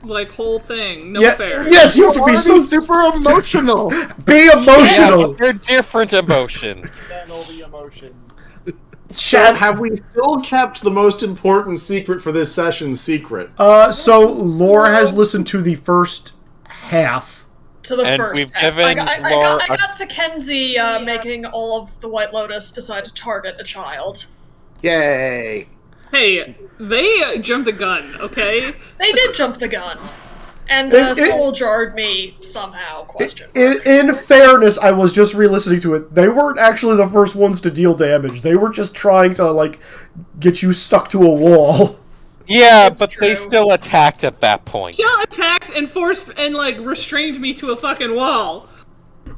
like whole thing. No Yeah, fair. yes, you have to be so super emotional. Be Yeah, emotional. but they're different emotions. Channel the emotion. So have we still kept the most important secret for this session secret? So Laura has listened to the first half. To the And first we've half. given I Laura got to Kenzie making all of the White Lotus decide to target a child. Yay! Hey, they jumped the gun, okay? They did jump the gun. And soul jarred me somehow, question mark. In fairness, I was just re-listening to it. They weren't actually the first ones to deal damage. They were just trying to, like, get you stuck to a wall. Yeah, It's but they true. still attacked at that point. Still attacked and forced and, like, restrained me to a fucking wall.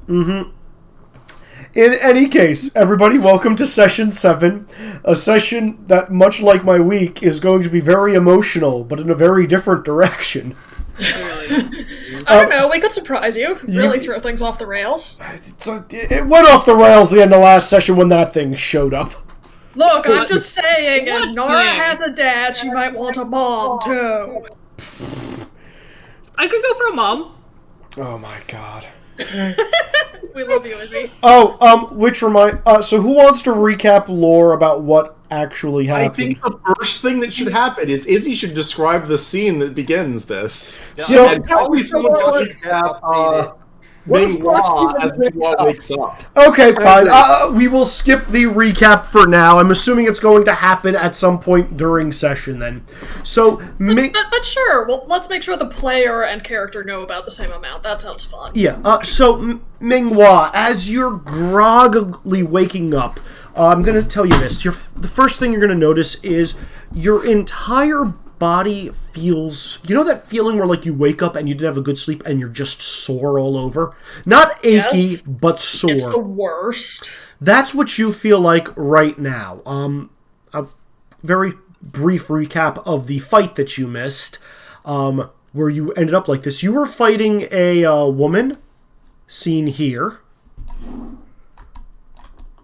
In any case, everybody, welcome to Session 7. A session that, much like my week, is going to be very emotional, but in a very different direction. Really. I don't know, we could surprise you. Really throw things off the rails. It went off the rails the end of last session when that thing showed up. Look, I'm just saying, What if Nora thing? has a dad, she might want a mom, too. I could go for a mom. Oh my god. We love you, Izzy. So who wants to recap lore about what actually I happened? think the first thing that should happen is Izzy should describe the scene that begins this. So- and probably someone should recap Ming Hua as Ming Hua wakes up. Okay, fine. We will skip the recap for now. I'm assuming it's going to happen at some point during session then. So, But sure, well, let's make sure the player and character know about the same amount. That sounds fun. Minghua, as you're groggily waking up, I'm going to tell you this. The first thing you're going to notice is your entire body feels... You know that feeling where, like, you wake up and you didn't have a good sleep and you're just sore all over? Not achy, Yes. but sore. It's the worst. That's what you feel like right now. A very brief recap of the fight that you missed, where you ended up like this. You were fighting a woman, seen here.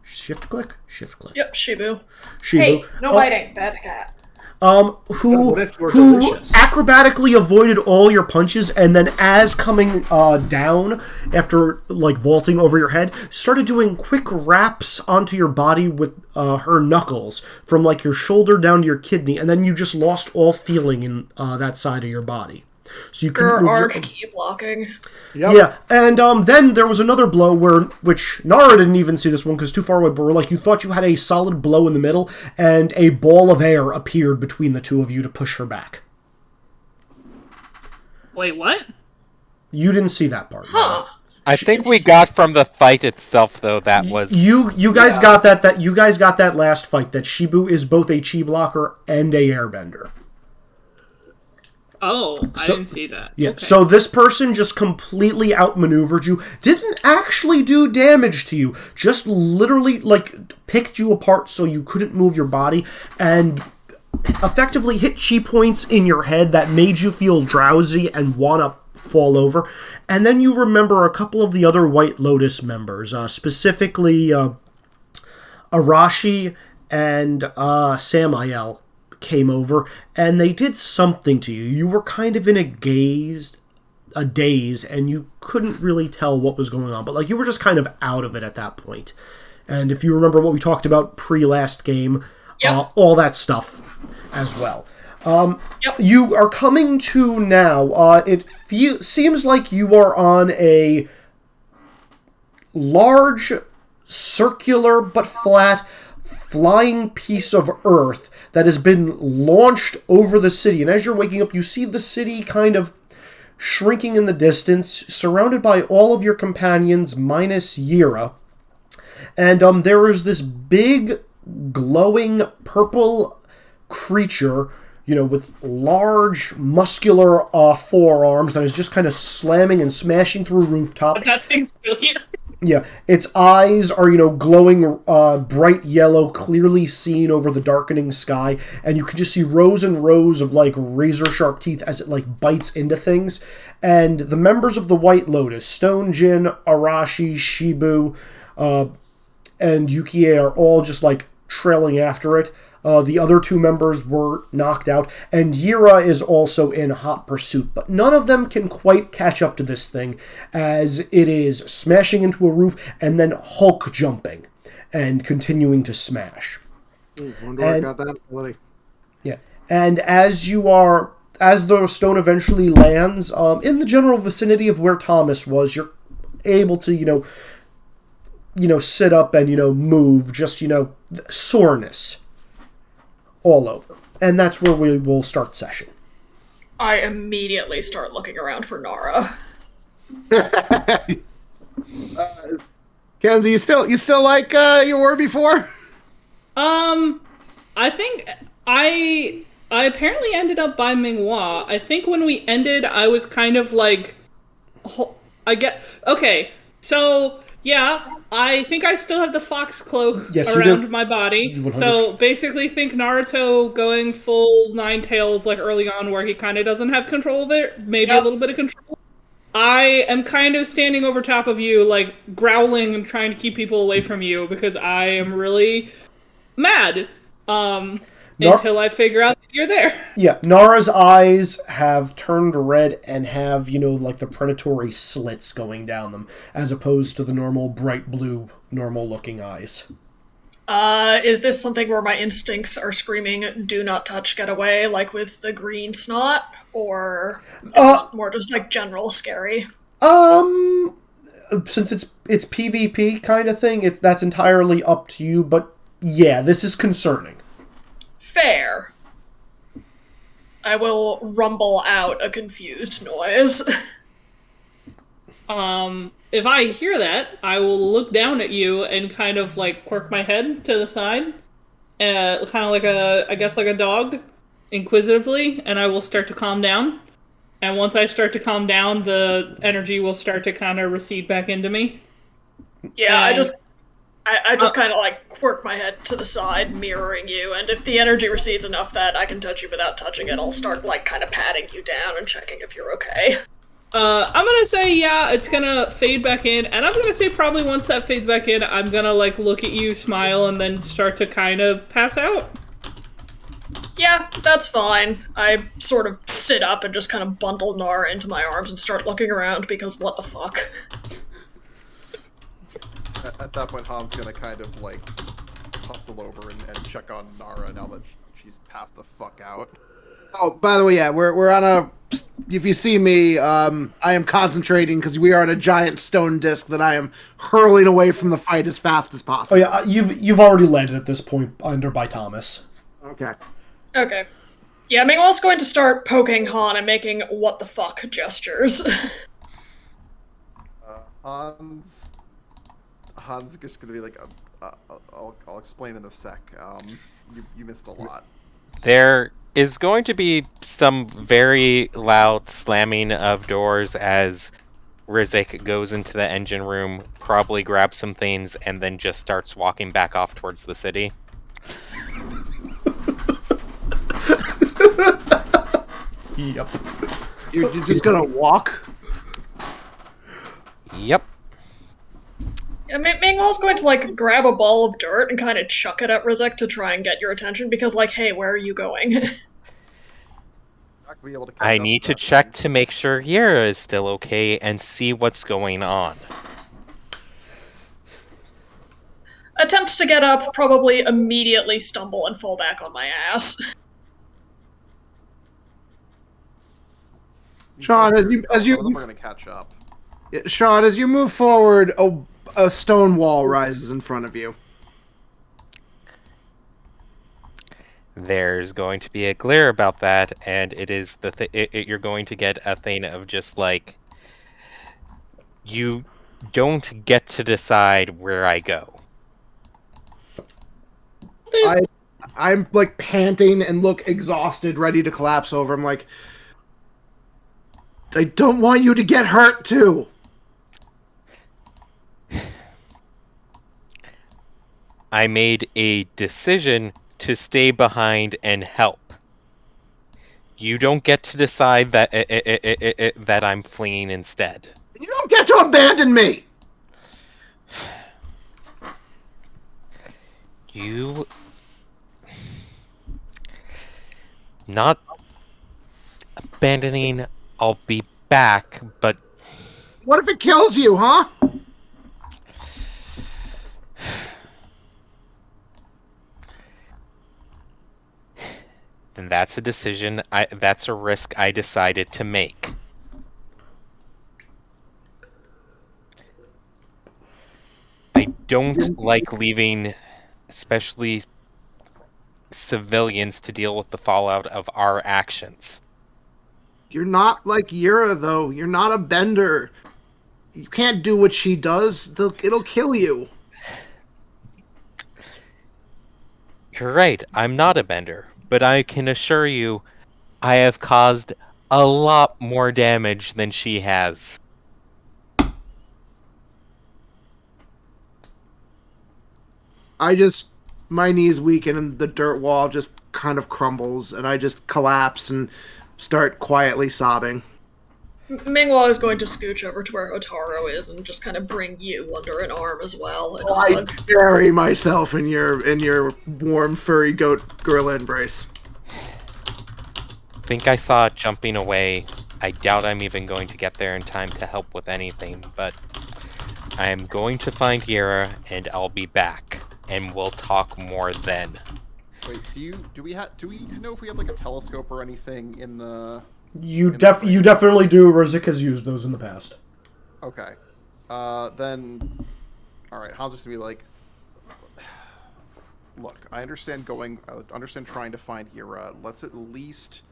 Shift click? Shift click. Yep, Shibu. Shibu. Hey, no biting. Bad cat. Who What if you're delicious? acrobatically avoided all your punches, and then as coming down after like vaulting over your head, started doing quick wraps onto your body with her knuckles from like your shoulder down to your kidney, and then you just lost all feeling in that side of your body. So you couldn't Her move arc your... key blocking. Yep. Yeah, and then there was another blow which Nara didn't even see this one because too far away, but like you thought you had a solid blow in the middle, and a ball of air appeared between the two of you to push her back. Wait, what? You didn't see that part. Huh. I think we got from the fight itself, though, that was... You guys got that you guys got that last fight, that Shibu is both a chi blocker and a airbender. Oh, I didn't see that. Yeah, Okay. so this person just completely outmaneuvered you, didn't actually do damage to you, just literally, like, picked you apart so you couldn't move your body, and effectively hit chi points in your head that made you feel drowsy and want to fall over. And then you remember a couple of the other White Lotus members, specifically Arashi and Samael came over, and they did something to you. You were kind of in a daze, and you couldn't really tell what was going on, but like you were just kind of out of it at that point. And if you remember what we talked about pre-last game, Yep. all that stuff as well. You are coming to now. It seems like you are on a large, circular but flat, flying piece of Earth that has been launched over the city. And as you're waking up, you see the city kind of shrinking in the distance, surrounded by all of your companions minus Yira. And there is this big, glowing purple creature, you know, with large, muscular forearms that is just kind of slamming and smashing through rooftops. That thing's still here. Yeah, its eyes are, you know, glowing bright yellow, clearly seen over the darkening sky, and you can just see rows and rows of, like, razor-sharp teeth as it, like, bites into things. And the members of the White Lotus, Stone Jin, Arashi, Shibu, and Yukie are all just, like, trailing after it. The other 2 members were knocked out, and Yira is also in hot pursuit. But none of them can quite catch up to this thing, as it is smashing into a roof and then Hulk jumping and continuing to smash. Wonder where I got that ability. Yeah, and as the stone eventually lands in the general vicinity of where Thomas was, you're able to, sit up and, move, just, soreness all over. And that's where we will start session. I immediately start looking around for Nara. Kenzie, you still like you were before? I think I apparently ended up by Minghua. I think when we ended, I was kind of like, okay, so yeah, I think I still have the fox cloak around my body. 100%. So basically think Naruto going full Nine Tails like early on where he kind of doesn't have control of it, maybe a little bit of control. I am kind of standing over top of you, like growling and trying to keep people away from you because I am really mad. Until I figure out that you're there. Yeah, Nara's eyes have turned red and have, like the predatory slits going down them, as opposed to the normal bright blue, normal-looking eyes. Is this something where my instincts are screaming, do not touch, get away, like with the green snot? Or is this more just, like, general scary? Since it's PvP kind of thing, that's entirely up to you, but yeah, this is concerning. Fair. I will rumble out a confused noise. If I hear that, I will look down at you and kind of like quirk my head to the side, kind of like a dog, inquisitively, and I will start to calm down. And once I start to calm down, the energy will start to kind of recede back into me. Yeah, I just kind of like quirk my head to the side, mirroring you, and if the energy recedes enough that I can touch you without touching it, I'll start like kind of patting you down and checking if you're okay. I'm gonna say, yeah, it's gonna fade back in, and I'm gonna say probably once that fades back in, I'm gonna like look at you, smile, and then start to kind of pass out. Yeah, that's fine. I sort of sit up and just kind of bundle Nara into my arms and start looking around because what the fuck. At that point, Han's gonna kind of like hustle over and check on Nara now that she's passed the fuck out. Oh, by the way, yeah, we're on a. If you see me, I am concentrating because we are on a giant stone disc that I am hurling away from the fight as fast as possible. Oh yeah, you've already landed at this point under by Thomas. Okay. Okay. Yeah, Mingwell's going to start poking Han and making what the fuck gestures. Han's just gonna be like, I'll explain in a sec. You missed a lot. There is going to be some very loud slamming of doors as Rizek goes into the engine room, probably grabs some things, and then just starts walking back off towards the city. Yep. You're just gonna walk? Yep. Yeah, Mingwell's going to, like, grab a ball of dirt and kind of chuck it at Rizek to try and get your attention, because, like, hey, where are you going? I need to check to make sure Yera is still okay and see what's going on. Attempts to get up, probably immediately stumble and fall back on my ass. Sean, as you we're gonna catch up. Sean, as you move forward, a stone wall rises in front of you. There's going to be a glare about that, and it is you're going to get a thing of just like, you don't get to decide where I go. I'm like panting and look exhausted, ready to collapse over. I'm like, I don't want you to get hurt too. I made a decision to stay behind and help. You don't get to decide that that I'm fleeing instead. You don't get to abandon me! Not abandoning, I'll be back, but... What if it kills you, huh? Then that's a decision, that's a risk I decided to make. I don't like leaving, especially civilians, to deal with the fallout of our actions. You're not like Yura, though. You're not a bender. You can't do what she does. It'll kill you. You're right, I'm not a bender, but I can assure you I have caused a lot more damage than she has. My knees weaken and the dirt wall just kind of crumbles and I just collapse and start quietly sobbing. Mingwa is going to scooch over to where Hotaru is and just kind of bring you under an arm as well. And I bury myself in your warm, furry goat gorilla embrace. I think I saw it jumping away. I doubt I'm even going to get there in time to help with anything, but I am going to find Yera and I'll be back, and we'll talk more then. Wait, do we know if we have like a telescope or anything in the? You definitely do. Rizik has used those in the past. Okay, then, all right. How's this gonna be like? Look, I understand trying to find Yera. Let's at least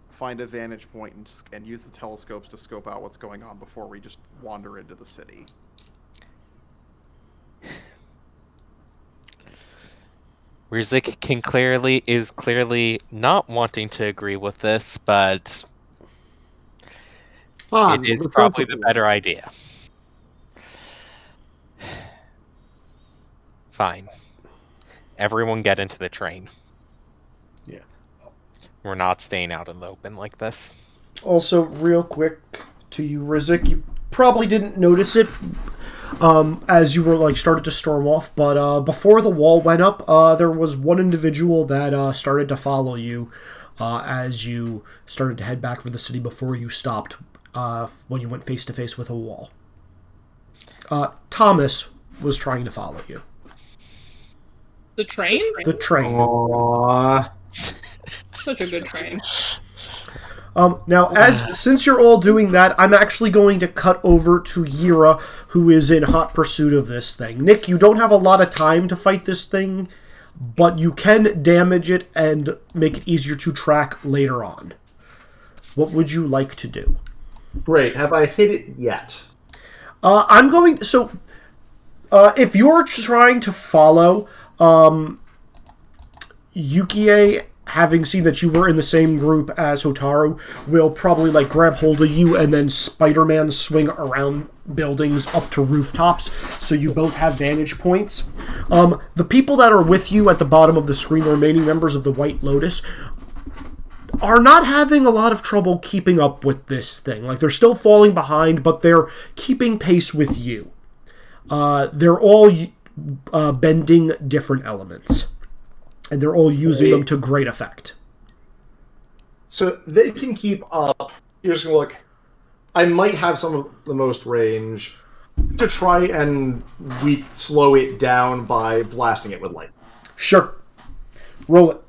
find a vantage point and use the telescopes to scope out what's going on before we just wander into the city. Rizik is clearly not wanting to agree with this, but it is probably the better idea. Fine. Everyone get into the train. Yeah. We're not staying out in the open like this. Also, real quick to you, Rizik, you probably didn't notice it as you were started to storm off, but before the wall went up, there was one individual that started to follow you as you started to head back for the city before you stopped when you went face to face with a wall. Thomas was trying to follow you. The train? The train. Aww. Such a good train. Now, since you're all doing that, I'm actually going to cut over to Yira, who is in hot pursuit of this thing. Nick, you don't have a lot of time to fight this thing, but you can damage it and make it easier to track later on. What would you like to do? Great. Have I hit it yet? I'm going... So, if you're trying to follow, Yukie, having seen that you were in the same group as Hotaru, will probably grab hold of you and then Spider-Man swing around buildings up to rooftops, so you both have vantage points. The people that are with you at the bottom of the screen, the remaining members of the White Lotus, are not having a lot of trouble keeping up with this thing. They're still falling behind, but they're keeping pace with you. They're all bending different elements. And they're all using them to great effect. So they can keep up. You're just going to look. I might have some of the most range to try and slow it down by blasting it with light. Sure. Roll it.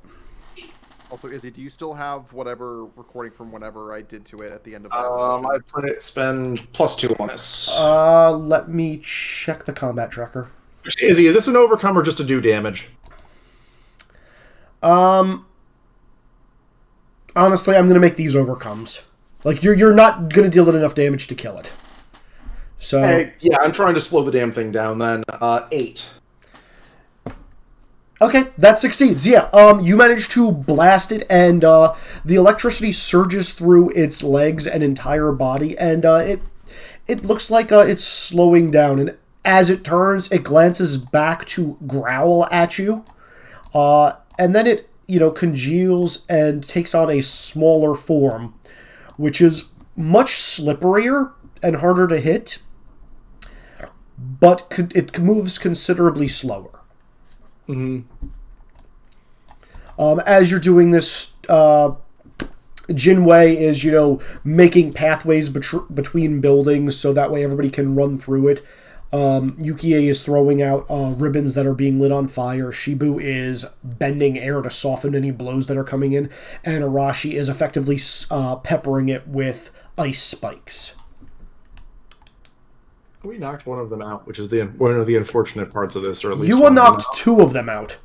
Also, Izzy, do you still have whatever recording from whenever I did to it at the end of that session? I put it spend +2 on this. Let me check the combat tracker. Izzy, is this an overcome or just to do damage? Honestly, I'm gonna make these overcomes. You're not gonna deal it enough damage to kill it. So hey, yeah, I'm trying to slow the damn thing down then. 8. Okay, that succeeds. Yeah, you manage to blast it, and the electricity surges through its legs and entire body, and it looks like it's slowing down. And as it turns, it glances back to growl at you. And then it, congeals and takes on a smaller form, which is much slipperier and harder to hit, but it moves considerably slower. Mm-hmm. As you're doing this, Jinwei is, making pathways between buildings so that way everybody can run through it. Yukie is throwing out ribbons that are being lit on fire. Shibu is bending air to soften any blows that are coming in. And Arashi is effectively peppering it with ice spikes. We knocked one of them out, which is one of the unfortunate parts of this, or at least you knocked two of them out.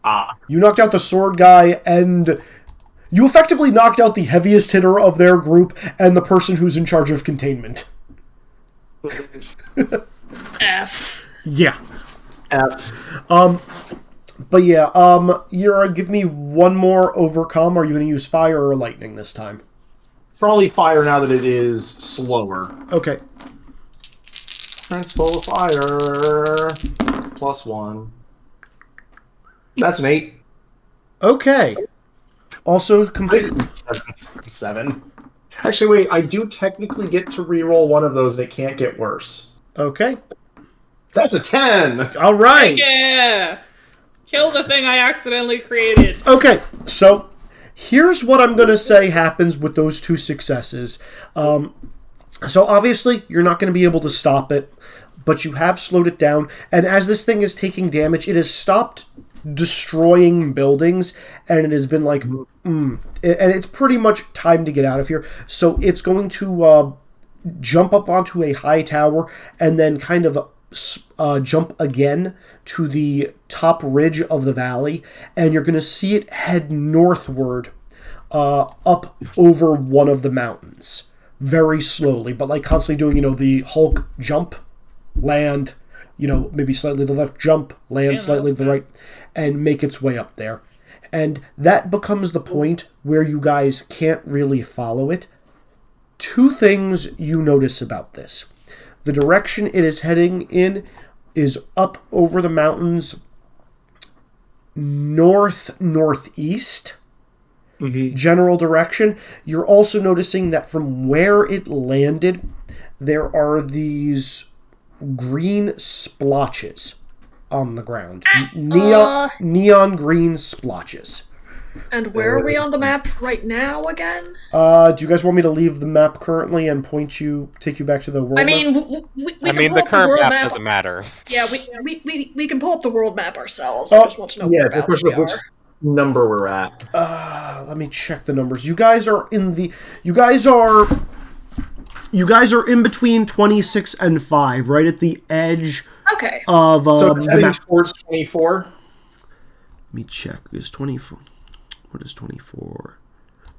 Ah. You knocked out the sword guy, and you effectively knocked out the heaviest hitter of their group and the person who's in charge of containment. F. Yeah. F. But yeah, Yura, give me one more overcome. Are you going to use fire or lightning this time? Probably fire now that it is slower. Okay. Full of fire. +1. That's an 8. Okay. Also complete. 7. Actually, wait. I do technically get to reroll one of those. They can't get worse. Okay. That's a 10. All right. Yeah. Kill the thing I accidentally created. Okay. So here's what I'm going to say happens with those two successes. So obviously, you're not going to be able to stop it, but you have slowed it down. And as this thing is taking damage, it has stopped destroying buildings, and it has been like, and it's pretty much time to get out of here. So it's going to jump up onto a high tower and then kind of jump again to the top ridge of the valley, and you're going to see it head northward up over one of the mountains. Very slowly, but like constantly doing, the Hulk jump, land, maybe slightly to the left, jump, land slightly to the right, and make its way up there. And that becomes the point where you guys can't really follow it. Two things you notice about this. The direction it is heading in is up over the mountains northeast. General direction. You're also noticing that from where it landed, there are these green splotches on the ground. Neon green splotches. And where are we on the map right now again? Do you guys want me to leave the map currently and take you back to the world map? The current map doesn't matter. Yeah, we can pull up the world map ourselves. I just want to know whereabouts we are. Number we're at. Let me check the numbers. You guys are in between 26 and 5, right at the edge. Okay. Of so it's heading towards 24. Let me check. Is 24? What is 24?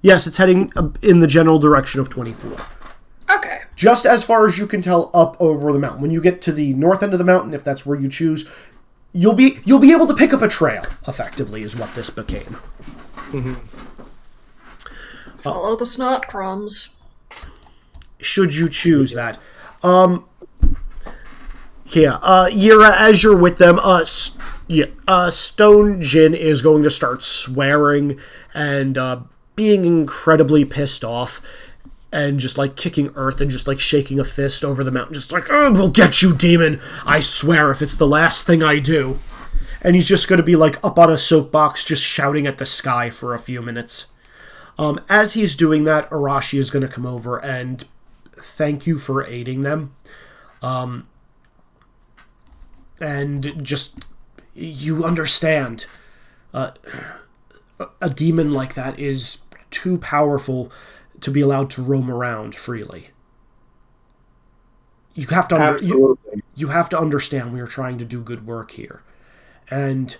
Yes, it's heading in the general direction of 24. Okay. Just as far as you can tell, up over the mountain. When you get to the north end of the mountain, if that's where you choose, you'll be able to pick up a trail, effectively, is what this became. Follow the snot crumbs. Should you choose that. Yira, as you're with them, Stone Jin is going to start swearing and being incredibly pissed off. And just like kicking earth and just like shaking a fist over the mountain. Just like, oh, we'll get you, demon. I swear if it's the last thing I do. And he's just going to be like up on a soapbox just shouting at the sky for a few minutes. As he's doing that, Arashi is going to come over and thank you for aiding them. And just, you understand. A demon like that is too powerful to be allowed to roam around freely. You have to you have to understand we are trying to do good work here. And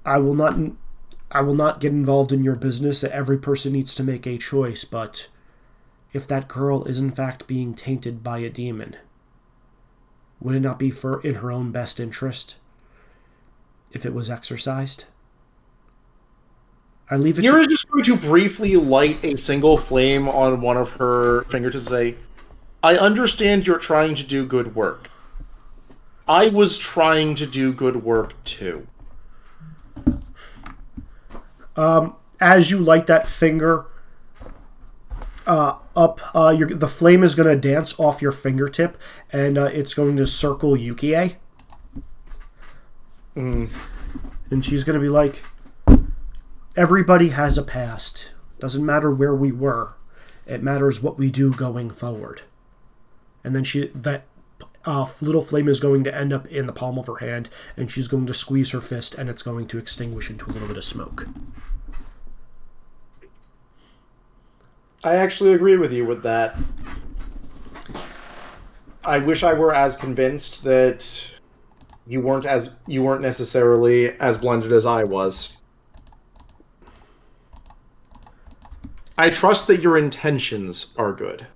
I will not get involved in your business. Every person needs to make a choice, but if that girl is in fact being tainted by a demon, would it not be in her own best interest if it was exorcised? I leave it. You're just going to briefly light a single flame on one of her fingers to say, I understand you're trying to do good work. I was trying to do good work too. As you light that finger up, the flame is going to dance off your fingertip, and it's going to circle Yukie. And she's going to be like, everybody has a past. Doesn't matter where we were. It matters what we do going forward. And then that little flame is going to end up in the palm of her hand, and she's going to squeeze her fist, and it's going to extinguish into a little bit of smoke. I actually agree with you with that. I wish I were as convinced that you weren't necessarily as blended as I was. I trust that your intentions are good.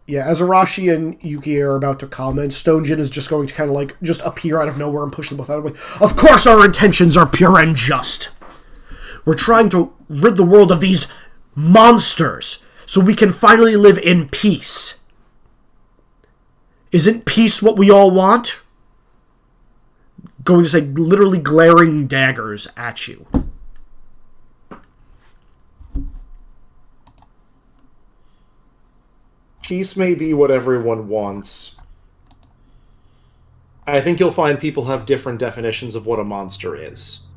Yeah, as Arashi and Yuki are about to comment, Stonejin is just going to kind of like just appear out of nowhere and push them both out of the way. Of course our intentions are pure and just. We're trying to rid the world of these monsters so we can finally live in peace. Isn't peace what we all want? Going to say literally glaring daggers at you. Peace may be what everyone wants. I think you'll find people have different definitions of what a monster is.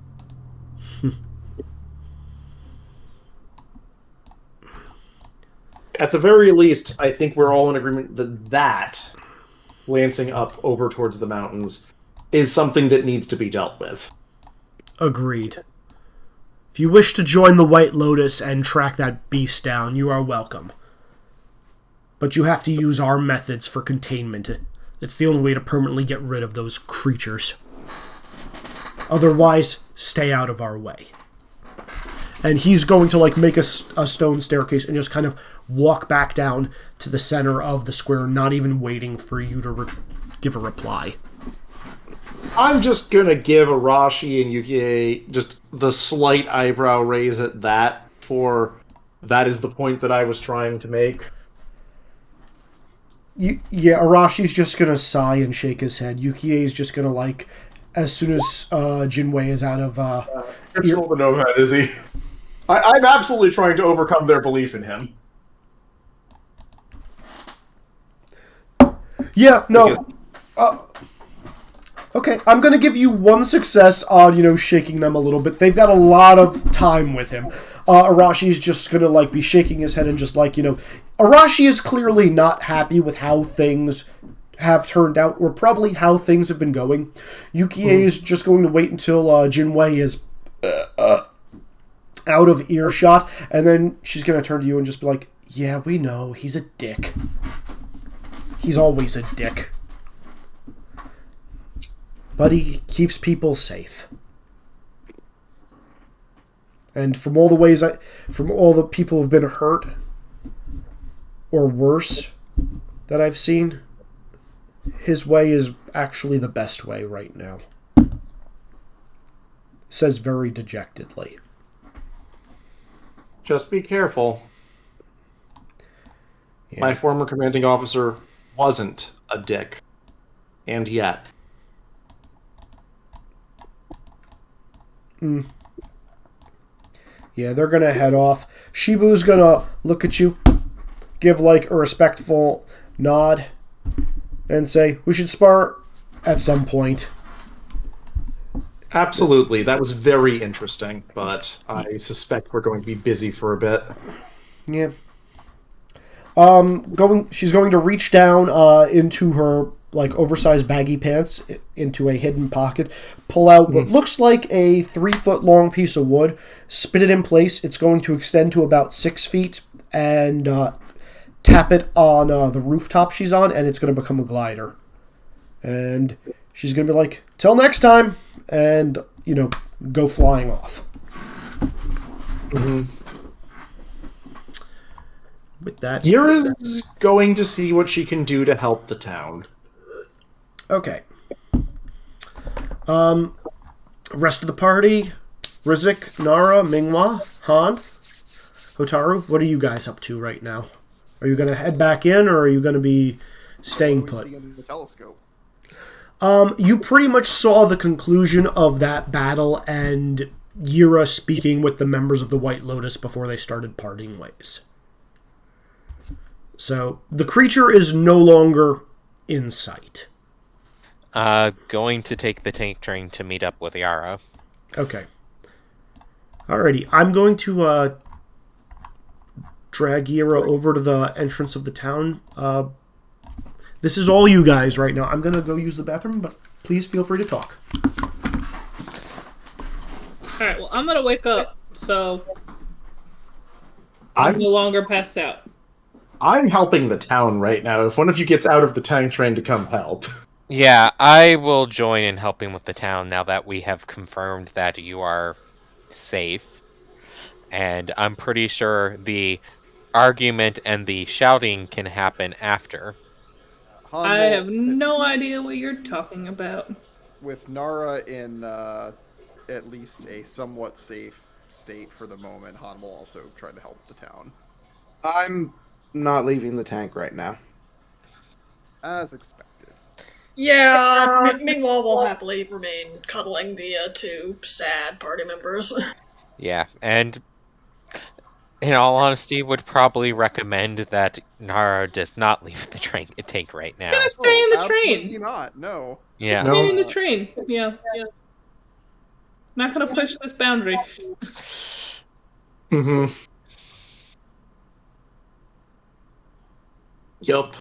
At the very least, I think we're all in agreement that lancing up over towards the mountains is something that needs to be dealt with. Agreed. If you wish to join the White Lotus and track that beast down, you are welcome. But you have to use our methods for containment. It's the only way to permanently get rid of those creatures. Otherwise, stay out of our way. And he's going to like make a stone staircase and just kind of walk back down to the center of the square, not even waiting for you to give a reply. I'm just going to give Arashi and Yukie just the slight eyebrow raise at that, for that is the point that I was trying to make. Yeah, Arashi's just going to sigh and shake his head. Yukie is just going to, like, as soon as Jinwei is out of... It's still the nomad, is he? I'm absolutely trying to overcome their belief in him. Yeah, no. Okay, I'm going to give you one success on, shaking them a little bit. They've got a lot of time with him. Arashi's just going to, like, be shaking his head and just, like, Arashi is clearly not happy with how things have turned out, or probably how things have been going. Yukie is just going to wait until Jinwei is out of earshot, and then she's going to turn to you and just be like, yeah, we know, he's a dick. He's always a dick. But he keeps people safe. And from all the people who've been hurt, or worse, that I've seen, his way is actually the best way right now. Says very dejectedly. Just be careful. Yeah. My former commanding officer wasn't a dick. And yet. Yeah, they're gonna head off. Shibu's gonna look at you, give like a respectful nod, and say, we should spar at some point. Absolutely. That was very interesting, but I suspect we're going to be busy for a bit. Yeah. She's going to reach down into her like oversized baggy pants into a hidden pocket, pull out what looks like a 3-foot long piece of wood, spin it in place. It's going to extend to about 6 feet, and tap it on the rooftop she's on, and it's going to become a glider. And she's going to be like, till next time, and, go flying off. Mm-hmm. With that... Yura's going to see what she can do to help the town. Okay. Rest of the party, Rizik, Nara, Minghua, Han, Hotaru, what are you guys up to right now? Are you going to head back in, or are you going to be staying put? In the telescope. You pretty much saw the conclusion of that battle and Yura speaking with the members of the White Lotus before they started parting ways. So, the creature is no longer in sight. Going to take the tank train to meet up with Yara. Okay. Alrighty, I'm going to drag Gira over to the entrance of the town. This is all you guys right now. I'm going to go use the bathroom, but please feel free to talk. Alright, well, I'm going to wake up, so I'm no longer passed out. I'm helping the town right now. If one of you gets out of the tank train to come help. Yeah, I will join in helping with the town now that we have confirmed that you are safe. And I'm pretty sure the argument and the shouting can happen after. I have no idea what you're talking about. With Nara in at least a somewhat safe state for the moment, Han will also try to help the town. I'm not leaving the tank right now. As expected. Yeah, meanwhile, we'll happily remain cuddling the two sad party members. Yeah, and in all honesty, would probably recommend that Nara does not leave the tank right now. I'm gonna stay in the absolutely train. Not. No. Yeah. Stay in the train. Yeah. Not gonna push this boundary. Mm-hmm. Yup.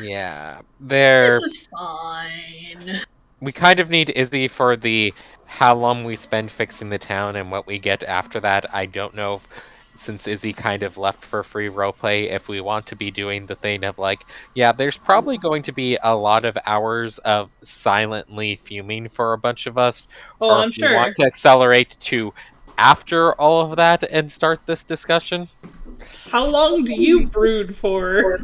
Yeah. This is fine. We kind of need Izzy for the how long we spend fixing the town and what we get after that. I don't know if, since Izzy kind of left for free roleplay, if we want to be doing the thing of like, yeah, there's probably going to be a lot of hours of silently fuming for a bunch of us. Oh, or I'm if we sure. want to accelerate to after all of that and start this discussion. How long do you brood for?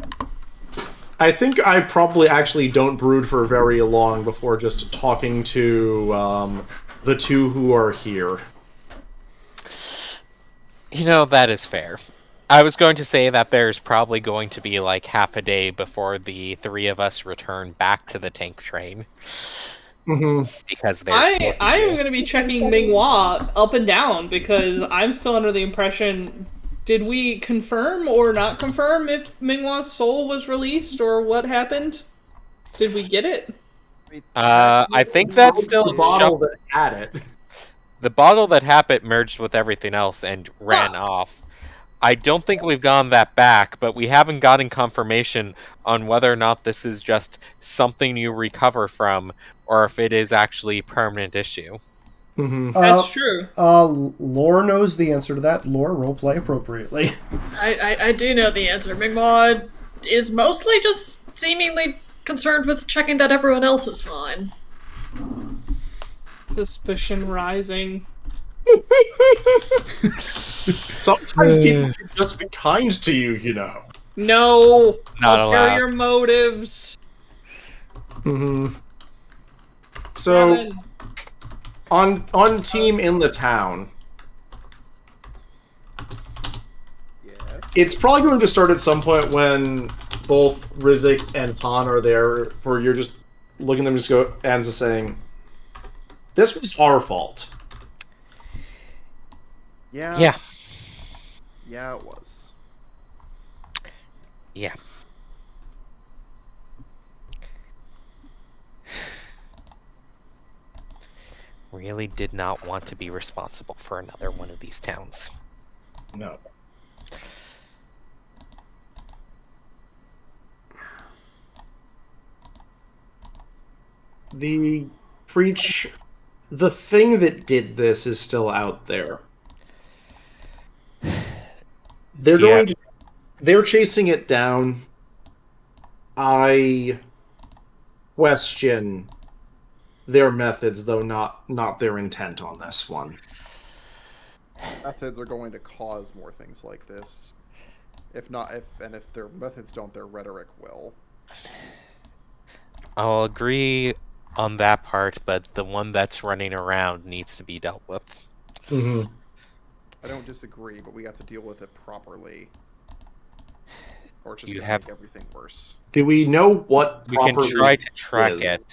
I think I probably actually don't brood for very long before just talking to the two who are here. You know, that is fair. I was going to say that there's probably going to be like half a day before the three of us return back to the tank train. Mm-hmm. Because I am going to be checking Minghua up and down because I'm still under the impression... Did we confirm or not confirm if Minghua's soul was released or what happened? Did we get it? I think that's still the bottle that had it. The bottle that had it merged with everything else and ran off. I don't think we've gone that back, but we haven't gotten confirmation on whether or not this is just something you recover from, or if it is actually a permanent issue. Mm-hmm. That's true. Lore knows the answer to that. Lore, roleplay appropriately. I do know the answer. Mingwa is mostly just seemingly concerned with checking that everyone else is fine. Suspicion rising. Sometimes people can just be kind to you, you know. No, not ulterior motives. Mm-hmm. So, on team in the town, yes. It's probably going to start at some point when both Rizik and Han are there, where you're just looking at them, just go and just saying, "This was our fault." Yeah. Yeah. Yeah, it was. Yeah. Really did not want to be responsible for another one of these towns. No. The thing that did this is still out there. They're chasing it down. I question their methods, though not their intent on this one. Methods are going to cause more things like this. If their methods don't, their rhetoric will. I'll agree on that part, but the one that's running around needs to be dealt with. Mm-hmm. I don't disagree, but we have to deal with it properly. Or it's just going to make everything worse. Do we know what we can try to track is? it,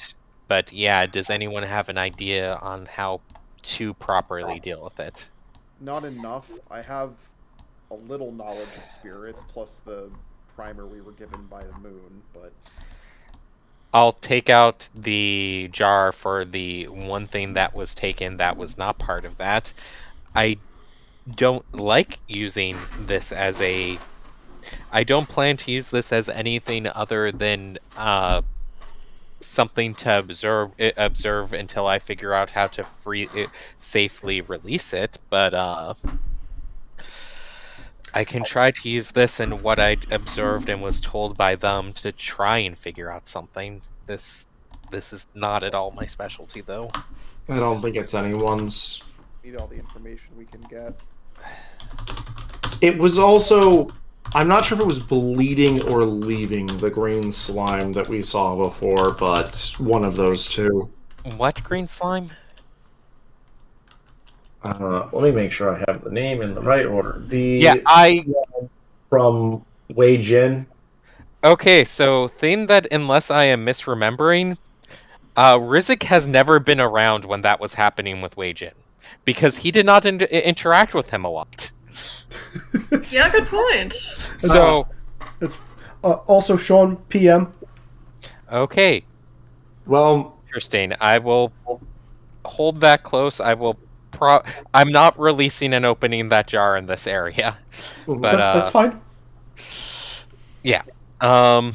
but yeah, does anyone have an idea on how to properly deal with it? Not enough. I have a little knowledge of spirits, plus the primer we were given by the moon, but I'll take out the jar for the one thing that was taken that was not part of that. I don't like using this as a... I don't plan to use this as anything other than something to observe until I figure out how to safely release it, but I can try to use this and what I observed and was told by them to try and figure out something. This is not at all my specialty, though. I don't think it's anyone's. Need all the information we can get. It was also... I'm not sure if it was bleeding or leaving the green slime that we saw before, but one of those two. What green slime? Let me make sure I have the name in the right order. From Wei Jin. Okay, so thing that, unless I am misremembering, Rizik has never been around when that was happening with Wei Jin, because he did not interact with him a lot. Yeah, good point. So, it's also Sean PM. Okay. Well, interesting. I will hold that close. I will. I'm not releasing and opening that jar in this area, but that's fine. Yeah. My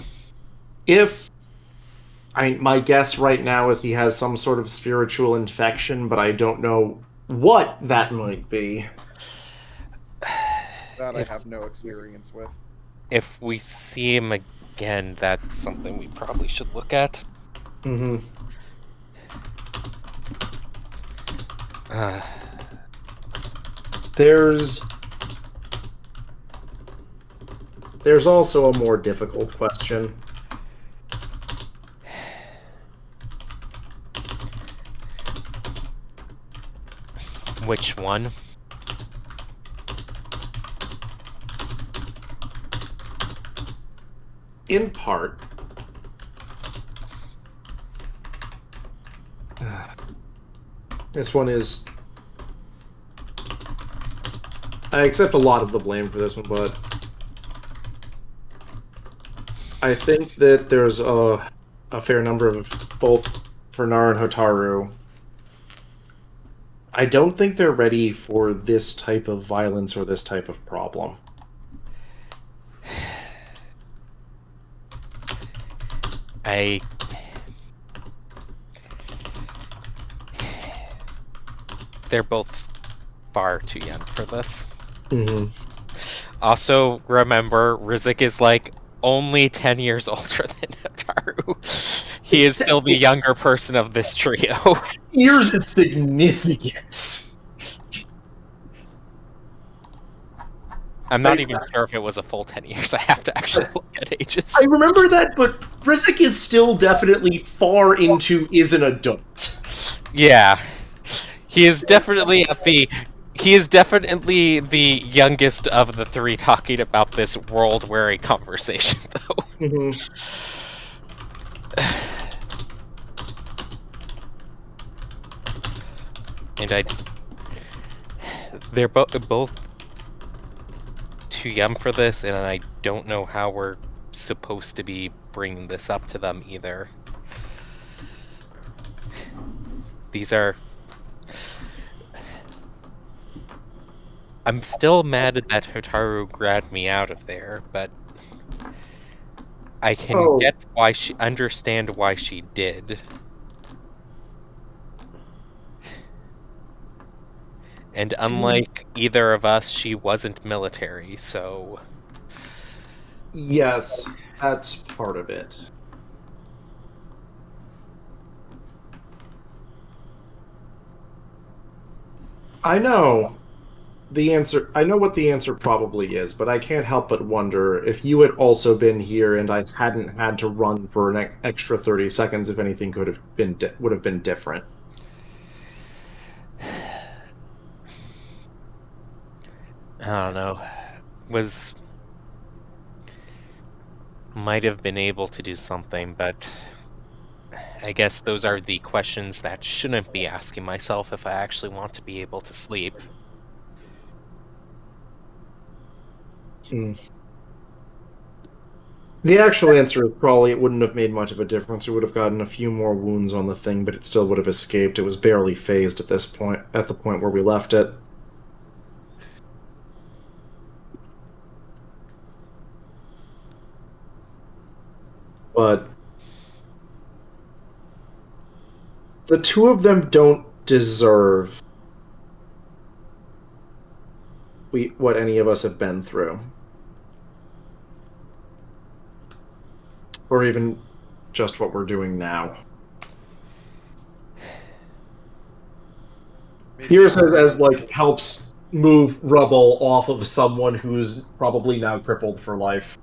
guess right now is he has some sort of spiritual infection, but I don't know what that might be. That I have no experience with. If we see him again, that's something we probably should look at. Mm-hmm. There's also a more difficult question. Which one? In part, this one is... I accept a lot of the blame for this one, but I think that there's a fair number of both for Nar and Hotaru. I don't think they're ready for this type of violence or this type of problem. They're both far too young for this. Mm-hmm. Also, remember, Rizik is like only 10 years older than Hotaru. He is still the younger person of this trio. Years is significant. I'm not even sure if it was a full 10 years. I have to actually look at ages. I remember that, but Rizik is still definitely far into is an adult. Yeah. He is definitely the youngest of the three talking about this world-weary conversation, though. Mm-hmm. And they're both too young for this, and I don't know how we're supposed to be bringing this up to them either. I'm still mad that Hotaru grabbed me out of there, but I can understand why she did. And unlike either of us, she wasn't military, so... Yes, that's part of it. I know what the answer probably is, but I can't help but wonder if you had also been here and I hadn't had to run for an extra 30 seconds, if anything would have been different. I don't know. Might have been able to do something, but I guess those are the questions that shouldn't be asking myself if I actually want to be able to sleep. The actual answer is probably it wouldn't have made much of a difference. It would have gotten a few more wounds on the thing, but it still would have escaped. It was barely phased at this point, at the point where we left it. But the two of them don't deserve what any of us have been through. Or even just what we're doing now. Here's as like helps move rubble off of someone who's probably now crippled for life.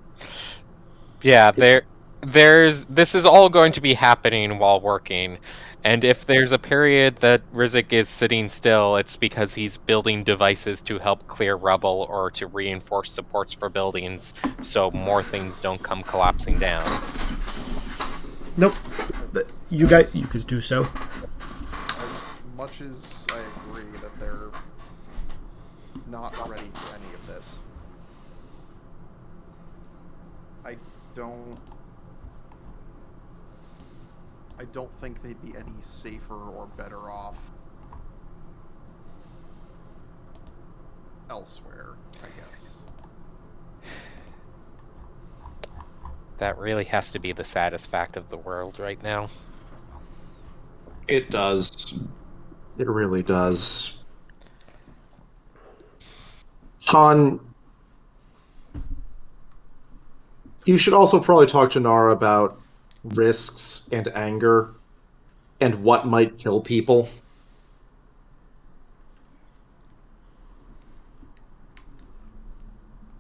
Yeah, this is all going to be happening while working. And if there's a period that Rizik is sitting still, it's because he's building devices to help clear rubble or to reinforce supports for buildings so more things don't come collapsing down. Nope. You guys do so. As much as I agree that they're not ready for any of this, I don't think they'd be any safer or better off elsewhere, I guess. That really has to be the saddest fact of the world right now. It does. It really does. Han, you should also probably talk to Nara about risks and anger and what might kill people.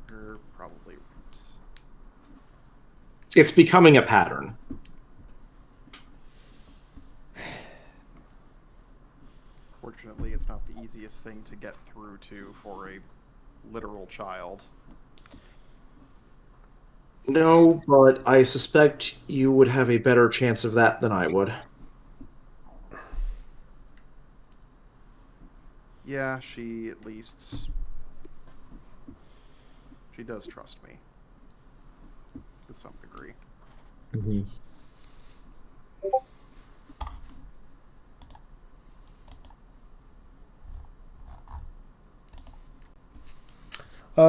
You're probably right. It's becoming a pattern. Fortunately, it's not the easiest thing to get through to for a literal child. No, but I suspect you would have a better chance of that than I would. Yeah, she at least... she does trust me. To some degree. Mm-hmm.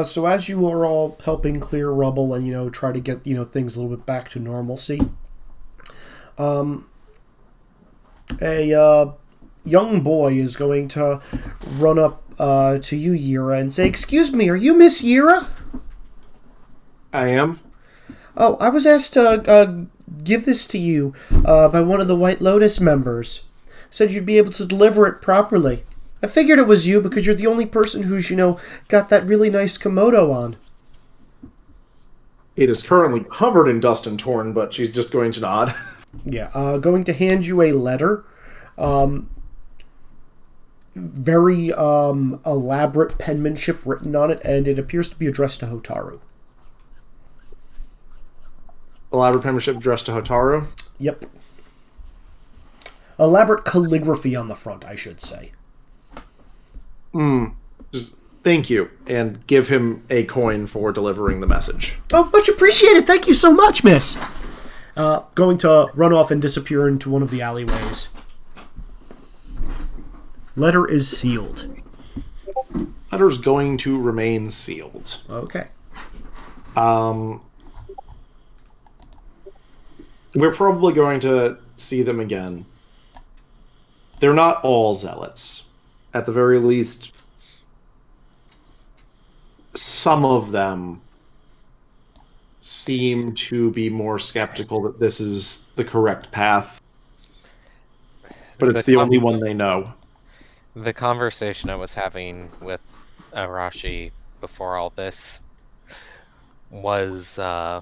So as you are all helping clear rubble and try to get things a little bit back to normalcy, a young boy is going to run up to you, Yira, and say, "Excuse me, are you Miss Yira?" I am. Oh, I was asked to give this to you by one of the White Lotus members. Said you'd be able to deliver it properly. I figured it was you because you're the only person who's, got that really nice Komodo on. It is currently covered in dust and torn, but she's just going to nod. Yeah, going to hand you a letter. Very elaborate penmanship written on it, and it appears to be addressed to Hotaru. Elaborate penmanship addressed to Hotaru? Yep. Elaborate calligraphy on the front, I should say. Just thank you, and give him a coin for delivering the message. Oh, much appreciated. Thank you so much, miss. Going to run off and disappear into one of the alleyways. Letter is sealed. Letter's going to remain sealed. Okay. We're probably going to see them again. They're not all zealots. At the very least, some of them seem to be more skeptical that this is the correct path. But it's the only one they know. The conversation I was having with Arashi before all this was I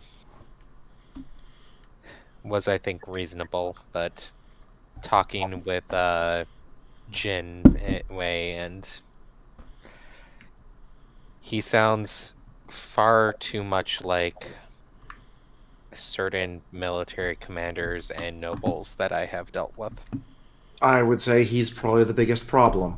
think reasonable, but talking with Jin Wei, and he sounds far too much like certain military commanders and nobles that I have dealt with. I would say he's probably the biggest problem.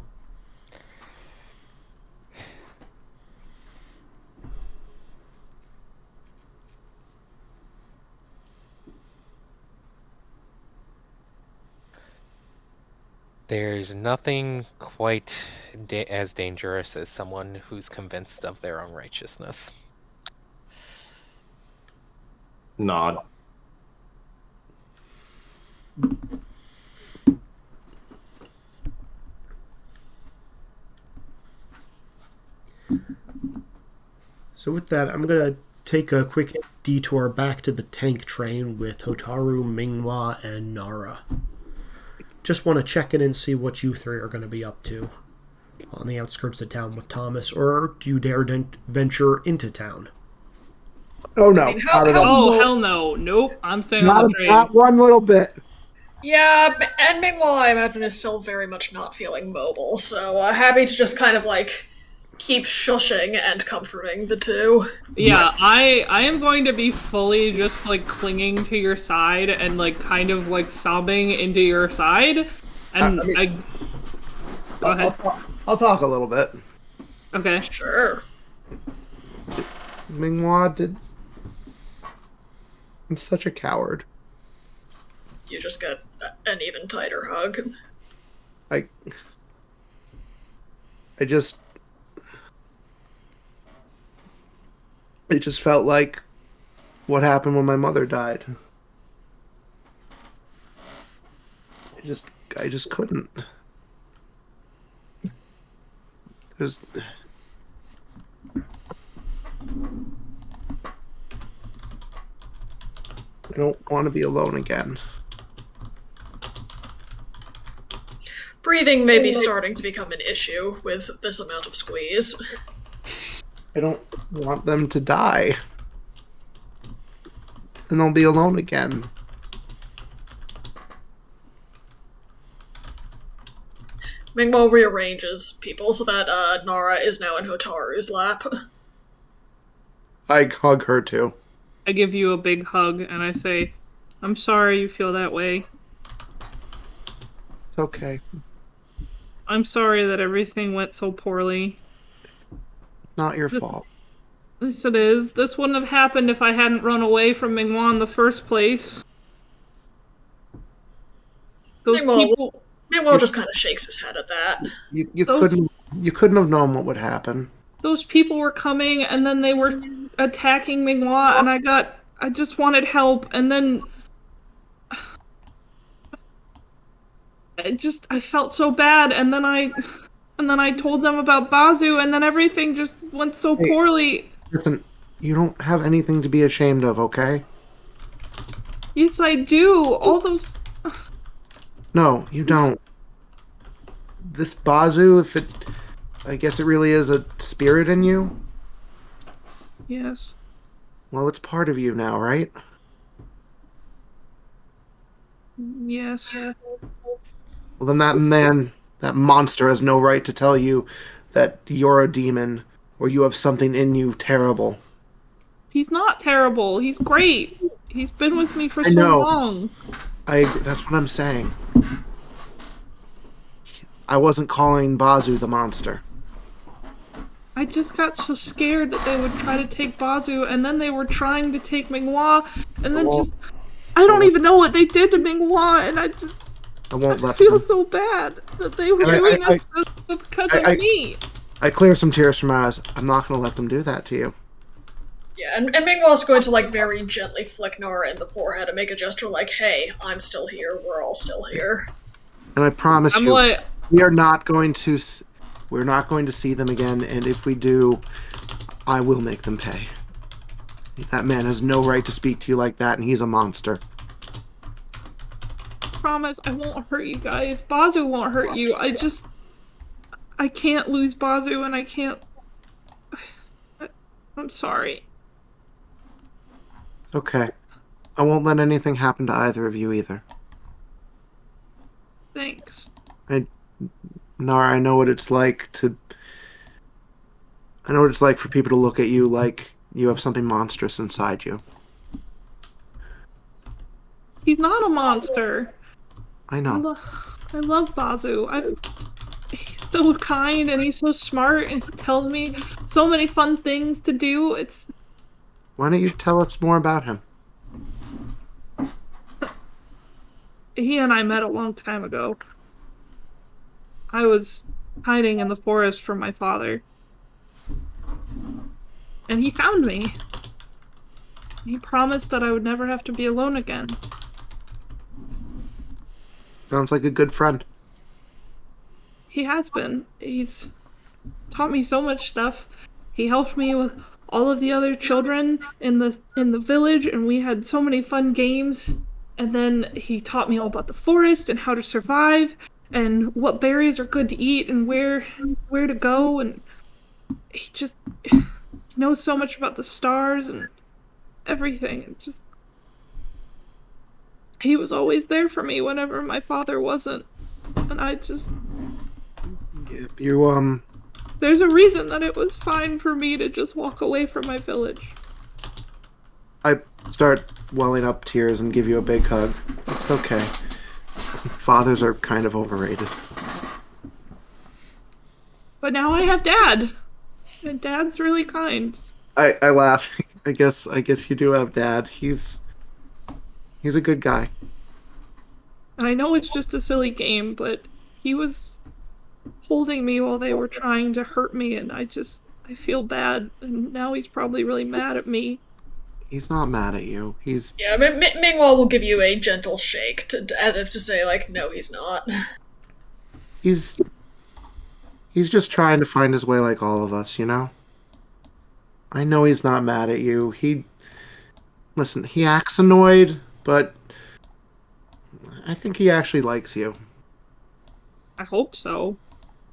There's nothing quite as dangerous as someone who's convinced of their own righteousness. Nod. So with that, I'm going to take a quick detour back to the tank train with Hotaru, Minghua, and Nara. Just want to check in and see what you three are going to be up to on the outskirts of town with Thomas, or do you dare venture into town? Oh no! I mean, hell no! Nope, I'm staying on the train. Not one little bit. Yeah, and meanwhile, I imagine is still very much not feeling mobile, so happy to just kind of like keep shushing and comforting the two. Yeah, I am going to be fully just like clinging to your side and like kind of like sobbing into your side, and Go ahead. I'll talk a little bit. Okay. Sure. Minghua, I'm such a coward. You just get an even tighter hug. I just... It just felt like what happened when my mother died. I just couldn't. Because... I don't want to be alone again. Breathing may be starting to become an issue with this amount of squeeze. I don't want them to die. And they'll be alone again. Mingmo rearranges people so that Nara is now in Hotaru's lap. I hug her too. I give you a big hug and I say, I'm sorry you feel that way. It's okay. I'm sorry that everything went so poorly. Not your fault. Yes, it is. This wouldn't have happened if I hadn't run away from Minghua in the first place. Those people... Mingmo just kind of shakes his head at that. You couldn't have known what would happen. Those people were coming, and then they were attacking Minghua, and I just wanted help, and then... I felt so bad, and then I told them about Bazu, and then everything just went so poorly. Listen, you don't have anything to be ashamed of, okay? Yes, I do. All those... No, you don't. This Bazu, I guess it really is a spirit in you? Yes. Well, it's part of you now, right? Yes. Well, then that monster has no right to tell you that you're a demon or you have something in you terrible. He's not terrible. He's great. He's been with me for so long. I agree. That's what I'm saying. I wasn't calling Bazu the monster. I just got so scared that they would try to take Bazu, and then they were trying to take Minghua, and then I don't even know what they did to Minghua, and I feel so bad that they were doing this because of me. I clear some tears from my eyes. I'm not going to let them do that to you. Yeah, and Mingwa's going to like very gently flick Nora in the forehead and make a gesture like, hey, I'm still here, we're all still here. And I promise we're not going to see them again, and if we do, I will make them pay. That man has no right to speak to you like that, and he's a monster. I promise I won't hurt you guys. Bazu won't hurt you. I can't lose Bazu, and I can't... I'm sorry. It's okay. I won't let anything happen to either of you either. Thanks. Nara, I know what it's like for people to look at you like you have something monstrous inside you. He's not a monster. I know. I love Bazu. He's so kind and he's so smart and he tells me so many fun things to do. Why don't you tell us more about him? He and I met a long time ago. I was hiding in the forest from my father. And he found me. He promised that I would never have to be alone again. Sounds like a good friend. He has been. He's taught me so much stuff. He helped me with all of the other children in the village, and we had so many fun games. And then he taught me all about the forest and how to survive and what berries are good to eat and where to go, and he just knows so much about the stars and everything. He was always there for me whenever my father wasn't. And I just... You, There's a reason that it was fine for me to just walk away from my village. I start welling up tears and give you a big hug. It's okay. Fathers are kind of overrated. But now I have Dad. And Dad's really kind. I laugh. I guess you do have Dad. He's a good guy. And I know it's just a silly game, but he was holding me while they were trying to hurt me, and I feel bad. And now he's probably really mad at me. He's not mad at you. Yeah, Mingwa will give you a gentle shake, as if to say, like, no, he's not. He's just trying to find his way like all of us, you know? I know he's not mad at you. He acts annoyed, but I think he actually likes you. I hope so.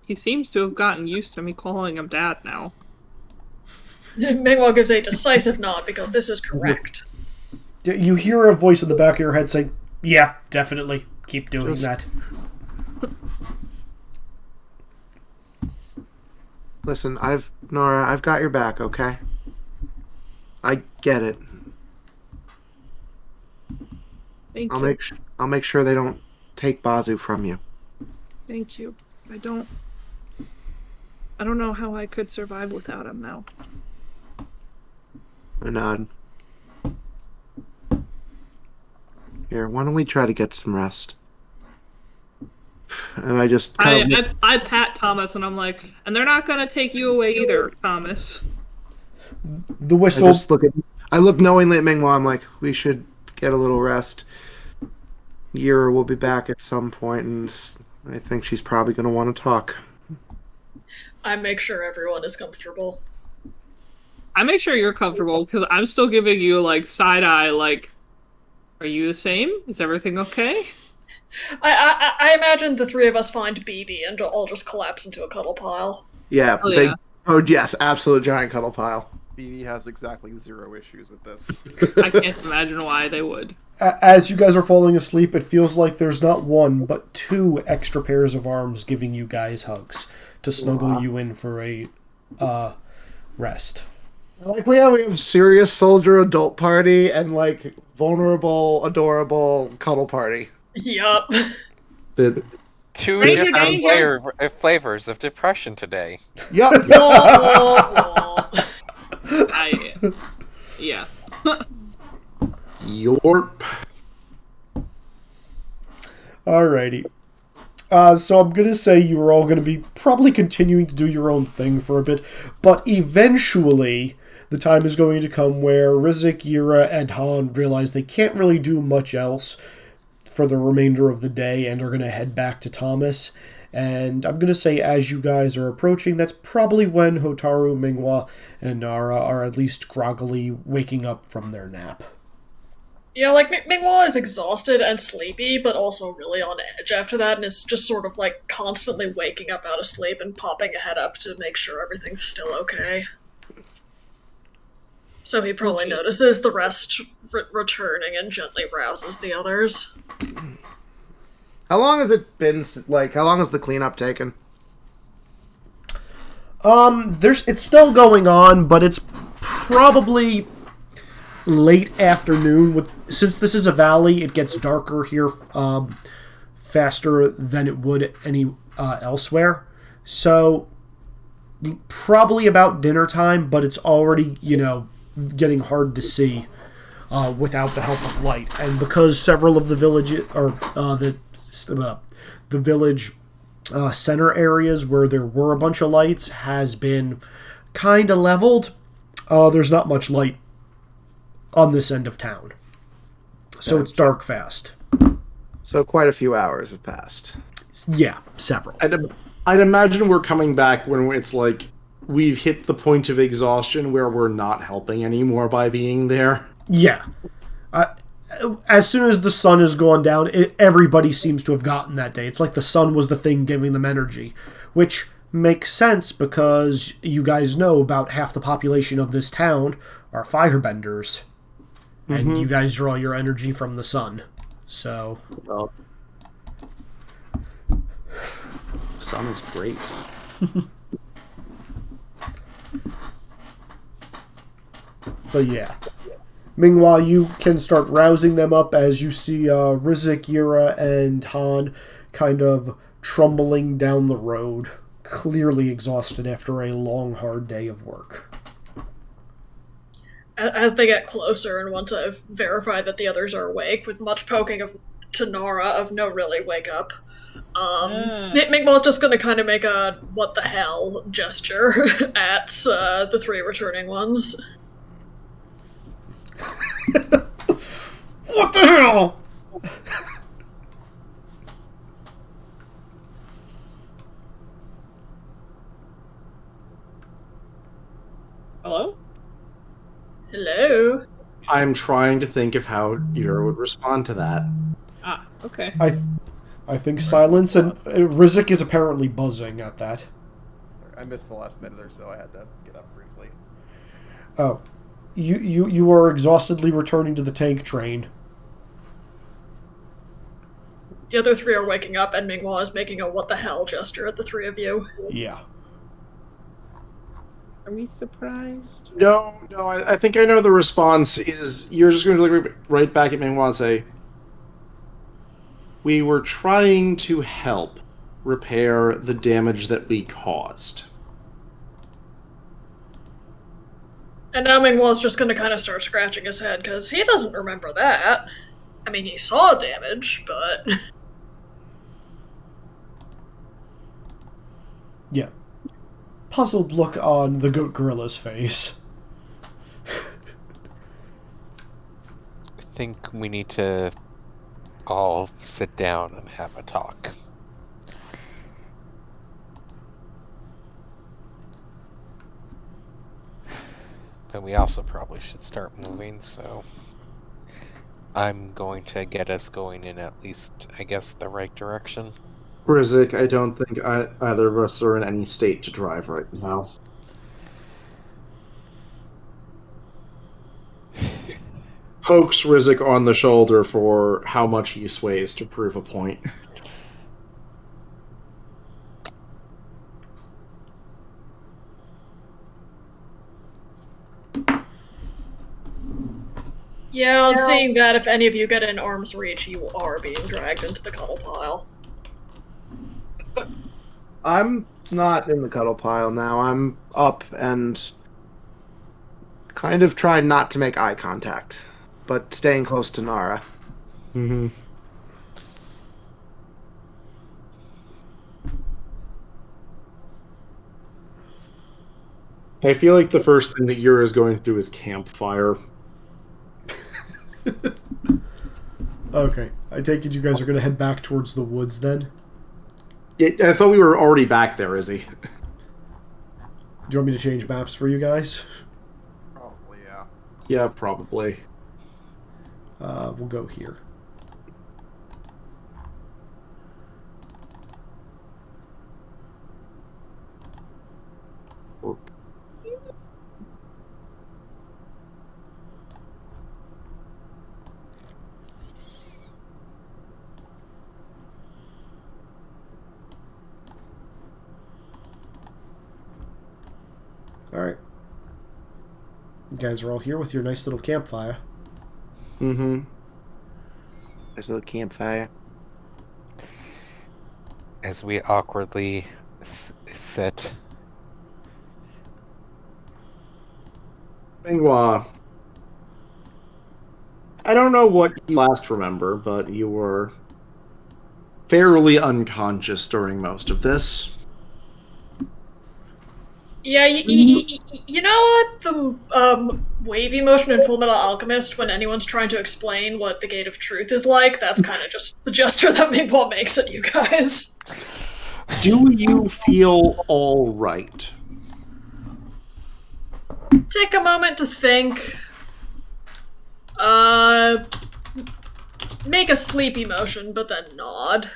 He seems to have gotten used to me calling him Dad now. Mingwa gives a decisive nod because this is correct. You hear a voice in the back of your head saying, "Yeah, definitely. Keep doing that." Listen, Nora, I've got your back, okay? I get it. Thank you. I'll make sure they don't take Bazu from you. Thank you. I don't know how I could survive without him now. A nod. Here, why don't we try to get some rest? And I just I pat Thomas and I'm like, and they're not gonna take you away either, Thomas. The whistle. I look knowingly at Mingwa. I'm like, we should get a little rest. Yira will be back at some point, and I think she's probably going to want to talk. I make sure everyone is comfortable. I make sure you're comfortable, because I'm still giving you, like, side-eye, like, are you the same? Is everything okay? I imagine the three of us find BB and all just collapse into a cuddle pile. Yeah, oh yes, absolute giant cuddle pile. BB has exactly 0 issues with this. I can't imagine why they would. As you guys are falling asleep, it feels like there's not 1, but 2 extra pairs of arms giving you guys hugs to snuggle you in for a rest. Like we have serious soldier adult party and like vulnerable, adorable cuddle party. Yup. Two different flavors of depression today. Yup. Yeah. Yorp. Alrighty. So I'm going to say you are all going to be probably continuing to do your own thing for a bit, but eventually the time is going to come where Rizik, Yira, and Han realize they can't really do much else for the remainder of the day and are going to head back to Thomas. And I'm going to say as you guys are approaching, that's probably when Hotaru, Mingwa, and Nara are at least groggily waking up from their nap. Yeah, like, Mingwa is exhausted and sleepy, but also really on edge after that, and is just sort of, like, constantly waking up out of sleep and popping a head up to make sure everything's still okay. So he probably notices the rest returning and gently rouses the others. How long has it been, like, how long has the cleanup taken? It's still going on, but it's probably late afternoon. Since this is a valley, it gets darker here faster than it would elsewhere. So probably about dinner time, but it's already, getting hard to see without the help of light. And because several of the village the village center areas where there were a bunch of lights has been kind of leveled. There's not much light on this end of town. So it's dark fast. So quite a few hours have passed. Yeah, several. I'd imagine we're coming back when it's like we've hit the point of exhaustion where we're not helping anymore by being there. Yeah. As soon as the sun has gone down, everybody seems to have gotten that day. It's like the sun was the thing giving them energy, which makes sense because you guys know about half the population of this town are firebenders. And you guys draw your energy from the sun. So... Well, the sun is great. But yeah. Meanwhile, you can start rousing them up as you see Rizik, Yura, and Han kind of trundling down the road, clearly exhausted after a long, hard day of work. As they get closer, and once I've verified that the others are awake, with much poking to Nara of no, really, wake up, Mingwall's just going to kind of make a what the hell gesture at the three returning ones. What the hell? Hello? Hello? I'm trying to think of how Yura would respond to that. Ah, okay. I think silence, and Rizik is apparently buzzing at that. I missed the last minute or so. I had to get up briefly. Oh. You are exhaustedly returning to the tank train. The other three are waking up, and Mingwall is making a what the hell gesture at the three of you. Yeah. Are we surprised? No, I think I know the response is you're just going to look right back at Mingwa and say, we were trying to help repair the damage that we caused. And now Mingwall's just going to kind of start scratching his head, because he doesn't remember that. I mean, he saw damage, but... Yeah. Puzzled look on the goat gorilla's face. I think we need to all sit down and have a talk. But we also probably should start moving, so I'm going to get us going in at least, I guess, the right direction. Rizik, I don't think either of us are in any state to drive right now. Pokes Rizik on the shoulder for how much he sways to prove a point. Yeah, on seeing that, if any of you get in arm's reach, you are being dragged into the cuddle pile. I'm not in the cuddle pile now. I'm up and kind of trying not to make eye contact, but staying close to Nara. Mm-hmm. I feel like the first thing that Yura is going to do is campfire. Okay. I take it you guys are going to head back towards the woods then? I thought we were already back there, Izzy. Do you want me to change maps for you guys? Probably, yeah. Yeah, probably. We'll go here. Alright. You guys are all here with your nice little campfire. Mm-hmm. Nice little campfire. As we awkwardly sit. Bingwa, I don't know what you last remember, but you were fairly unconscious during most of this. Yeah, you know what? The wavy motion in Full Metal Alchemist, when anyone's trying to explain what the Gate of Truth is like, that's kind of just the gesture that Mingwa makes at you guys. Do you feel all right? Take a moment to think. Make a sleepy motion, but then nod.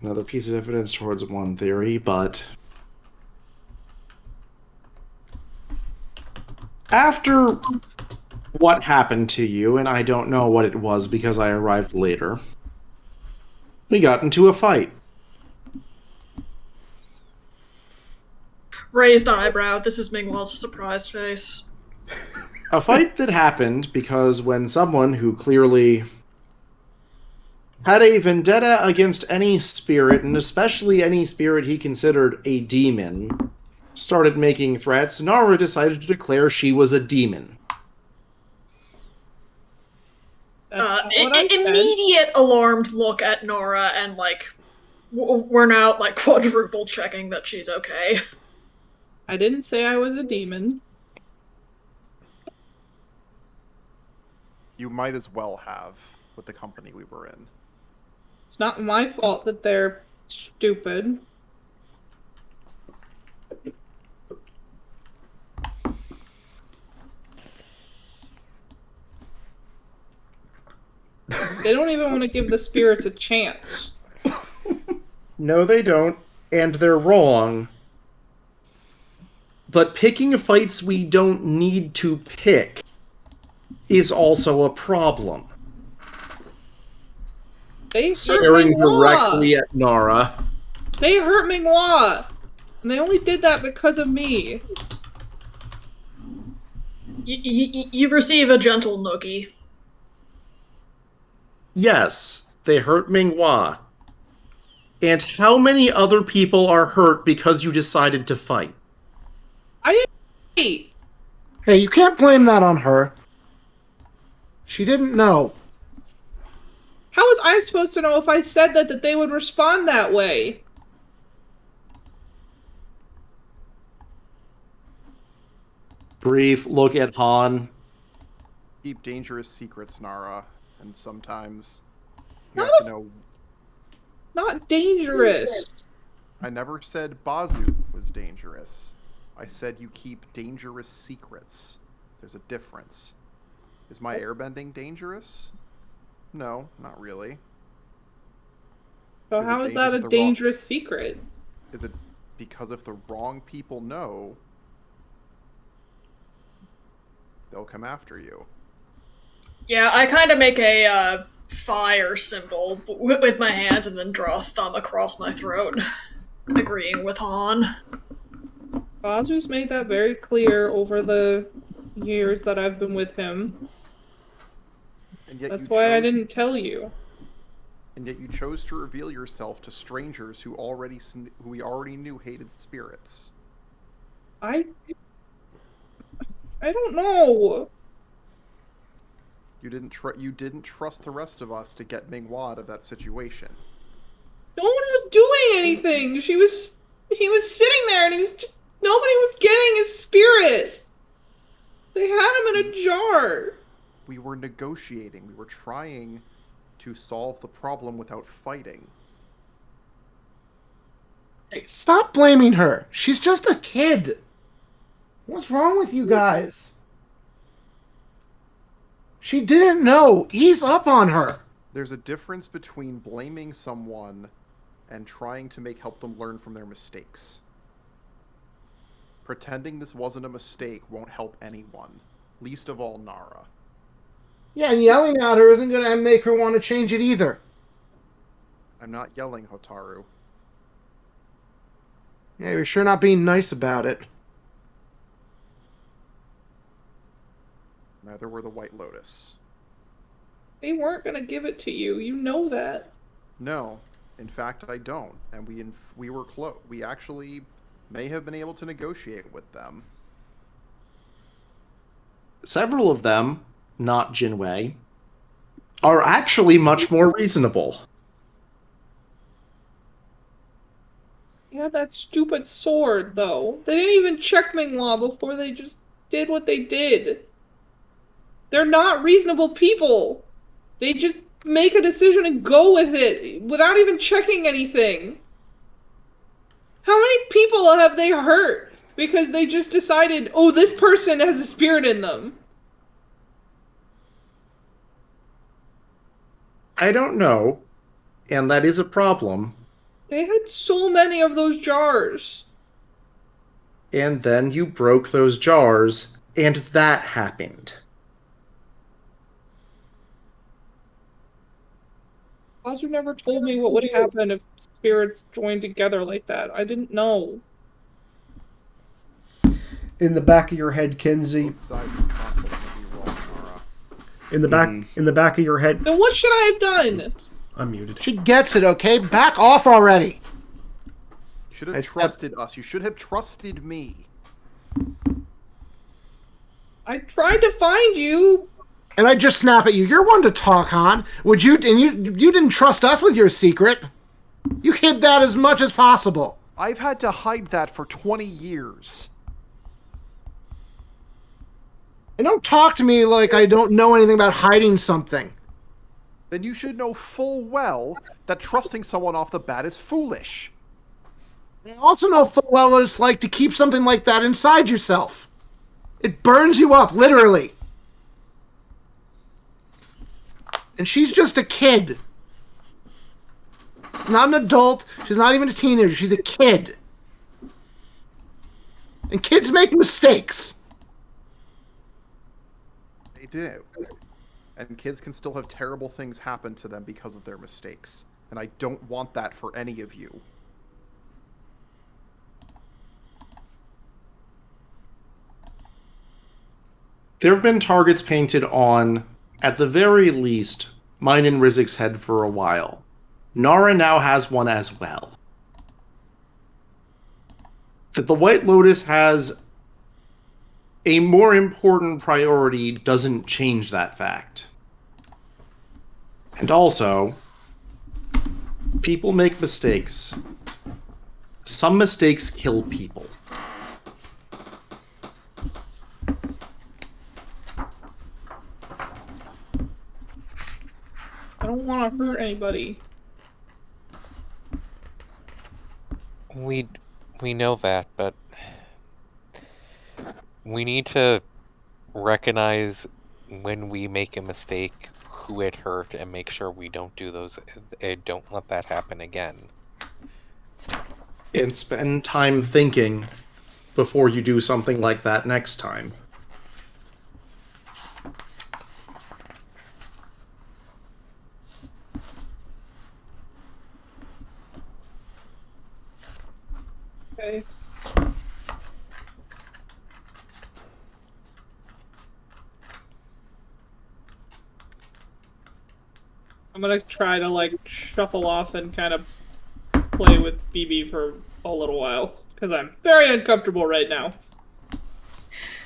Another piece of evidence towards one theory, but after what happened to you, and I don't know what it was because I arrived later, we got into a fight. Raised eyebrow. This is Mingwell's surprised face. A fight that happened because when someone who clearly had a vendetta against any spirit, and especially any spirit he considered a demon, started making threats, Nara decided to declare she was a demon. Immediate alarmed look at Nora, and like, we're now like quadruple checking that she's okay. I didn't say I was a demon. You might as well have, with the company we were in. It's not my fault that they're stupid. They don't even want to give the spirits a chance. No, they don't, and they're wrong. But picking fights we don't need to pick is also a problem. They staring directly at Nara. They hurt Mingwa, and they only did that because of me. You receive a gentle noogie. Yes, they hurt Mingwa. And how many other people are hurt because you decided to fight? I didn't fight. Hey, you can't blame that on her. She didn't know. How was I supposed to know if I said that they would respond that way? Brief look at Han. Keep dangerous secrets, Nara, and sometimes you Not have to know. Not dangerous. I never said Bazu was dangerous. I said you keep dangerous secrets. There's a difference. Is my airbending dangerous? No, not really. So how is that a dangerous secret? Is it because if the wrong people know, they'll come after you? Yeah, I kind of make a fire symbol with my hands and then draw a thumb across my throat, agreeing with Han. Bazu's made that very clear over the years that I've been with him. And yet That's why I didn't tell you. And yet you chose to reveal yourself to strangers who we already knew hated spirits. I don't know. You didn't trust the rest of us to get Mingwa out of that situation. No one was doing anything. He was sitting there and nobody was getting his spirit. They had him in a jar. We were negotiating. We were trying to solve the problem without fighting. Hey, stop blaming her. She's just a kid. What's wrong with you guys? She didn't know. Ease up on her. There's a difference between blaming someone and trying to help them learn from their mistakes. Pretending this wasn't a mistake won't help anyone, least of all Nara. Yeah, and yelling at her isn't going to make her want to change it either. I'm not yelling, Hotaru. Yeah, you're sure not being nice about it. Neither were the White Lotus. They weren't going to give it to you. You know that. No. In fact, I don't. And we were close. We actually may have been able to negotiate with them. Several of them, not Jinwei, are actually much more reasonable. Yeah, that stupid sword, though. They didn't even check Ming-La before they just did what they did. They're not reasonable people. They just make a decision and go with it without even checking anything. How many people have they hurt because they just decided, oh, this person has a spirit in them? I don't know, and that is a problem. They had so many of those jars. And then you broke those jars, and that happened. Azu never told me what would happen if spirits joined together like that. I didn't know. In the back of your head, Kinsey. Both sides of the conflict may be wrong, Nara. In the back of your head. Then what should I have done? I'm muted. She gets it, okay? Back off already! You should have trusted us. You should have trusted me. I tried to find you. And I just snap at you. You're one to talk, Han. Would you? And you didn't trust us with your secret. You hid that as much as possible. I've had to hide that for 20 years. And don't talk to me like I don't know anything about hiding something. Then you should know full well that trusting someone off the bat is foolish. I also know full well what it's like to keep something like that inside yourself. It burns you up, literally. And she's just a kid. She's not an adult. She's not even a teenager. She's a kid. And kids make mistakes. They do. And kids can still have terrible things happen to them because of their mistakes. And I don't want that for any of you. There have been targets painted on, at the very least, mine and Rizik's head for a while. Nara now has one as well. That the White Lotus has a more important priority doesn't change that fact. And also, people make mistakes. Some mistakes kill people. I don't want to hurt anybody. We know that, but we need to recognize when we make a mistake, who it hurt, and make sure we don't do those. Don't let that happen again. And spend time thinking before you do something like that next time. Okay. I'm gonna try to, like, shuffle off and kind of play with BB for a little while, because I'm very uncomfortable right now.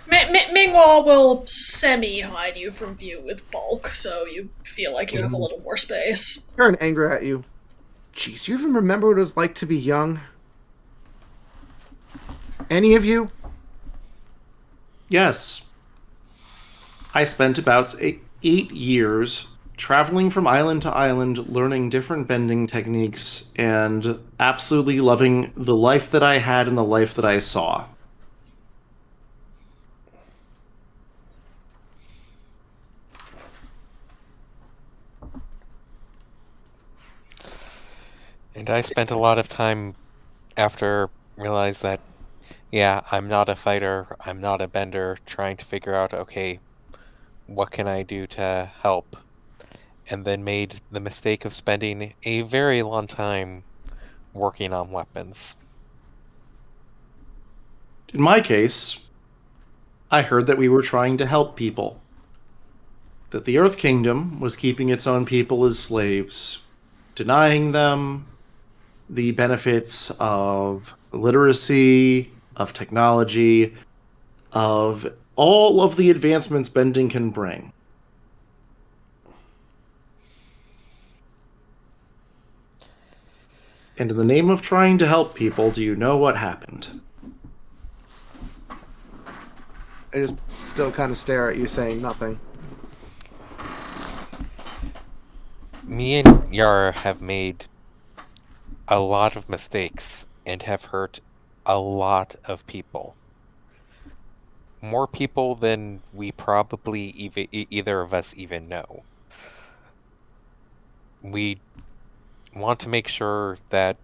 Ming-La will semi-hide you from view with bulk, so you feel like you have a little more space. Turn anger at you. Jeez, you even remember what it was like to be young? Any of you? Yes. I spent about 8 years traveling from island to island, learning different bending techniques, and absolutely loving the life that I had and the life that I saw. And I spent a lot of time after realized that, yeah, I'm not a fighter, I'm not a bender, trying to figure out, okay, what can I do to help? And then made the mistake of spending a very long time working on weapons. In my case, I heard that we were trying to help people. That the Earth Kingdom was keeping its own people as slaves, denying them the benefits of literacy, of technology, of all of the advancements bending can bring. And in the name of trying to help people, do you know what happened? I just still kind of stare at you, saying nothing. Me and Yara have made a lot of mistakes and have hurt a lot of people. More people than we probably either of us even know. We want to make sure that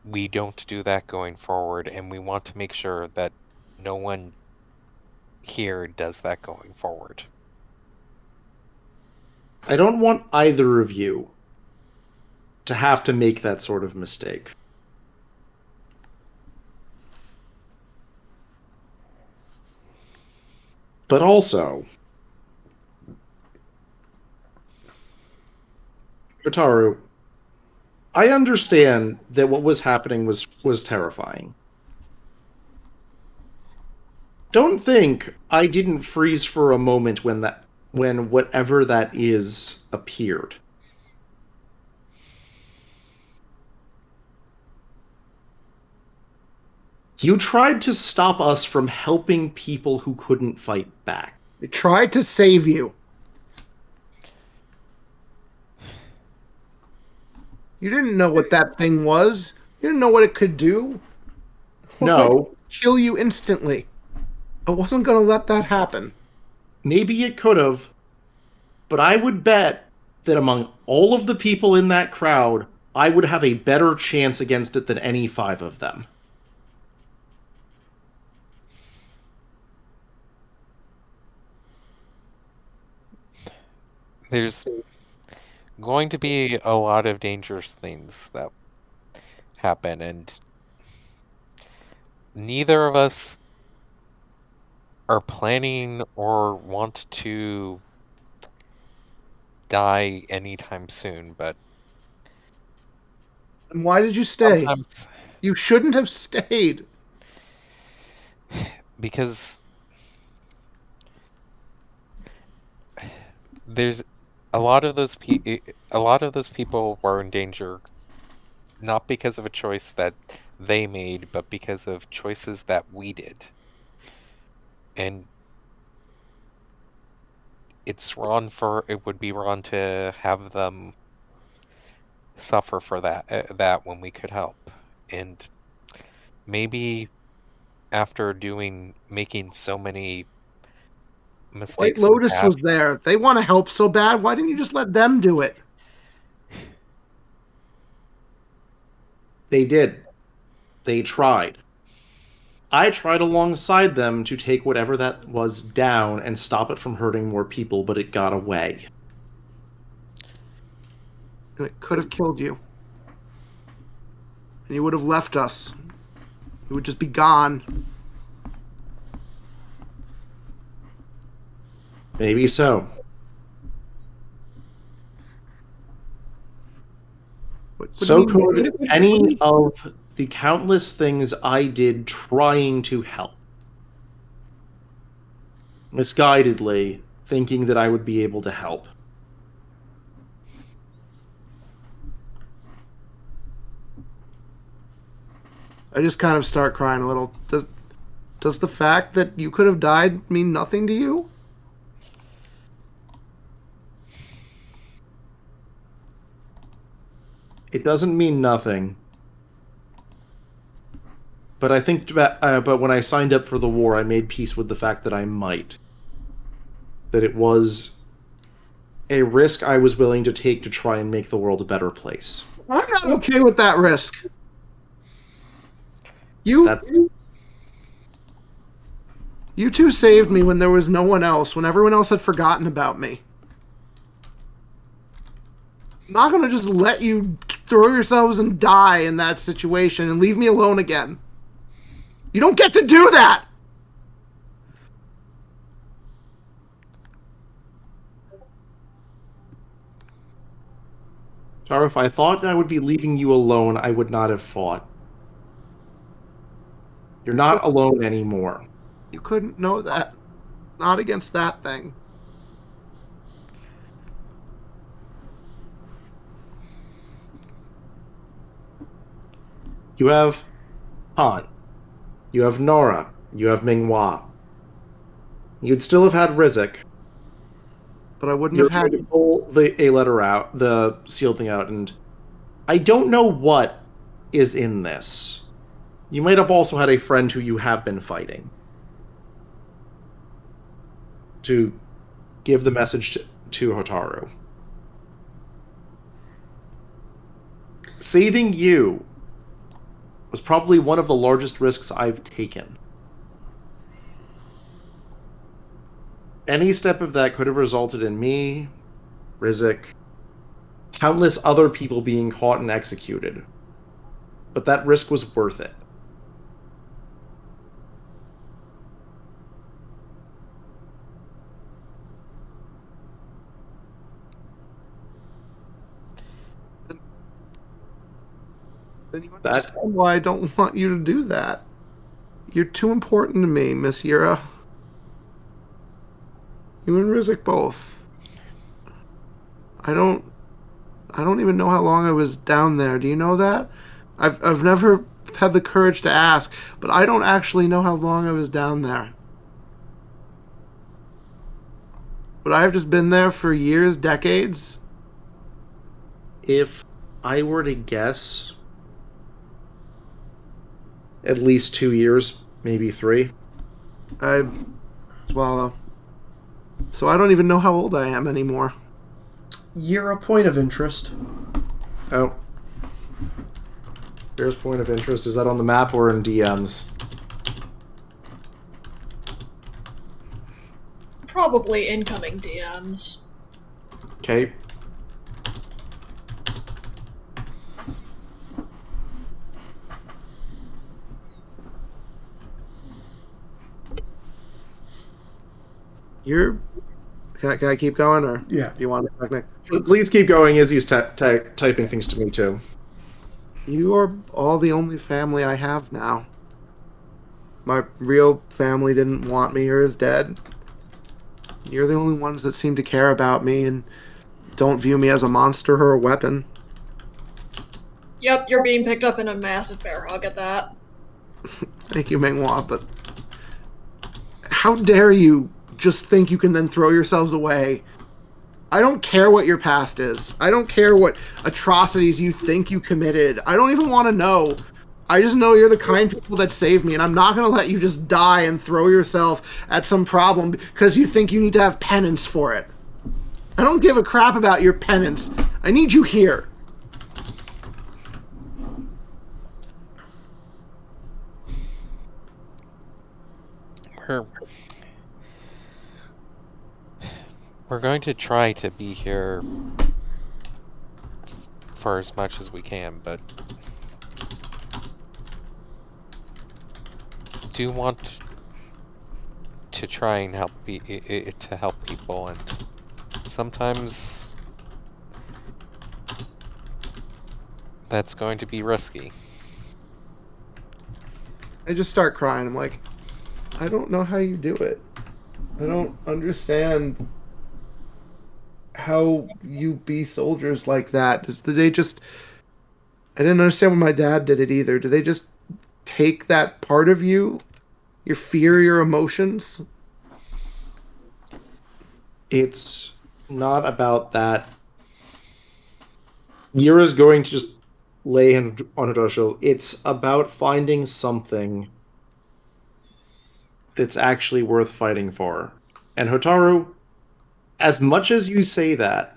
we don't do that going forward, and we want to make sure that no one here does that going forward. I don't want either of you to have to make that sort of mistake. But also, Kotaru, I understand that what was happening was terrifying. Don't think I didn't freeze for a moment when whatever that is appeared. You tried to stop us from helping people who couldn't fight back. They tried to save you. You didn't know what that thing was. You didn't know what it could do. No. Kill you instantly. I wasn't going to let that happen. Maybe it could have, but I would bet that among all of the people in that crowd, I would have a better chance against it than any 5 of them. There's going to be a lot of dangerous things that happen, and neither of us are planning or want to die anytime soon, but... And why did you stay? Sometimes... You shouldn't have stayed. Because... there's a lot of those people were in danger, not because of a choice that they made, but because of choices that we did. And it would be wrong to have them suffer for that when we could help. And maybe after making so many mistakes. White Lotus was there. They want to help so bad. Why didn't you just let them do it? They did. They tried. I tried alongside them to take whatever that was down and stop it from hurting more people, but it got away. It could have killed you. And you would have left us. You would just be gone. Maybe so. So could any of the countless things I did trying to help. Misguidedly, thinking that I would be able to help. I just kind of start crying a little. Does the fact that you could have died mean nothing to you? It doesn't mean nothing. But I think, but when I signed up for the war, I made peace with the fact that I might. That it was a risk I was willing to take to try and make the world a better place. I'm not okay with that risk. You two saved me when there was no one else, when everyone else had forgotten about me. I'm not going to just let you throw yourselves and die in that situation and leave me alone again. You don't get to do that! Tara, if I thought I would be leaving you alone, I would not have fought. You're not alone anymore. You couldn't know that. Not against that thing. You have Han. You have Nora. You have Minghua. You'd still have had Rizek. But I wouldn't have had to pull the A letter out, the sealed thing out, and I don't know what is in this. You might have also had a friend who you have been fighting to give the message to Hotaru. Saving you was probably one of the largest risks I've taken. Any step of that could have resulted in me, Rizek, countless other people being caught and executed. But that risk was worth it. Then you understand why I don't want you to do that. You're too important to me, Miss Yura. You and Rizek both. I don't even know how long I was down there. Do you know that? I've never had the courage to ask, but I don't actually know how long I was down there. But I've just been there for years, decades. If I were to guess, at least 2 years, maybe 3. I swallow. So I don't even know how old I am anymore. You're a point of interest. Oh. Here's point of interest. Is that on the map or in DMs? Probably incoming DMs. Okay. Can I keep going, or yeah? Do you want to next? Please keep going as he's typing things to me too. You are all the only family I have now. My real family didn't want me or is dead. You're the only ones that seem to care about me and don't view me as a monster or a weapon. Yep, you're being picked up in a massive bear hug at that. Thank you, Minghua, but how dare you just think you can then throw yourselves away? I don't care what your past is. I don't care what atrocities you think you committed. I don't even want to know. I just know you're the kind people that saved me, and I'm not going to let you just die and throw yourself at some problem because you think you need to have penance for it. I don't give a crap about your penance. I need you here. We're going to try to be here for as much as we can, but do want to try and help people, and sometimes that's going to be risky. I just start crying. I'm like, I don't know how you do it. I don't understand how you be soldiers like that. I didn't understand when my dad did it either. Do they just take that part of you? Your fear, your emotions? It's not about that. Yura's going to just lay him on Hidosho. It's about finding something that's actually worth fighting for. And Hotaru, as much as you say that,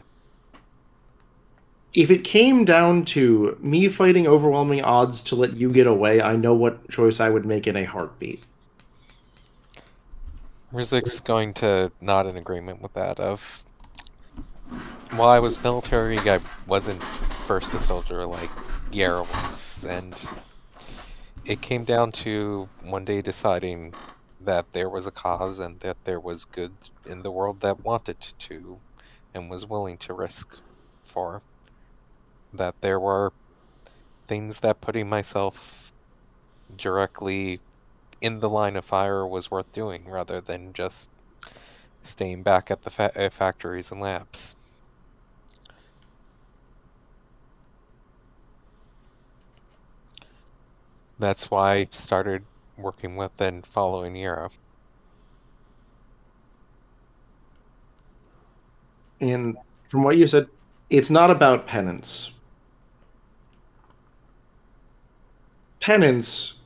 if it came down to me fighting overwhelming odds to let you get away, I know what choice I would make in a heartbeat. Rizik's going to nod in agreement with that of, while I was military, I wasn't first a soldier like Yara was, and it came down to one day deciding that there was a cause and that there was good in the world that wanted to and was willing to risk for. That there were things that putting myself directly in the line of fire was worth doing rather than just staying back at the factories and labs. That's why I started working with and following Yura. And from what you said, it's not about penance. Penance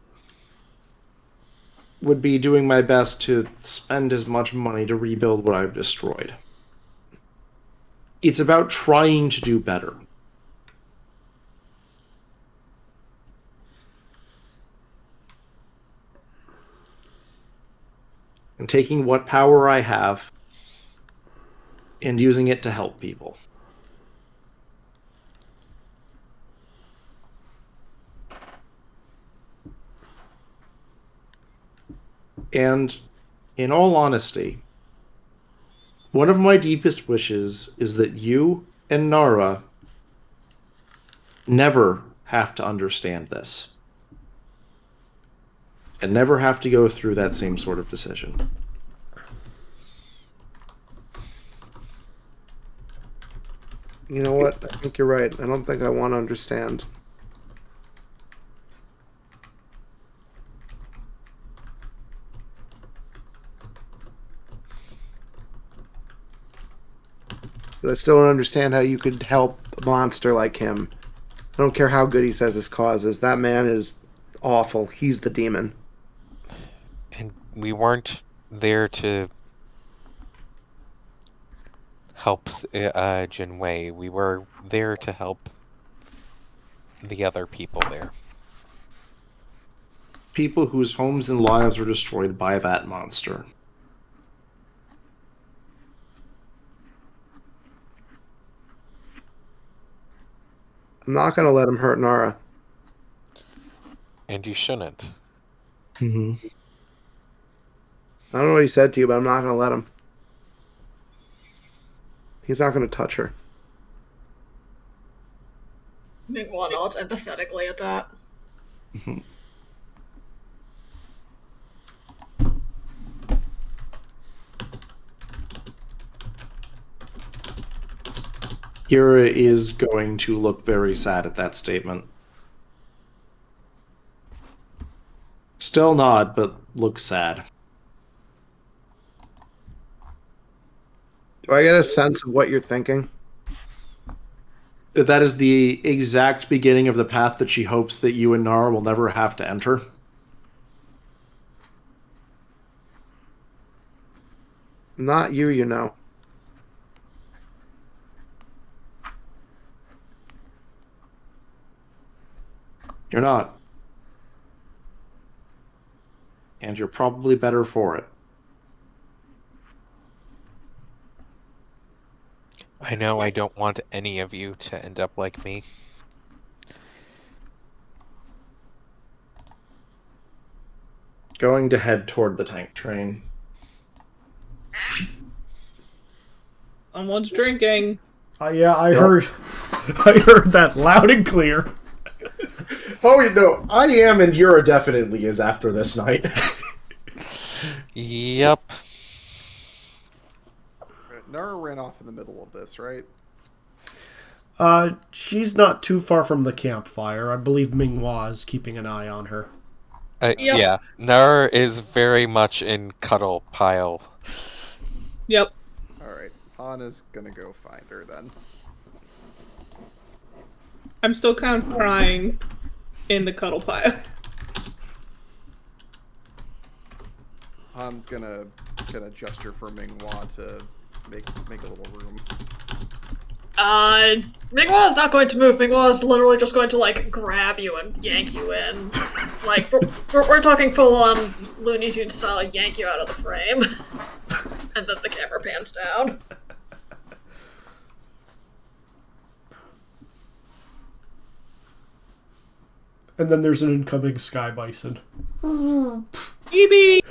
would be doing my best to spend as much money to rebuild what I've destroyed. It's about trying to do better. And taking what power I have and using it to help people. And in all honesty, one of my deepest wishes is that you and Nara never have to understand this. And never have to go through that same sort of decision. You know what? I think you're right. I don't think I want to understand. I still don't understand how you could help a monster like him. I don't care how good he says his cause is. That man is awful. He's the demon. And we weren't there to help Jinwei. We were there to help the other people there. People whose homes and lives were destroyed by that monster. I'm not going to let him hurt Nara. And you shouldn't. Mm-hmm. I don't know what he said to you, but I'm not going to let him. He's not going to touch her. Ming-Hua nods empathetically at that. Kira is going to look very sad at that statement. Still nod, but look sad. Do I get a sense of what you're thinking? That is the exact beginning of the path that she hopes that you and Nara will never have to enter. Not you, you know. You're not. And you're probably better for it. I know I don't want any of you to end up like me. Going to head toward the tank train. Someone's drinking. Yeah, I heard. I heard that loud and clear. Oh, you know, I am, and Yura definitely is after this night. Yep. Nara ran off in the middle of this, right? She's not too far from the campfire. I believe Ming-Hua is keeping an eye on her. Yep. Yeah, Nar is very much in cuddle pile. Yep. Alright, Han is gonna go find her then. I'm still kind of crying in the cuddle pile. Han's gonna gesture for Ming-Hua to make a little room. Ming-Hua's not going to move. Ming-Hua's literally just going to, like, grab you and yank you in. Like, we're talking full-on Looney Tunes style, yank you out of the frame. And then the camera pans down. And then there's an incoming sky bison. Phoebe!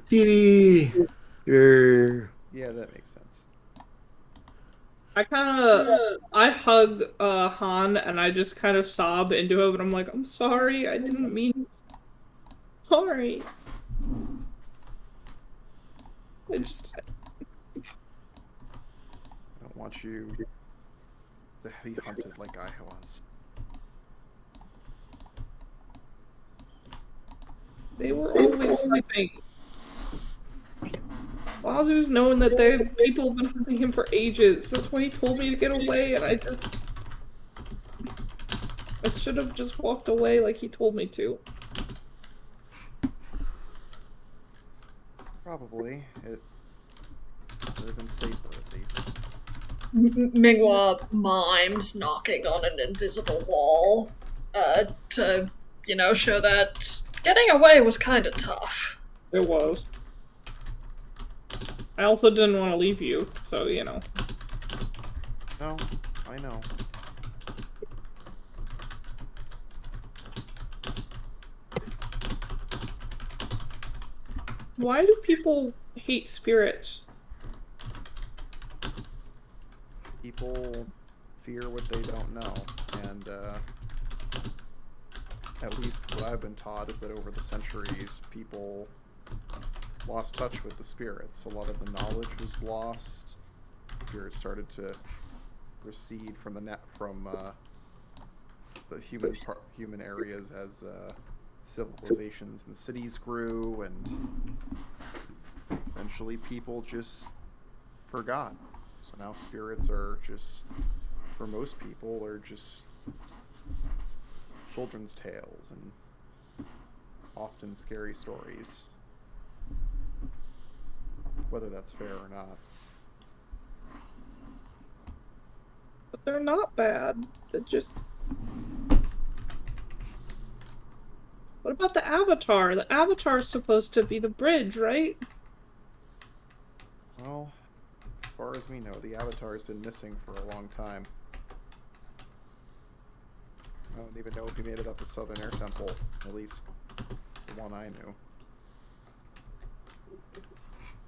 Phoebe! Yeah, that makes sense. I hug Han and I just kind of sob into it, but I'm like, I'm sorry, I didn't mean. Sorry. I don't want you to be hunted like I was. They were always sleeping. Bazu's known that people have been hunting him for ages. That's why he told me to get away, and I should have just walked away like he told me to. Probably. It would have been safer, at least. Mingwa mimes knocking on an invisible wall to, show that getting away was kind of tough. It was. I also didn't want to leave you, so, No, I know. Why do people hate spirits? People fear what they don't know, and at least what I've been taught is that over the centuries, people lost touch with the spirits. A lot of the knowledge was lost. Spirits started to recede from the human areas as civilizations and cities grew, and eventually people just forgot. So now spirits are just, for most people, are just children's tales and often scary stories. Whether that's fair or not. But they're not bad. They're just... What about the Avatar? The Avatar is supposed to be the bridge, right? Well, as far as we know, the Avatar has been missing for a long time. I don't even know if he made it up the Southern Air Temple, at least the one I knew.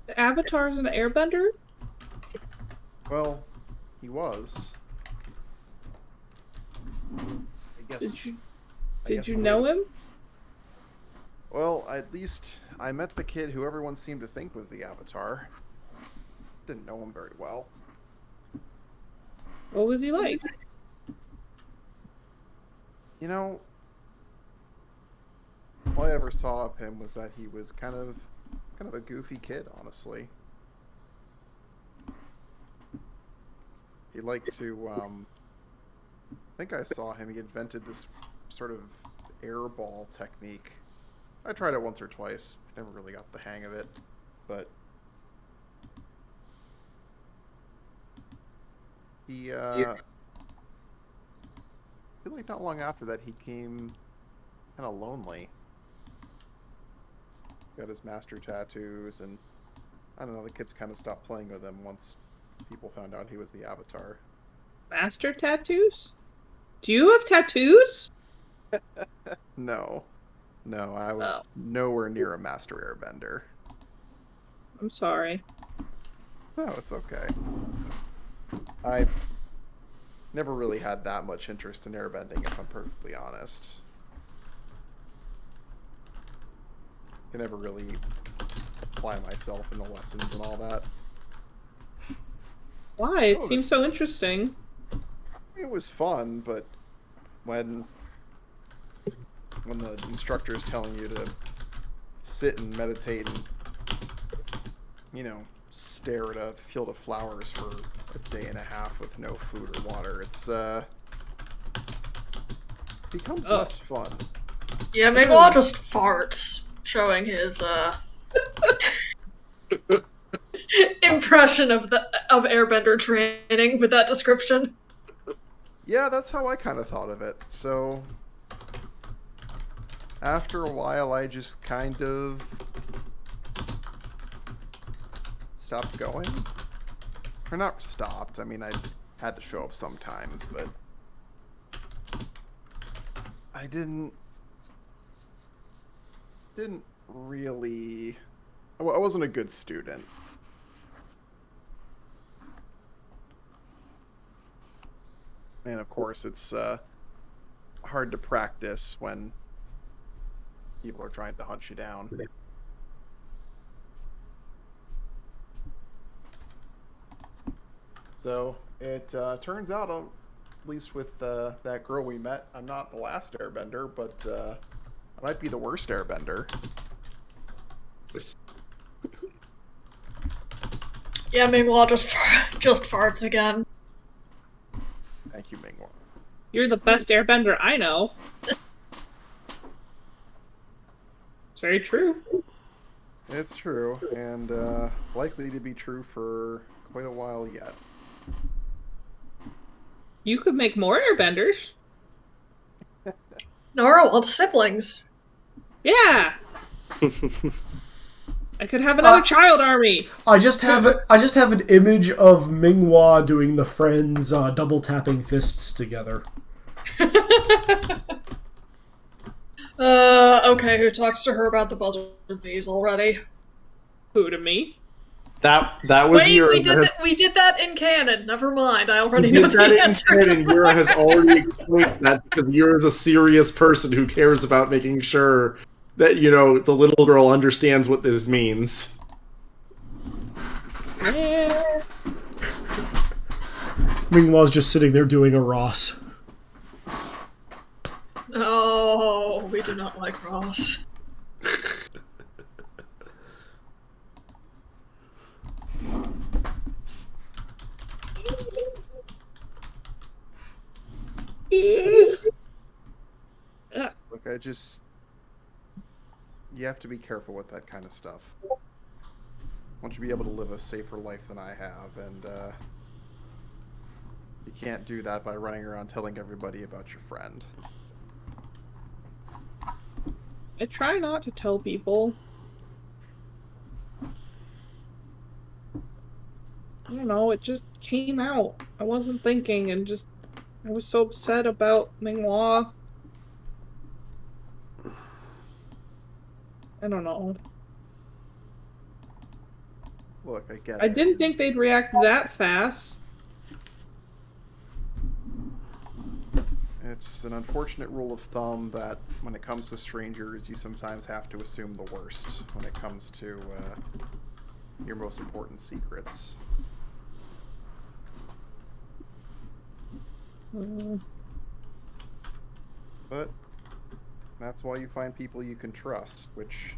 The Avatar is an airbender? Well, he was. I guess. Did you know him? Well, at least I met the kid who everyone seemed to think was the Avatar. Didn't know him very well. What was he like? All I ever saw of him was that he was kind of a goofy kid, honestly. He liked to, I think I saw him, he invented this sort of airball technique. I tried it once or twice, never really got the hang of it, but he, I feel like not long after that he became kind of lonely. Got his master tattoos, and I don't know, the kids kind of stopped playing with him once people found out he was the Avatar. Master tattoos? Do you have tattoos? No, I was nowhere near a master airbender. I'm sorry. No, it's okay. I never really had that much interest in airbending, if I'm perfectly honest. I never really apply myself in the lessons and all that. Why? It seems so interesting. It was fun, but when the instructor is telling you to sit and meditate and, stare at a field of flowers for a day and a half with no food or water, it's becomes less fun. Yeah, Mingwa just farts, showing his impression of airbender training with that description. Yeah, that's how I kind of thought of it. So after a while, I just kind of stopped going. Or not stopped. I mean, I had to show up sometimes, but I didn't really... I wasn't a good student. And of course, it's hard to practice when people are trying to hunt you down. So it turns out, at least with that girl we met, I'm not the last airbender, but I might be the worst airbender. Yeah, Mingwa just farts again. Thank you, Mingwa. You're the best airbender I know. It's very true. It's true, and likely to be true for quite a while yet. You could make more airbenders. Nora wants siblings. Yeah. I could have another child army. I just have an image of Mingwa doing the friends double tapping fists together. Okay, who talks to her about the buzzard bees already? Who, to me? That was Wait, Yura. we did that in canon. Never mind. I already know the answer. And Yura has already explained that because Yura's a serious person who cares about making sure that, you know, the little girl understands what this means. Yeah. Mingwa's just sitting there doing a Ross. No, we do not like Ross. Look, you have to be careful with that kind of stuff. I want you to be able to live a safer life than I have, and you can't do that by running around telling everybody about your friend. I try not to tell people. I don't know, it just came out. I wasn't thinking, and just I was so upset about Mingwa. I don't know. Look, I get it. I didn't think they'd react that fast. It's an unfortunate rule of thumb that when it comes to strangers, you sometimes have to assume the worst when it comes to your most important secrets. But that's why you find people you can trust, which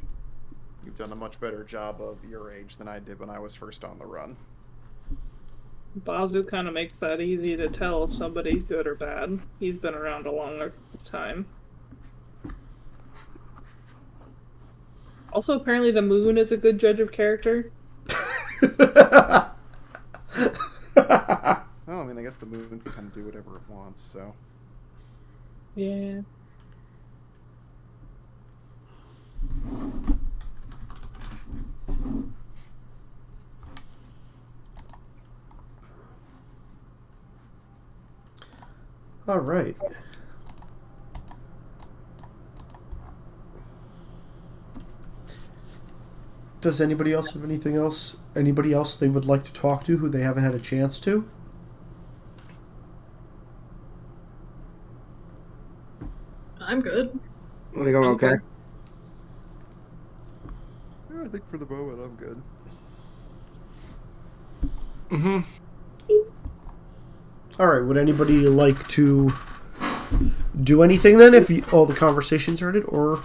you've done a much better job of your age than I did when I was first on the run. Bazu kind of makes that easy to tell if somebody's good or bad. He's been around a longer time. Also, apparently the moon is a good judge of character. Oh, I mean, I guess the moon can kind of do whatever it wants, so... Yeah. All right. Does anybody else have anything else? Anybody else they would like to talk to who they haven't had a chance to? I'm good. I think I'm okay. Yeah, I think for the moment I'm good. All right. Would anybody like to do anything then if all the conversations are in it, or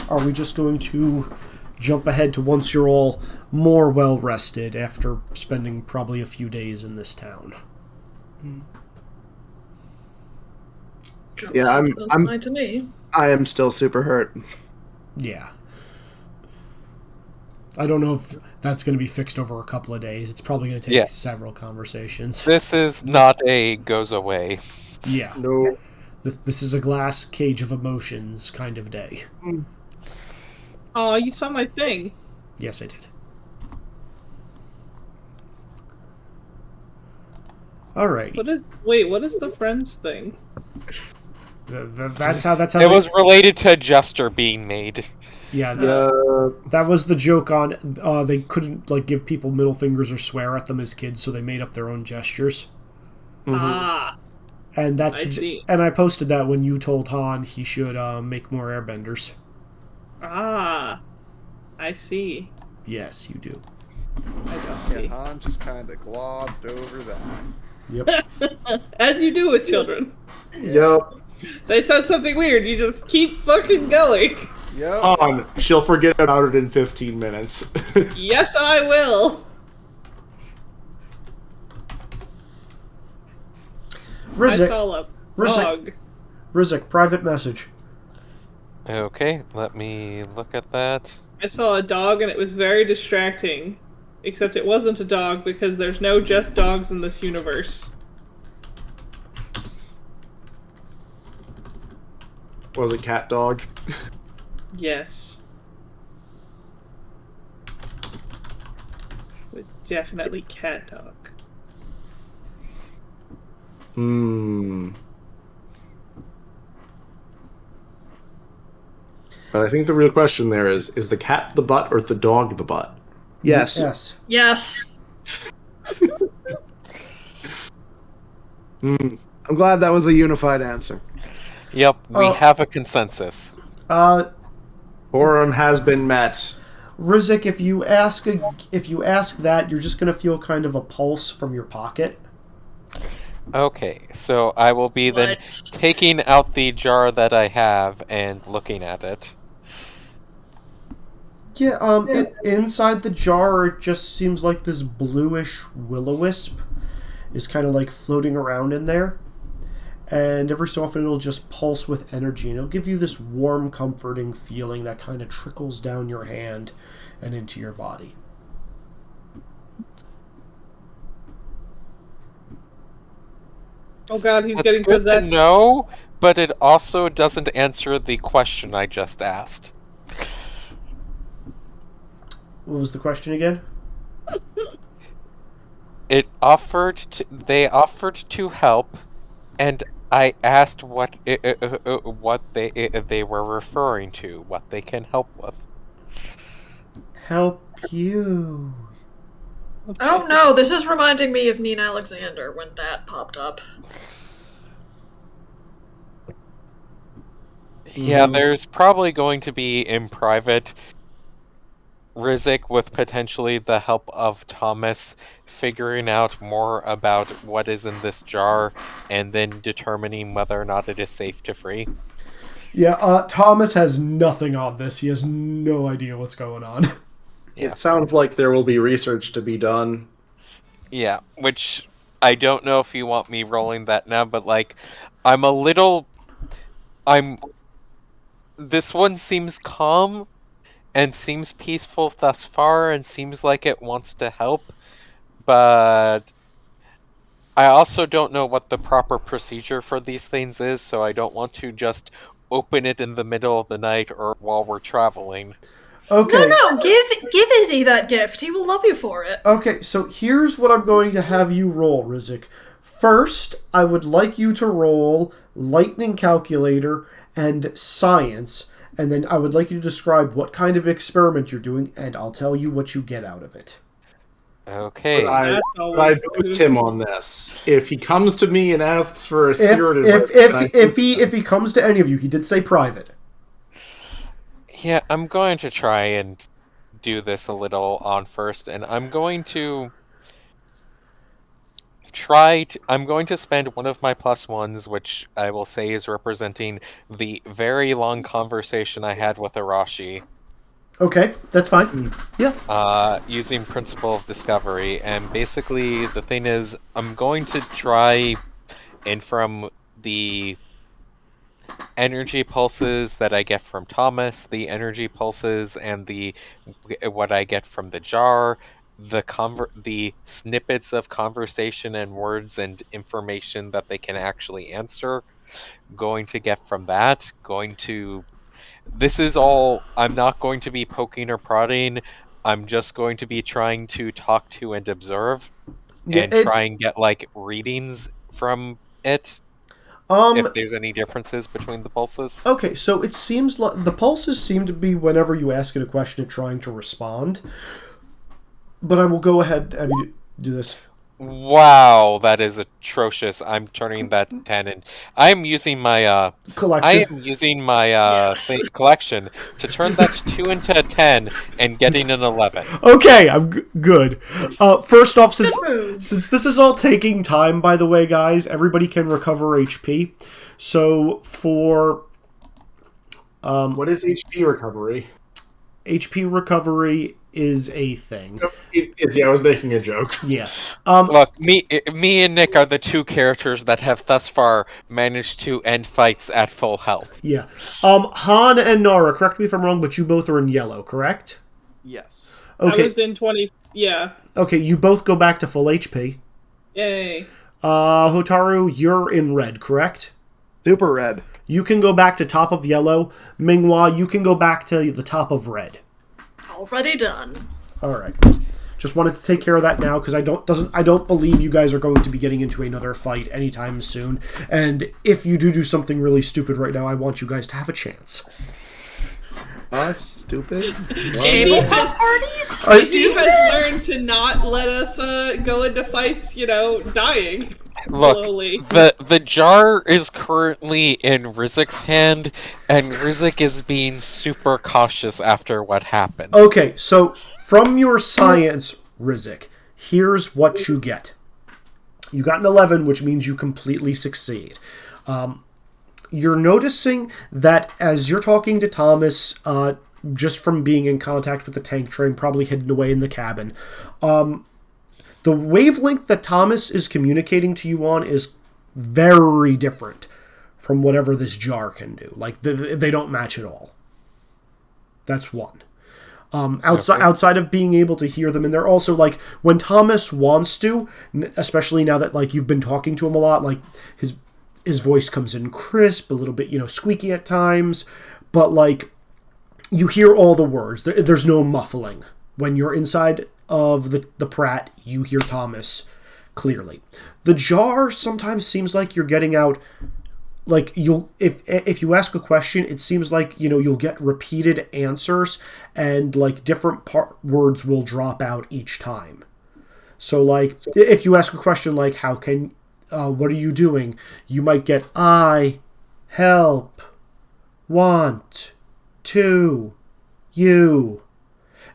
are we just going to jump ahead to once you're all more well rested after spending probably a few days in this town? Yeah, I'm fine to me. I am still super hurt. Yeah. I don't know if that's going to be fixed over a couple of days. It's probably going to take several conversations. This is not a goes away. Yeah. No. This is a glass cage of emotions kind of day. Oh, you saw my thing. Yes, I did. All right. What is the friends thing? That's how. It was related to Jester being made. Yeah, that was the joke on. They couldn't give people middle fingers or swear at them as kids, so they made up their own gestures. Ah. And and I posted that when you told Han he should make more airbenders. Ah, I see. Yes, you do. I don't see. Yeah, Han just kind of glossed over that. Yep. As you do with children. Yep. They said something weird, you just keep fucking going. Yep. Come on, she'll forget about it in 15 minutes. Yes, I will. Rizik, I saw a dog. Rizik, private message. Okay, let me look at that. I saw a dog and it was very distracting. Except it wasn't a dog because there's no just dogs in this universe. Was it cat dog? Yes. It was definitely cat dog. But I think the real question there is the cat the butt or the dog the butt? Yes. Yes. Yes. I'm glad that was a unified answer. Yep, we have a consensus. Quorum has been met. Rizik, if you ask that, you're just gonna feel kind of a pulse from your pocket. Okay, so I will be then taking out the jar that I have and looking at it. Yeah, inside the jar, it just seems like this bluish will-o-wisp is kind of like floating around in there. And every so often it'll just pulse with energy, and it'll give you this warm, comforting feeling that kind of trickles down your hand and into your body. Oh god, he's That's getting good possessed. to know, but it also doesn't answer the question I just asked. What was the question again? They offered to help, and I asked what they were referring to, what they can help with. Help you. Oh no, this is reminding me of Nina Alexander when that popped up. Yeah, there's probably going to be in private Rizik with potentially the help of Thomas figuring out more about what is in this jar and then determining whether or not it is safe to free. Yeah, Thomas has nothing on this. He has no idea what's going on. Yeah. It sounds like there will be research to be done. Yeah, which I don't know if you want me rolling that now, but like, this one seems calm and seems peaceful thus far and seems like it wants to help, but I also don't know what the proper procedure for these things is, so I don't want to just open it in the middle of the night or while we're traveling. Okay. No, give Izzy that gift. He will love you for it. Okay, so here's what I'm going to have you roll, Rizik. First, I would like you to roll Lightning Calculator and Science, and then I would like you to describe what kind of experiment you're doing, and I'll tell you what you get out of it. Okay. I boost him on this. If he comes to me and asks for a spirited if he comes to any of you, he did say private. Yeah, I'm going to try and do this a little on first, and I'm going to I'm going to spend one of my +1s, which I will say is representing the very long conversation I had with Arashi. Okay, that's fine. Yeah. Using Principle of Discovery, and basically the thing is, I'm going to try, and from the energy pulses that I get from Thomas, the energy pulses and what I get from the jar, the snippets of conversation and words and information that they can actually answer, going to get from that, this is all, I'm not going to be poking or prodding, I'm just going to be trying to talk to and observe, and try and get, like, readings from it. If there's any differences between the pulses. Okay, so it seems like the pulses seem to be whenever you ask it a question, it's trying to respond. But I will go ahead and have you do this. Wow, that is atrocious. I'm turning that 10, and I'm using my collection. I am using my collection to turn that 2 into a 10 and getting an 11. Okay, I'm good. First off, since this is all taking time, by the way, guys, everybody can recover HP. So for What is HP recovery? HP recovery is a thing. Yeah, I was making a joke. Yeah. Look, me and Nick are the two characters that have thus far managed to end fights at full health. Yeah. Han and Nara, correct me if I'm wrong, but you both are in yellow, correct? Yes. Okay. I was in 20. Yeah. Okay, you both go back to full HP. Yay. Hotaru, you're in red, correct? Super red. You can go back to top of yellow. Minghua, you can go back to the top of red. Already done. All right. Just wanted to take care of that now because I don't believe you guys are going to be getting into another fight anytime soon. And if you do something really stupid right now, I want you guys to have a chance. Stupid. Tabletop parties? Steve has learned to not let us go into fights, dying. Look, slowly. the jar is currently in Rizik's hand, and Rizik is being super cautious after what happened. Okay, so from your science, Rizik, here's what you get. You got an 11, which means you completely succeed. You're noticing that as you're talking to Thomas, just from being in contact with the tank train, probably hidden away in the cabin, the wavelength that Thomas is communicating to you on is very different from whatever this jar can do. Like, they don't match at all. That's one. Outside of being able to hear them, and they're also, like, when Thomas wants to, especially now that, like, you've been talking to him a lot, like, his voice comes in crisp, a little bit, squeaky at times, but, like, you hear all the words. There's no muffling. When you're inside of the Pratt, you hear Thomas clearly. The jar sometimes seems like you're getting out, like, if you ask a question, it seems like, you'll get repeated answers, and, like, different words will drop out each time. So, like, if you ask a question like, what are you doing? You might get, I, help, want, to, you.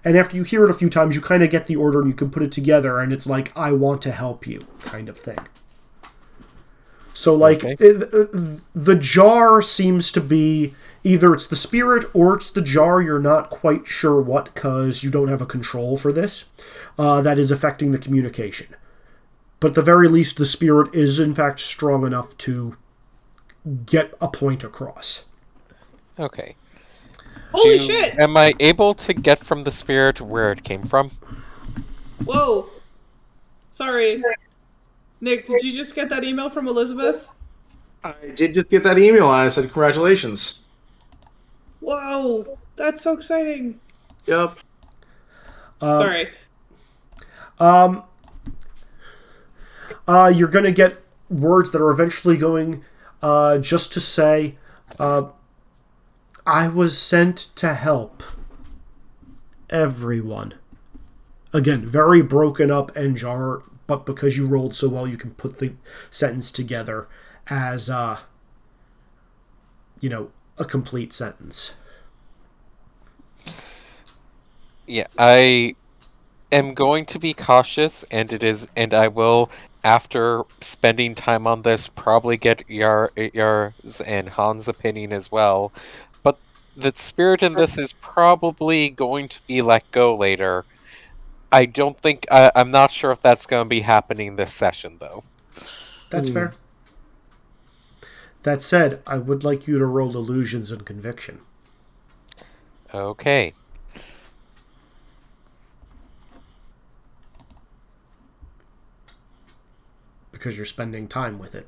And after you hear it a few times, you kind of get the order and you can put it together, and it's like, I want to help you, kind of thing. So, like, okay. The jar seems to be, either it's the spirit or it's the jar, you're not quite sure what, because you don't have a control for this, that is affecting the communication. But at the very least, the spirit is, in fact, strong enough to get a point across. Okay. Holy shit! Am I able to get from the spirit where it came from? Whoa. Sorry. Nick, did you just get that email from Elizabeth? I did just get that email, and I said congratulations. Whoa. That's so exciting. Yep. Sorry. You're going to get words that are eventually going just to say, I was sent to help everyone. Again, very broken up and jar, but because you rolled so well, you can put the sentence together as, a complete sentence. Yeah, I am going to be cautious, and I will, after spending time on this, probably get yours and Han's opinion as well. But the spirit in this is probably going to be let go later. I don't think... I'm not sure if that's going to be happening this session, though. That's fair. That said, I would like you to roll illusions and conviction. Okay. Because you're spending time with it.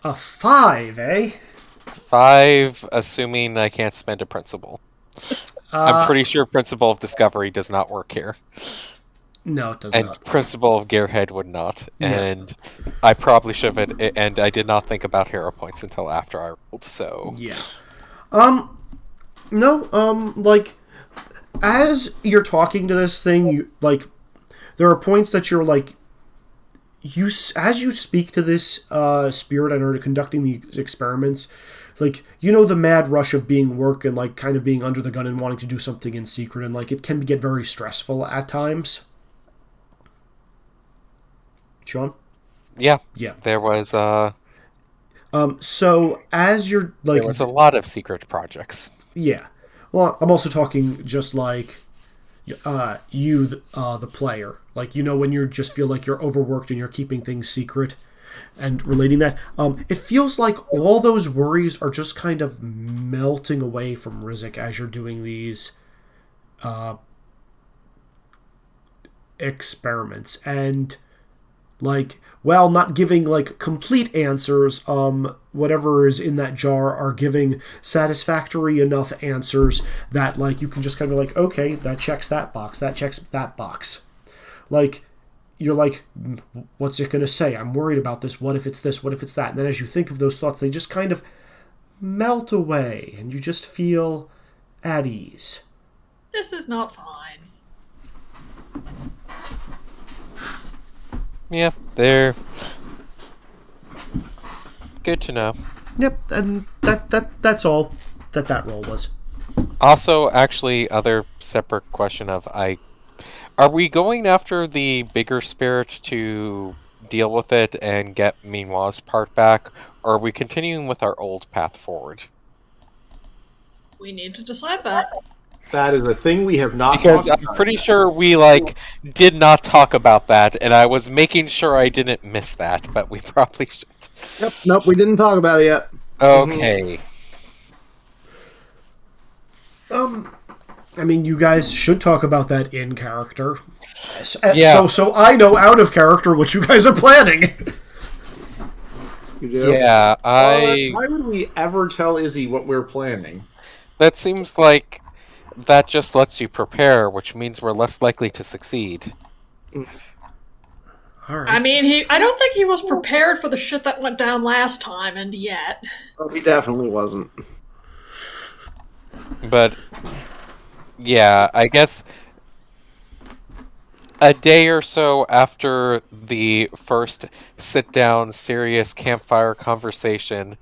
A 5, eh? 5, assuming I can't spend a principle. I'm pretty sure Principle of Discovery does not work here. No, it does not. And Principle of Gearhead would not. Yeah. And I probably should have, and I did not think about hero points until after I rolled, so... Yeah. No, like... As you're talking to this thing, there are points that you're, like, as you speak to this spirit and are conducting these experiments, like, the mad rush of being work and, like, kind of being under the gun and wanting to do something in secret, and, like, it can get very stressful at times. Sean? Yeah. Yeah. There was So as you're like, there was a lot of secret projects. Yeah. Well, I'm also talking just like you, the player. Like, when you just feel like you're overworked and you're keeping things secret and relating that. It feels like all those worries are just kind of melting away from Rizek as you're doing these experiments. And, like, while not giving, like, complete answers, whatever is in that jar are giving satisfactory enough answers that, like, you can just kind of like, okay, that checks that box, that checks that box. Like, you're like, what's it going to say? I'm worried about this. What if it's this? What if it's that? And then as you think of those thoughts, they just kind of melt away, and you just feel at ease. This is not fine. Yeah, they're good to know. Yep, and that's all that role was. Also, actually, other separate question of are we going after the bigger spirit to deal with it and get Meanwhile's part back, or are we continuing with our old path forward? We need to decide that. That is a thing we have not Because talked I'm about. pretty sure we did not talk about that, and I was making sure I didn't miss that, but we probably should. Yep, nope, we didn't talk about it yet. Okay. I mean, you guys should talk about that in character. Yeah. So I know out of character what you guys are planning. You do? Yeah, Why would we ever tell Izzy what we're planning? That seems like that just lets you prepare, which means we're less likely to succeed. All right. I mean, I don't think he was prepared for the shit that went down last time, and yet. Oh, he definitely wasn't. But, yeah, I guess a day or so after the first sit-down, serious campfire conversation,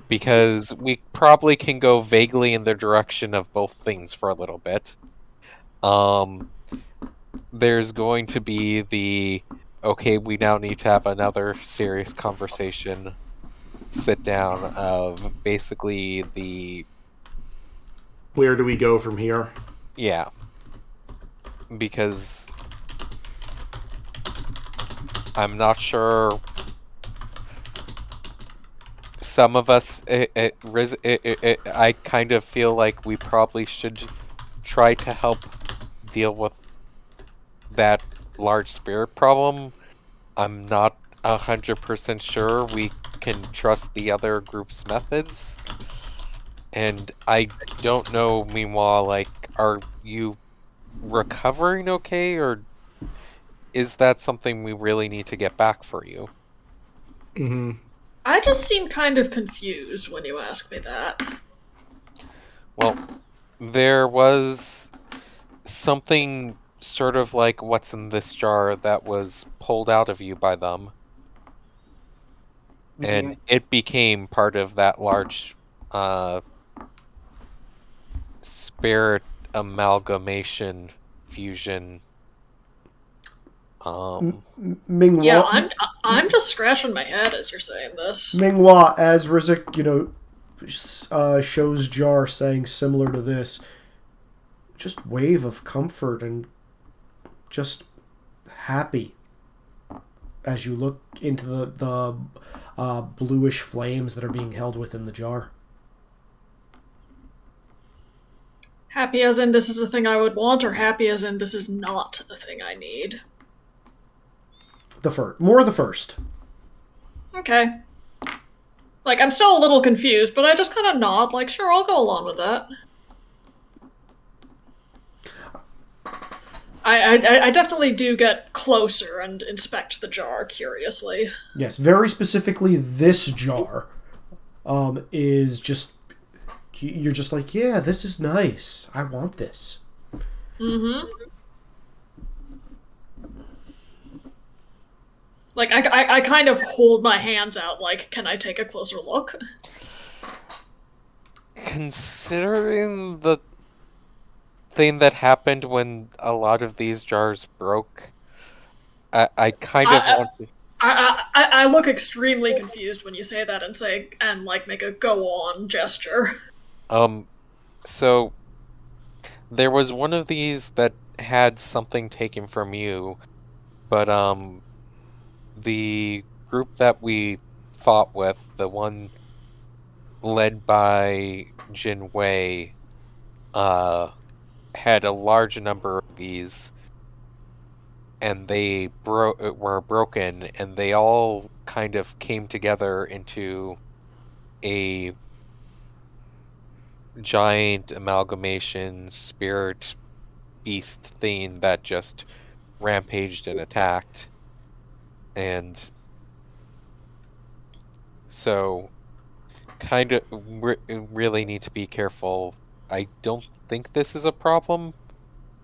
because we probably can go vaguely in the direction of both things for a little bit. There's going to be okay, we now need to have another serious conversation, sit down of basically Where do we go from here? Yeah. Because I'm not sure. Some of us, I kind of feel like we probably should try to help deal with that large spirit problem. I'm not 100% sure we can trust the other group's methods. And I don't know, meanwhile, like, are you recovering okay, or is that something we really need to get back for you? Mm-hmm. I just seem kind of confused when you ask me that. Well, there was something sort of like what's in this jar that was pulled out of you by them. Mm-hmm. And it became part of that large spirit amalgamation fusion. Ming-Hua, yeah, I'm just scratching my head as you're saying this. Ming-Hua, as Rizek, shows Jar saying similar to this, just wave of comfort and just happy as you look into the bluish flames that are being held within the jar. Happy as in this is a thing I would want, or happy as in this is not a thing I need? More the first. Okay. Like, I'm still a little confused, but I just kind of nod, like, sure, I'll go along with that. I definitely do get closer and inspect the jar curiously. Yes, very specifically this jar is just... You're just like, yeah, this is nice. I want this. Mm-hmm. Like, I kind of hold my hands out, like, can I take a closer look? Considering the thing that happened when a lot of these jars broke, I kind of want to... I look extremely confused when you say that and make a go on gesture. So there was one of these that had something taken from you, but the group that we fought with, the one led by Jin Wei, had a large number of these, and they were broken, and they all kind of came together into a giant amalgamation spirit beast thing that just rampaged and attacked. And so kind of really need to be careful. I don't think this is a problem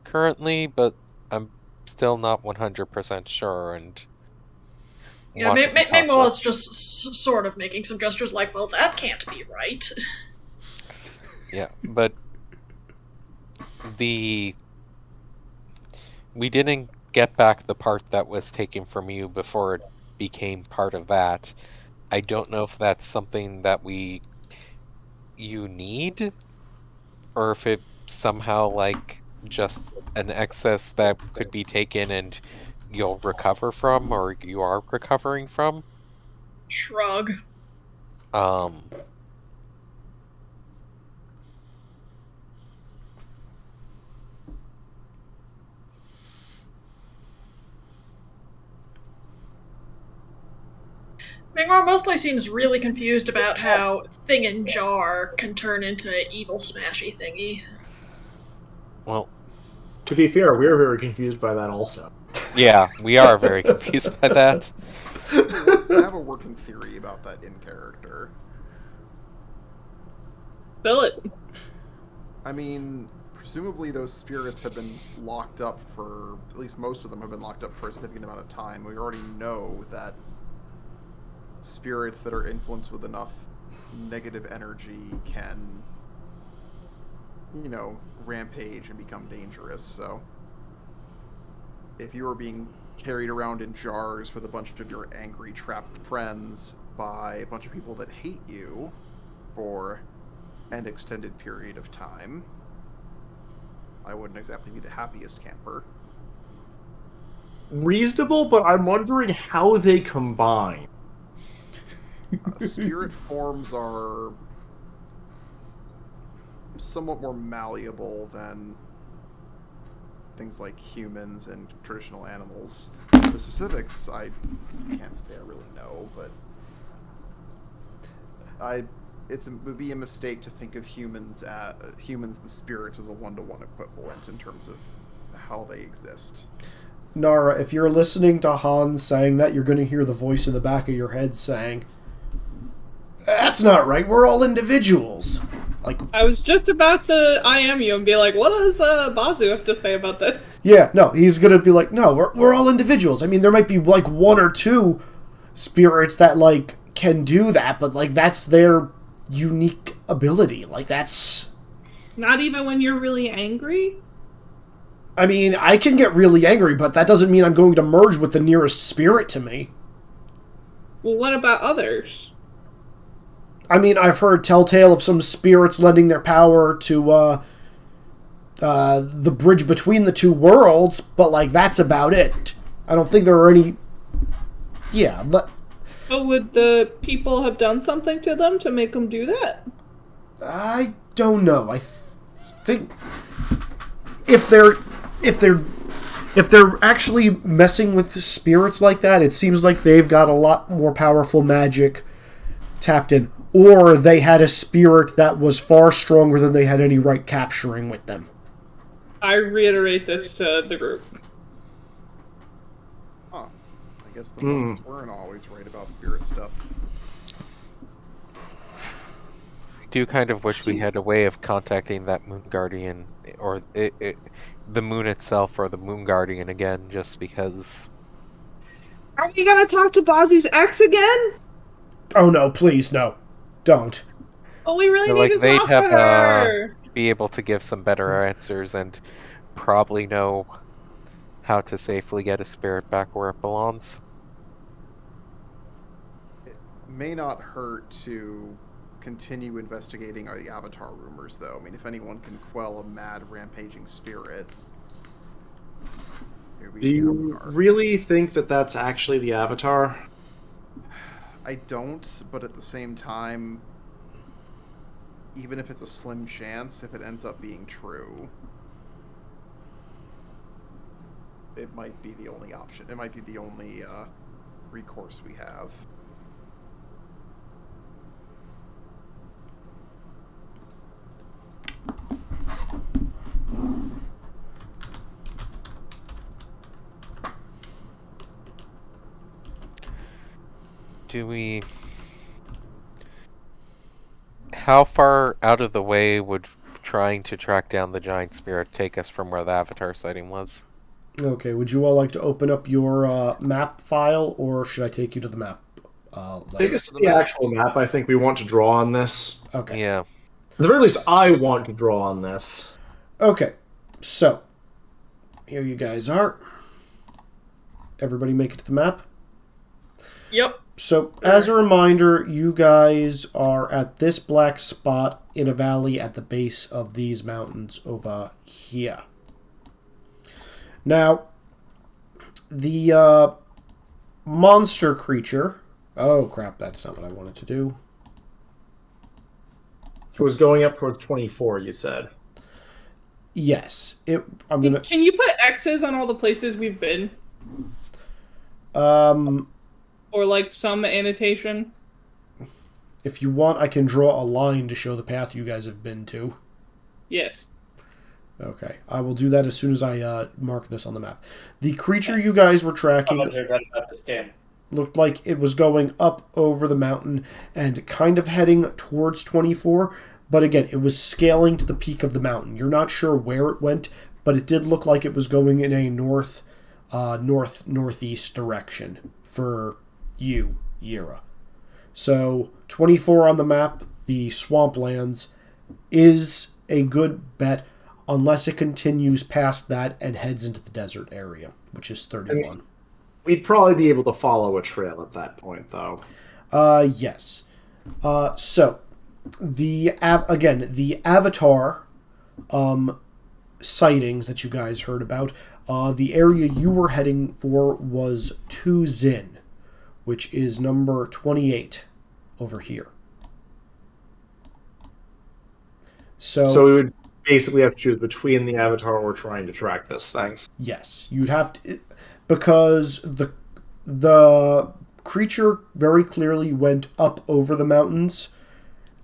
currently, but I'm still not 100% sure, and yeah, Mingwell is just sort of making some gestures like, well, that can't be right. Yeah, but we didn't get back the part that was taken from you before it became part of that. I don't know if that's something that you need, or if it somehow like just an excess that could be taken and you'll recover from, or you are recovering from. Shrug. Mingwar mostly seems really confused about how Thing and Jar can turn into evil smashy thingy. Well, to be fair, we're very confused by that also. Yeah, we are very confused by that. I have a working theory about that in character. Fill it. I mean, presumably those spirits have been locked up for, at least most of them have been locked up for a significant amount of time. We already know that spirits that are influenced with enough negative energy can, you know, rampage and become dangerous. So if you were being carried around in jars with a bunch of your angry, trapped friends by a bunch of people that hate you for an extended period of time, I wouldn't exactly be the happiest camper. Reasonable, but I'm wondering how they combine. Spirit forms are somewhat more malleable than things like humans and traditional animals. The specifics, I can't say I really know, but it would be a mistake to think of humans, the spirits, as a one-to-one equivalent in terms of how they exist. Nara, if you're listening to Hans saying that, you're going to hear the voice in the back of your head saying, "That's not right. We're all individuals." Like, I was just about to IM you and be like, "What does Bazu have to say about this?" Yeah, no, he's going to be like, "No, we're all individuals." I mean, there might be like one or two spirits that like can do that, but like that's their unique ability. Like that's not even when you're really angry. I mean, I can get really angry, but that doesn't mean I'm going to merge with the nearest spirit to me. Well, what about others? I mean, I've heard telltale of some spirits lending their power to the bridge between the two worlds, but like that's about it. I don't think there are any. Yeah, but. But would the people have done something to them to make them do that? I don't know. I think if they're actually messing with spirits like that, it seems like they've got a lot more powerful magic tapped in. Or they had a spirit that was far stronger than they had any right capturing with them. I reiterate this to the group. Huh. I guess the monks weren't always right about spirit stuff. I do kind of wish we had a way of contacting that Moon Guardian, or the moon itself, or the Moon Guardian again, just because... Are we gonna talk to Bazu's ex again? Oh no, please, no. Don't. Oh, we really need to talk to her. Be able to give some better answers and probably know how to safely get a spirit back where it belongs. may not hurt to continue investigating the Avatar rumors, though. I mean, if anyone can quell a mad, rampaging spirit... Do you really think that that's actually the Avatar? I don't, but at the same time, even if it's a slim chance, if it ends up being true, it might be the only option. It might be the only recourse we have. How far out of the way would trying to track down the giant spirit take us from where the Avatar sighting was? Okay, would you all like to open up your map file, or should I take you to the map? Take us to the actual map. I think we want to draw on this. Okay. Yeah. At the very least, I want to draw on this. Okay, so here you guys are. Everybody make it to the map? Yep. So, as a reminder, you guys are at this black spot in a valley at the base of these mountains over here. Now, the monster creature... Oh, crap, that's not what I wanted to do. It was going up towards 24, you said. Yes. Can you put X's on all the places we've been? Or like some annotation? If you want, I can draw a line to show the path you guys have been to. Yes. Okay. I will do that as soon as I mark this on the map. The creature you guys were tracking looked like it was going up over the mountain and kind of heading towards 24, but again, it was scaling to the peak of the mountain. You're not sure where it went, but it did look like it was going in a northeast direction for you, Yira. So 24 on the map, the swamplands, is a good bet unless it continues past that and heads into the desert area, which is 31. We'd probably be able to follow a trail at that point, though. Yes. So, the Avatar sightings that you guys heard about, the area you were heading for was Zin, which is number 28 over here. So we would basically have to choose between the Avatar we're trying to track this thing. Yes, you'd have to... Because the creature very clearly went up over the mountains.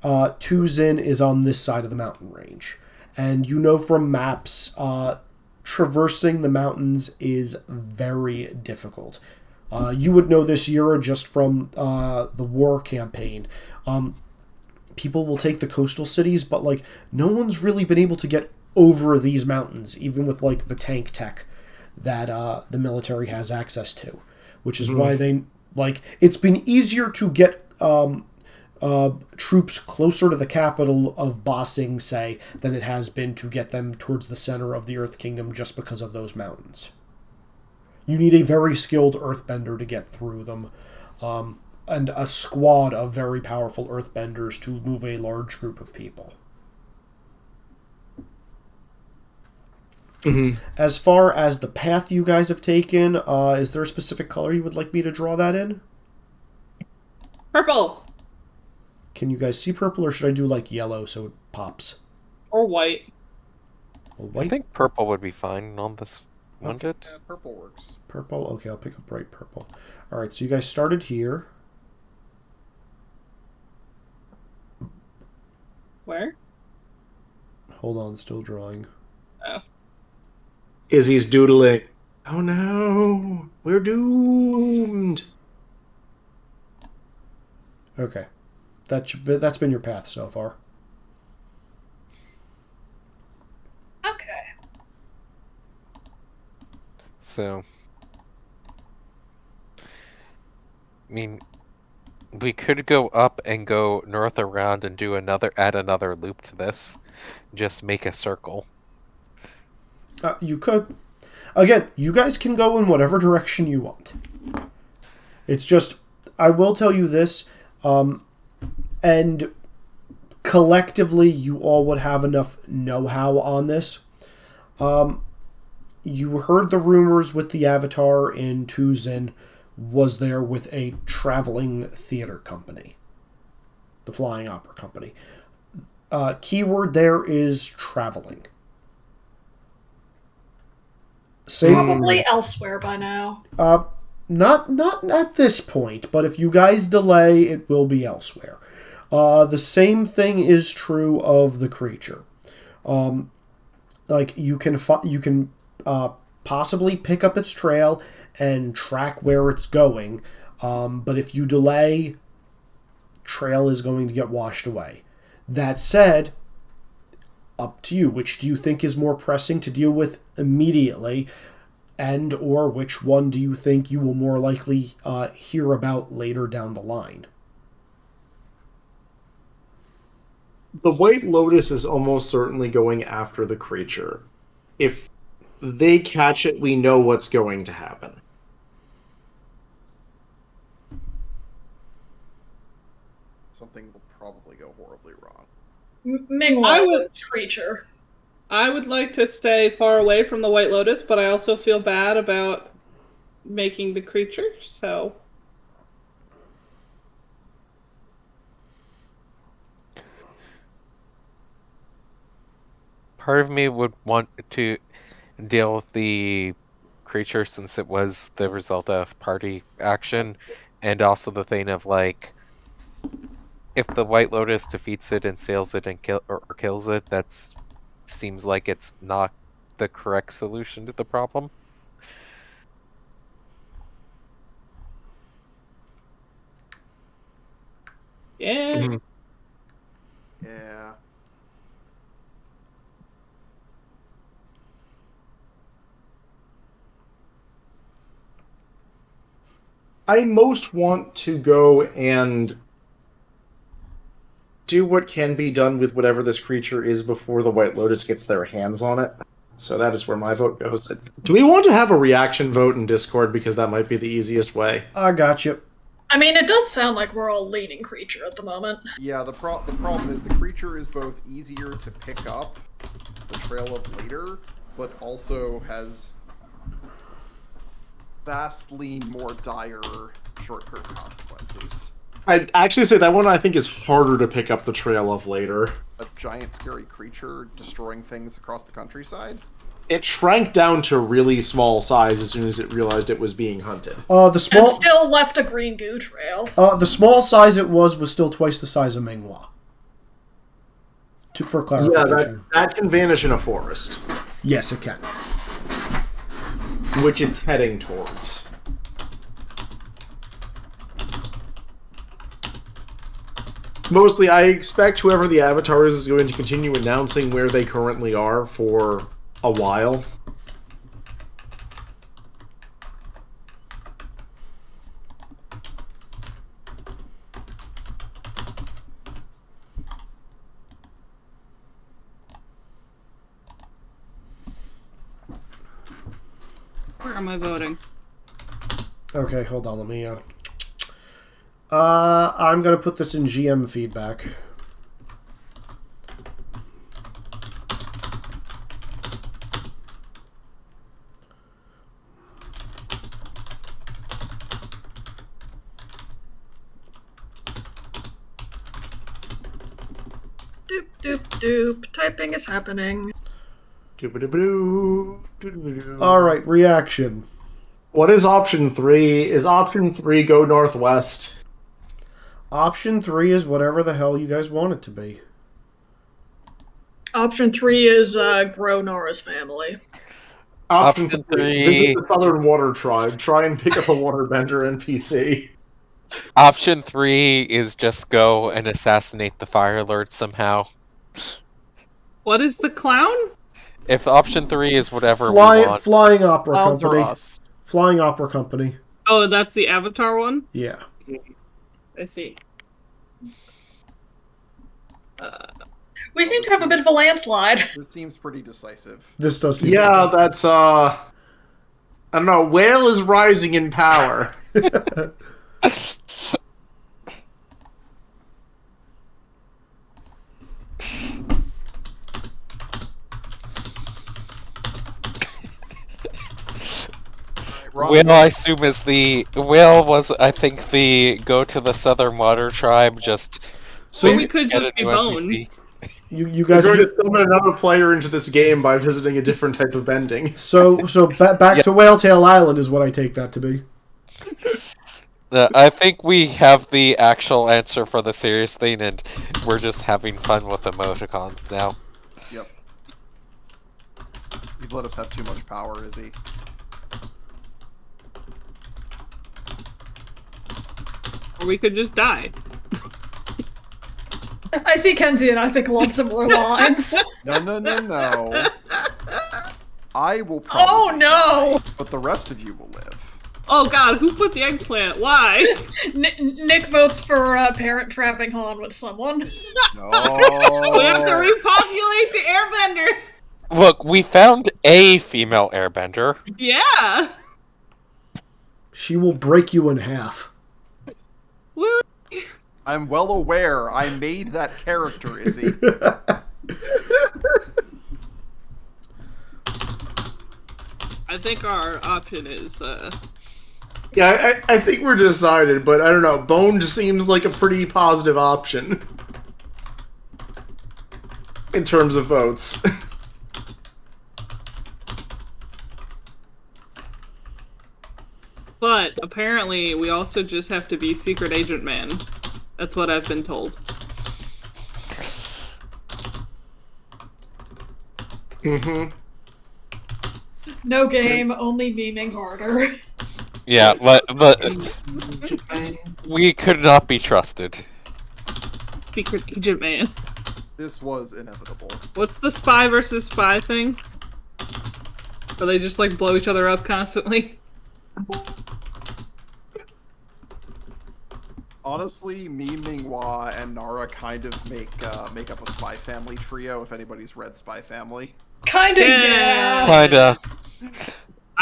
Zin is on this side of the mountain range. And you know from maps, traversing the mountains is very difficult. You would know this, Yura, just from the war campaign. People will take the coastal cities, but like no one's really been able to get over these mountains, even with like the tank tech that the military has access to, which is why they it's been easier to get troops closer to the capital of Ba Sing, say, than it has been to get them towards the center of the Earth Kingdom just because of those mountains. You need a very skilled earthbender to get through them, and a squad of very powerful earthbenders to move a large group of people. Mm-hmm. As far as the path you guys have taken, is there a specific color you would like me to draw that in? Purple. Can you guys see purple, or should I do like yellow so it pops? Or white. Well, white? I think purple would be fine on this one. Yeah, purple works. Purple? Okay, I'll pick a bright purple. Alright, so you guys started here. Where? Hold on, still drawing. Oh. Izzy's doodling. Oh no, we're doomed. Okay. That's been your path so far. Okay. So, I mean, we could go up and go north around and add another loop to this. Just make a circle. You could. Again, you guys can go in whatever direction you want. It's just, I will tell you this, And collectively, you all would have enough know-how on this. You heard the rumors with the Avatar in Tuzin was there with a traveling theater company. The Flying Opera Company. Keyword there is traveling. Probably elsewhere by now. Not at this point, but if you guys delay, it will be elsewhere. The same thing is true of the creature. Like you can possibly pick up its trail and track where it's going, but if you delay, trail is going to get washed away. That said, up to you. Which do you think is more pressing to deal with immediately, and or which one do you think you will more likely hear about later down the line? The White Lotus is almost certainly going after the creature. If they catch it, we know what's going to happen. Something will probably go horribly wrong. Meanwhile, the creature. I would like to stay far away from the White Lotus, but I also feel bad about making the creature, so... Part of me would want to deal with the creature since it was the result of party action, and also the thing of, like, if the White Lotus defeats it and sails it and kills it, that's seems like it's not the correct solution to the problem. Yeah. Mm-hmm. Yeah. I most want to go and do what can be done with whatever this creature is before the White Lotus gets their hands on it. So that is where my vote goes. Do we want to have a reaction vote in Discord? Because that might be the easiest way. I got you. I mean, it does sound like we're all leaning creature at the moment. Yeah, the problem is the creature is both easier to pick up, the trail of later, but also has vastly more dire short-term consequences. I'd actually say that one I think is harder to pick up the trail of later. A giant scary creature destroying things across the countryside? It shrank down to really small size as soon as it realized it was being hunted. The small and still left a green goo trail. The small size it was still twice the size of Minghua. For clarification. Yeah, that can vanish in a forest. Yes, it can. Which it's heading towards. Mostly, I expect whoever the Avatar is going to continue announcing where they currently are for a while. Where am I voting? Okay, hold on, let me... I'm gonna put this in GM feedback. Doop, doop, doop. Typing is happening. Alright, reaction. What is option 3? Is option 3 go northwest? Option 3 is whatever the hell you guys want it to be. Option 3 is grow Nara's family. Option 3, visit the Southern Water Tribe. Try and pick up a waterbender NPC. Option 3 is just go and assassinate the Fire Lord somehow. What is the clown? If option 3 is whatever we want. Flying Opera Clowns Company. are us. Flying Opera Company. Oh, that's the Avatar one? Yeah. I see. We seem to have a bit of a landslide. This seems pretty decisive. This does seem... Yeah, that's, I don't know, Whale is rising in power. Will, I assume, is the... Will was, I think, the go to the Southern Water Tribe, just... So we could just be Bones. You guys are going to summon another player into this game by visiting a different type of bending. So back to Whaletail Island is what I take that to be. I think we have the actual answer for the serious thing, and we're just having fun with emoticons now. Yep. You've let us have too much power, Izzy. Or we could just die. I see Kenzie and I think along similar lines. No. I will probably die, but the rest of you will live. Oh god, who put the eggplant? Why? Nick votes for Parent trapping Han with someone. No. We have to repopulate the airbender. Look, we found a female airbender. Yeah. She will break you in half. Woo. I'm well aware. I made that character, Izzy. I think our option is... Yeah, I think we're decided, but I don't know. Bone just seems like a pretty positive option. In terms of votes. But apparently we also just have to be Secret Agent Man. That's what I've been told. Mm-hmm. No game, only memeing harder. Yeah, but we could not be trusted. Secret Agent Man. This was inevitable. What's the spy versus spy thing? Or they just like blow each other up constantly? Honestly, me, Minghua, and Nara kind of make up a Spy Family trio, if anybody's read Spy Family. Kinda, yeah. Kinda.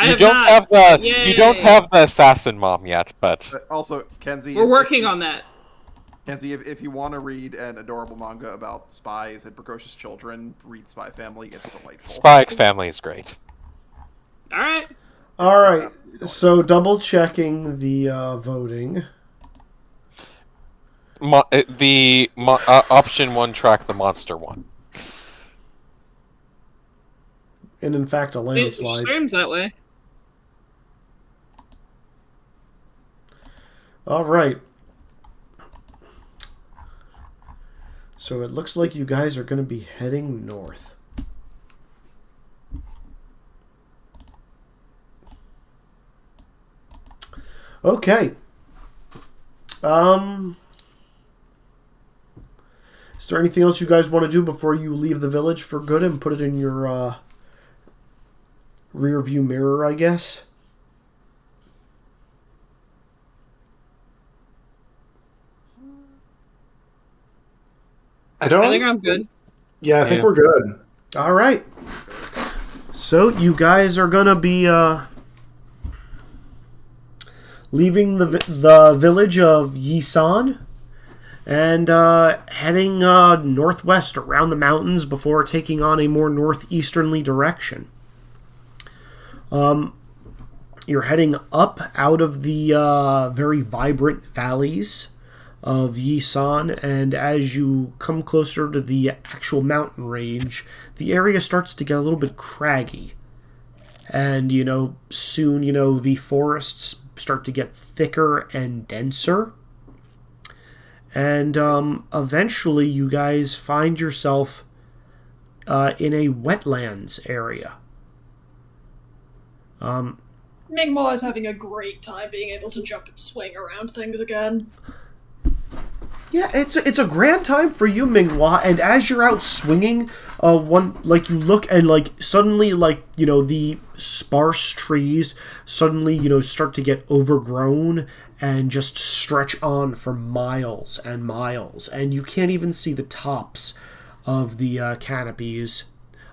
You don't have the assassin mom yet, but also, Kenzie, we're working on that. Kenzie, if you want to read an adorable manga about spies and precocious children, read Spy Family. It's delightful. Spy Family is great. All right. So double checking the voting. Option 1 track the monster one. And in fact, a landslide. It streams that way. All right. So it looks like you guys are going to be heading north. Okay. Is there anything else you guys want to do before you leave the village for good and put it in your rear view mirror, I guess? I think I'm good. Yeah, I think we're good. All right. So you guys are going to be leaving the village of Yisan and heading northwest around the mountains before taking on a more northeasterly direction. You're heading up out of the very vibrant valleys of Yisan, and as you come closer to the actual mountain range, the area starts to get a little bit craggy. And, soon, the forests start to get thicker and denser. And eventually you guys find yourself in a wetlands area. Mingma is having a great time being able to jump and swing around things again. Yeah, it's a grand time for you, Minghua, and as you're out swinging, you look and suddenly the sparse trees suddenly start to get overgrown and just stretch on for miles and miles, and you can't even see the tops of the canopies.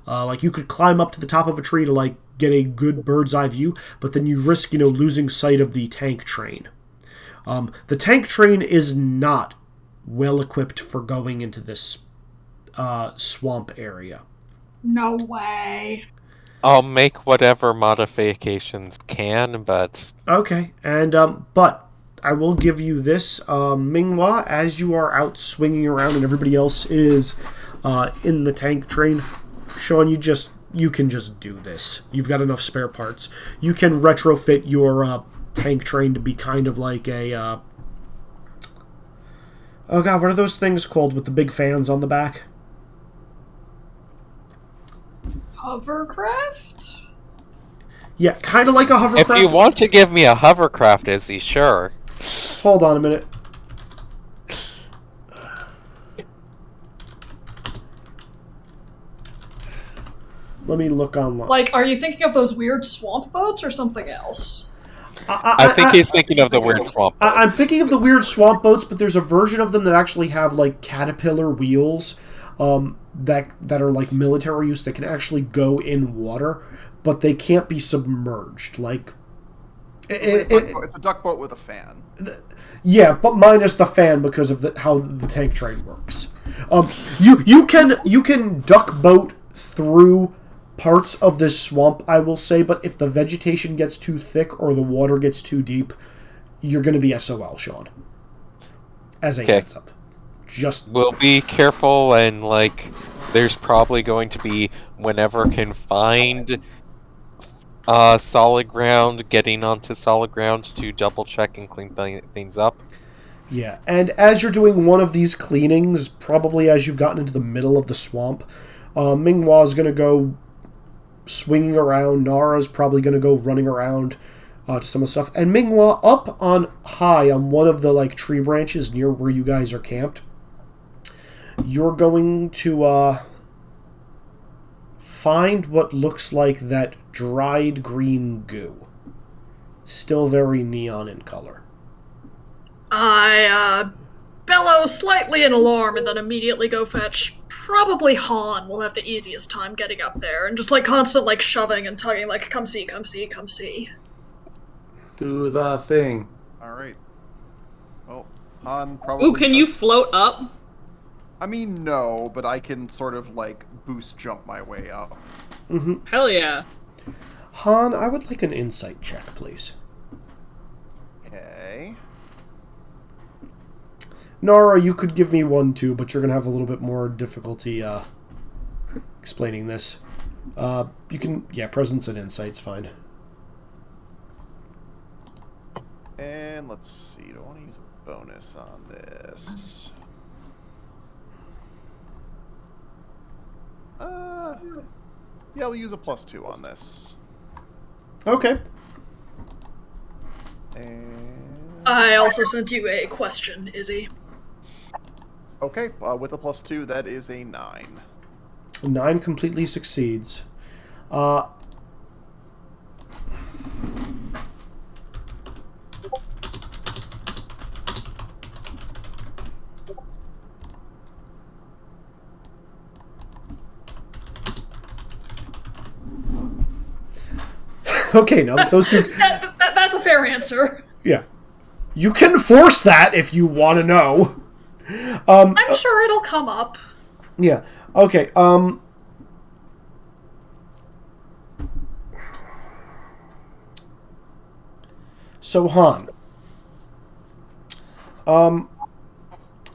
You could climb up to the top of a tree to get a good bird's eye view, but then you risk losing sight of the tank train. The tank train is not well equipped for going into this swamp area. No way. I'll make whatever modifications can, but... Okay, and, but I will give you this, Minghua, as you are out swinging around and everybody else is in the tank train. Sean, you can just do this. You've got enough spare parts. You can retrofit your tank train to be kind of like a... oh god, what are those things called with the big fans on the back? Hovercraft? Yeah, kind of like a hovercraft. If you want to give me a hovercraft, Izzy, sure. Hold on a minute. Let me look online. Like, are you thinking of those weird swamp boats or something else? I think he's thinking of the weird swamp boats. I'm thinking of the weird swamp boats, but there's a version of them that actually have, like, caterpillar wheels that are, like, military use that can actually go in water, but they can't be submerged. Like, it's a duck boat with a fan. Yeah, but minus the fan because of how the tank train works. You can duck boat through parts of this swamp, I will say, but if the vegetation gets too thick or the water gets too deep, you're going to be SOL, Sean. As a heads up. We'll be careful, and, like, there's probably going to be, whenever can find solid ground, getting onto solid ground to double check and clean things up. Yeah, and as you're doing one of these cleanings, probably as you've gotten into the middle of the swamp, Minghua's going to go swinging around. Nara's probably going to go running around to some of the stuff. And Minghua, up on high on one of the like tree branches near where you guys are camped, you're going to find what looks like that dried green goo. Still very neon in color. I bellow slightly in alarm and then immediately go fetch. Probably Han will have the easiest time getting up there, and just like constant like shoving and tugging, like come see, come see, come see. Do the thing. All right. Well, Han probably. Ooh, can you float up? I mean, no, but I can sort of like boost jump my way up. Mm-hmm. Hell yeah. Han, I would like an insight check, please. Okay. Nara, you could give me one too, but you're going to have a little bit more difficulty explaining this. You can, presence and insight's fine. And let's see, do I want to use a bonus on this? Yeah, we'll use a +2 on this. Okay. And... I also sent you a question, Izzy. Okay, with a +2, that is a 9. 9 completely succeeds. Okay, now that those two... That's a fair answer. Yeah. You can force that if you want to know. I'm sure it'll come up. Yeah. Okay, so, Han.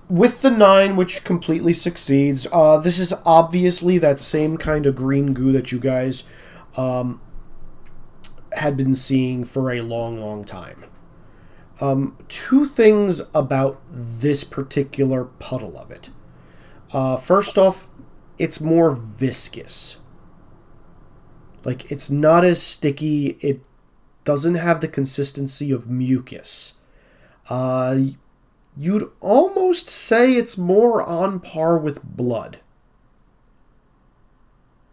With the 9, which completely succeeds, this is obviously that same kind of green goo that you guys, had been seeing for a long, long time. Two things about this particular puddle of it. First off, it's more viscous. Like, it's not as sticky. It doesn't have the consistency of mucus. You'd almost say it's more on par with blood.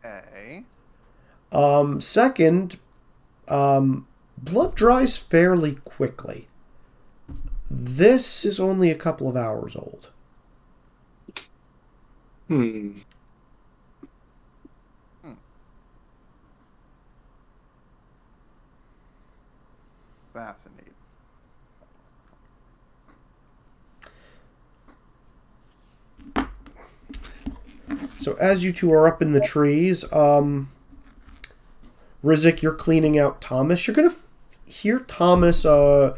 Okay. Second, blood dries fairly quickly. This is only a couple of hours old. Fascinating. So as you two are up in the trees, Rizik, you're cleaning out Thomas. You're gonna hear Thomas, or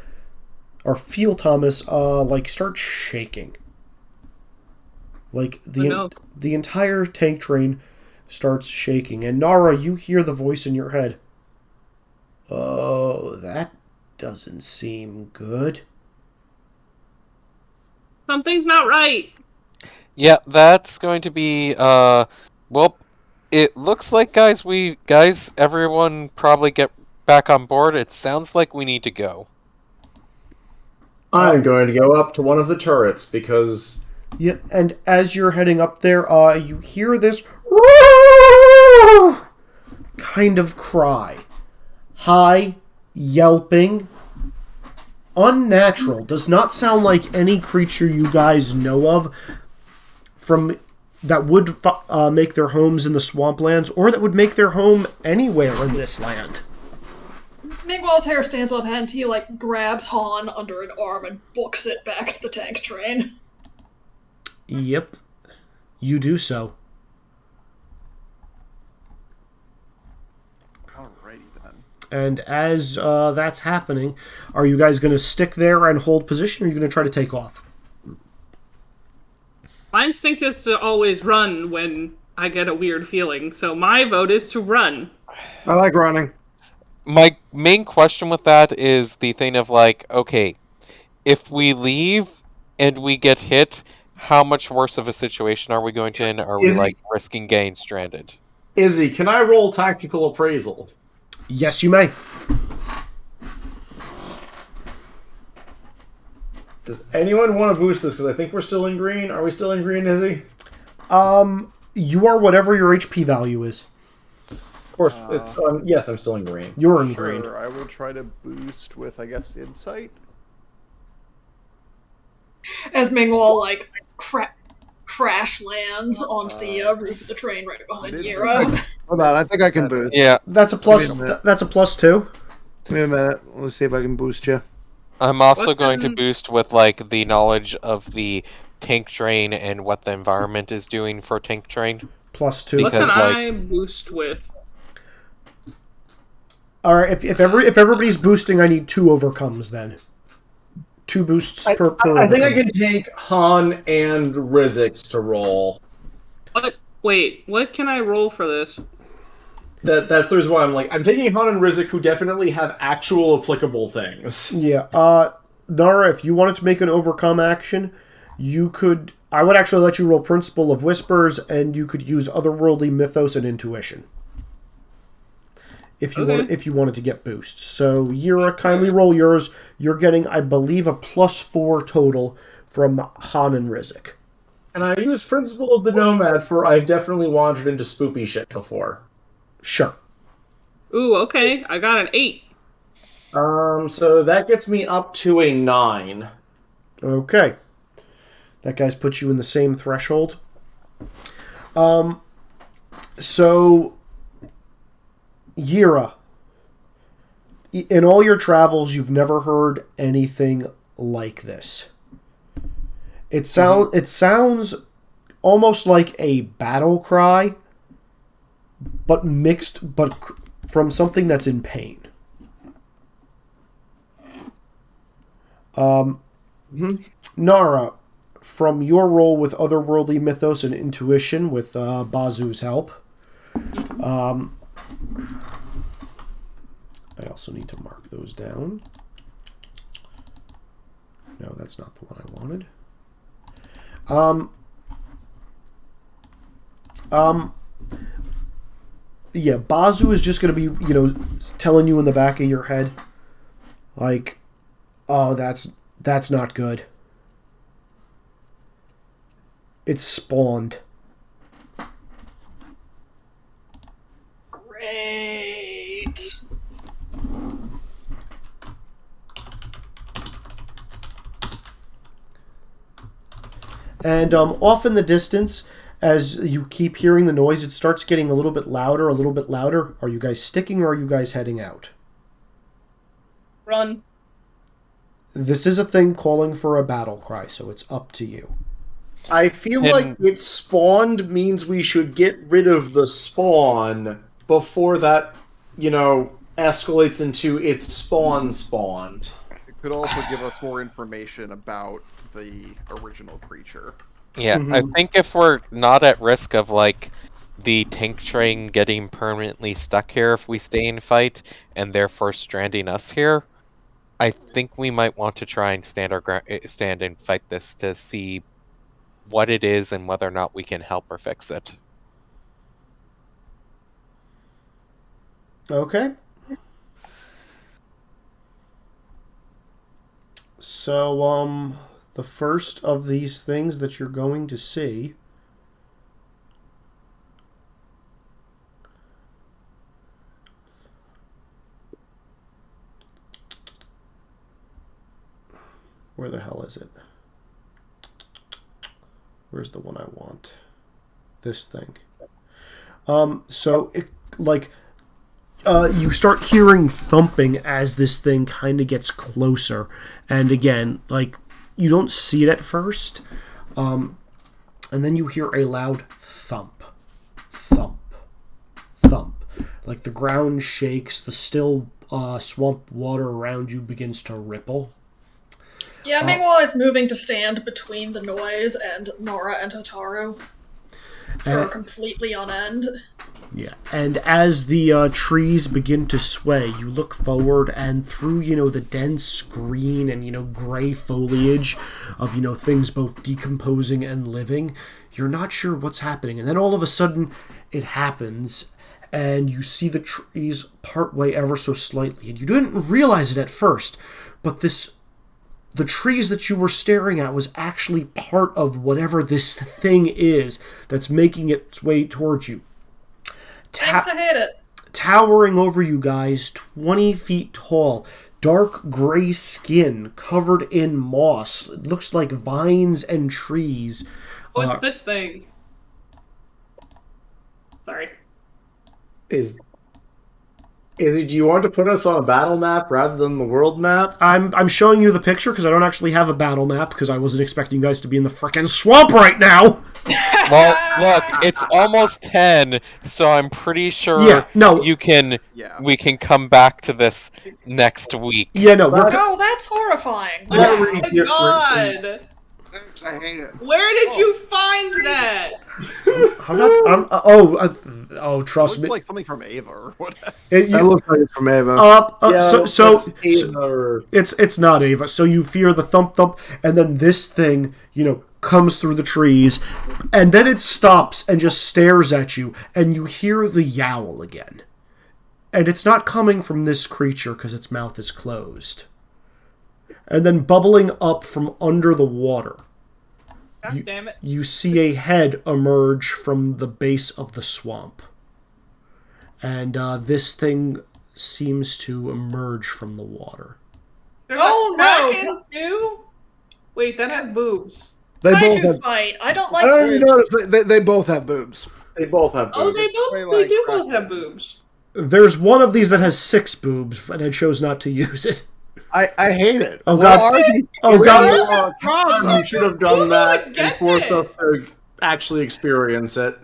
feel Thomas, like start shaking. Like the entire tank train starts shaking. And Nara, you hear the voice in your head. Oh, that doesn't seem good. Something's not right. Yeah, that's going to be, well, it looks like, everyone probably get back on board. It sounds like we need to go. I'm going to go up to one of the turrets because... Yeah, and as you're heading up there, you hear this kind of cry. High, yelping, unnatural. Does not sound like any creature you guys know of that would make their homes in the swamplands, or that would make their home anywhere in this land. Mingwell's hair stands on end. He, grabs Han under an arm and books it back to the tank train. Yep. You do so. Alrighty then. And as that's happening, are you guys going to stick there and hold position, or are you going to try to take off? My instinct is to always run when I get a weird feeling, so my vote is to run. I like running. My main question with that is the thing of, okay, if we leave and we get hit, how much worse of a situation are we going to in? Are we, risking getting stranded? Izzy, can I roll tactical appraisal? Yes, you may. Does anyone want to boost this? Because I think we're still in green. Are we still in green, Izzy? You are whatever your HP value is. Of course, it's yes, I'm still in green. You're in green. I will try to boost with, I guess, insight. As Mingwell, crash lands onto the roof of the train right behind Yira. Hold on, I think I can boost. Yeah. That's a plus. That's a +2. Give me a minute. Let's see if I can boost you. I'm also going to boost with, the knowledge of the tank train and what the environment is doing for tank train. +2. What can I boost with? All right, if everybody's boosting, I need 2 overcomes then. 2 boosts per I think I can take Han and Rizix to roll. What? Wait, what can I roll for this? That's the reason why I'm taking Han and Rizix, who definitely have actual applicable things. Yeah. Nara, if you wanted to make an overcome action, you could. I would actually let you roll Principle of Whispers, and you could use Otherworldly Mythos and Intuition. If you wanted to get boosts. So, Yira, kindly roll yours. You're getting, I believe, a +4 total from Han and Rizzik. And I use Principle of the Nomad for I've definitely wandered into spoopy shit before. Sure. Ooh, okay. I got an 8. So that gets me up to a 9. Okay. That guy's put you in the same threshold. So, Yira, in all your travels, you've never heard anything like this. It sounds almost like a battle cry, but from something that's in pain. Nara, from your role with Otherworldly Mythos and Intuition with Bazu's help, I also need to mark those down. No, that's not the one I wanted. Yeah, Bazu is just going to be, telling you in the back of your head, like, oh, that's not good. It's spawned. Great. And off in the distance, as you keep hearing the noise, it starts getting a little bit louder, a little bit louder. Are you guys sticking or are you guys heading out? Run. This is a thing calling for a battle cry, so it's up to you. I feel like it spawned means we should get rid of the spawn before that escalates into its spawned. It could also give us more information about the original creature. Yeah, I think if we're not at risk of, the tank train getting permanently stuck here if we stay and fight, and therefore stranding us here, I think we might want to try and stand and fight this to see what it is and whether or not we can help or fix it. Okay. So, the first of these things that you're going to see where the hell is it? Where's the one I want? This thing. So it you start hearing thumping as this thing kind of gets closer, and again, you don't see it at first, and then you hear a loud thump, thump, thump. The ground shakes, the still swamp water around you begins to ripple. Yeah, meanwhile I was moving to stand between the noise and Nora and Hotaru. For completely on end. Yeah, and as the trees begin to sway, you look forward, and through, the dense green and, gray foliage of, things both decomposing and living, you're not sure what's happening. And then all of a sudden, it happens, and you see the trees part way ever so slightly. And you didn't realize it at first, but the trees that you were staring at was actually part of whatever this thing is that's making its way towards you. Thanks, I hate it. Towering over you guys, 20 feet tall, dark gray skin covered in moss. It looks like vines and trees. What's this thing? Sorry. Do you want to put us on a battle map rather than the world map? I'm showing you the picture because I don't actually have a battle map because I wasn't expecting you guys to be in the frickin' swamp right now. Well, look, it's almost 10, so I'm pretty sure we can come back to this next week. Yeah, no. Oh, that's horrifying. Oh my god. I hate it. Where did you find that? Trust me. Looks like something from Ava or whatever. That looks like it's from Ava. It's not Ava. So you hear the thump thump, and then this thing, comes through the trees, and then it stops and just stares at you, and you hear the yowl again. And it's not coming from this creature because its mouth is closed. And then bubbling up from under the water, God damn it. You see a head emerge from the base of the swamp. And this thing seems to emerge from the water. Oh no! Too? Wait, that has boobs. They both fight. I don't like this. They both have boobs. They both have boobs. Oh, they do both have boobs. There's one of these that has 6 boobs, and I chose not to use it. I hate it. Oh god! You should have done that and forced us to actually experience it.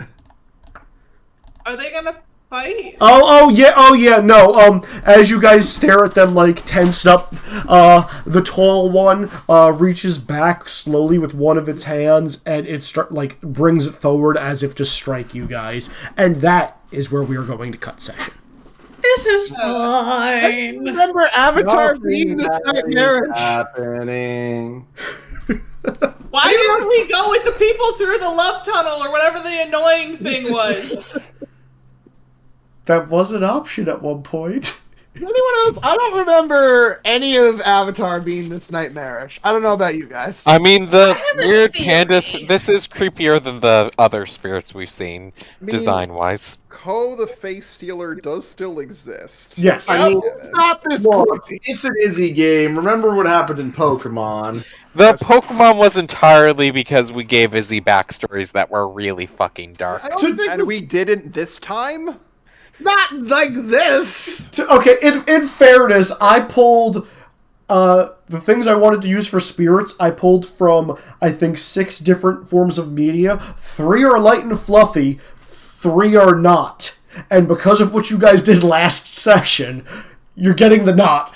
Are they gonna fight? Oh yeah. No. As you guys stare at them tensed up, the tall one reaches back slowly with one of its hands, and it brings it forward as if to strike you guys. And that is where we are going to cut session. This is fine. Remember Avatar being this nightmare happening. Why didn't we go with the people through the love tunnel or whatever the annoying thing was? That was an option at one point. Anyone else? I don't remember any of Avatar being this nightmarish. I don't know about you guys. I mean, the weird Candace, this is creepier than the other spirits we've seen, design-wise. Ko the Face Stealer does still exist. Yes. I mean, not this it's an Izzy game. Remember what happened in Pokemon. The Pokemon was entirely because we gave Izzy backstories that were really fucking dark. And we didn't this time? Not like this! Okay, in fairness, I pulled the things I wanted to use for spirits. I pulled from, I think, 6 different forms of media. 3 are light and fluffy, 3 are not. And because of what you guys did last session, you're getting the knot.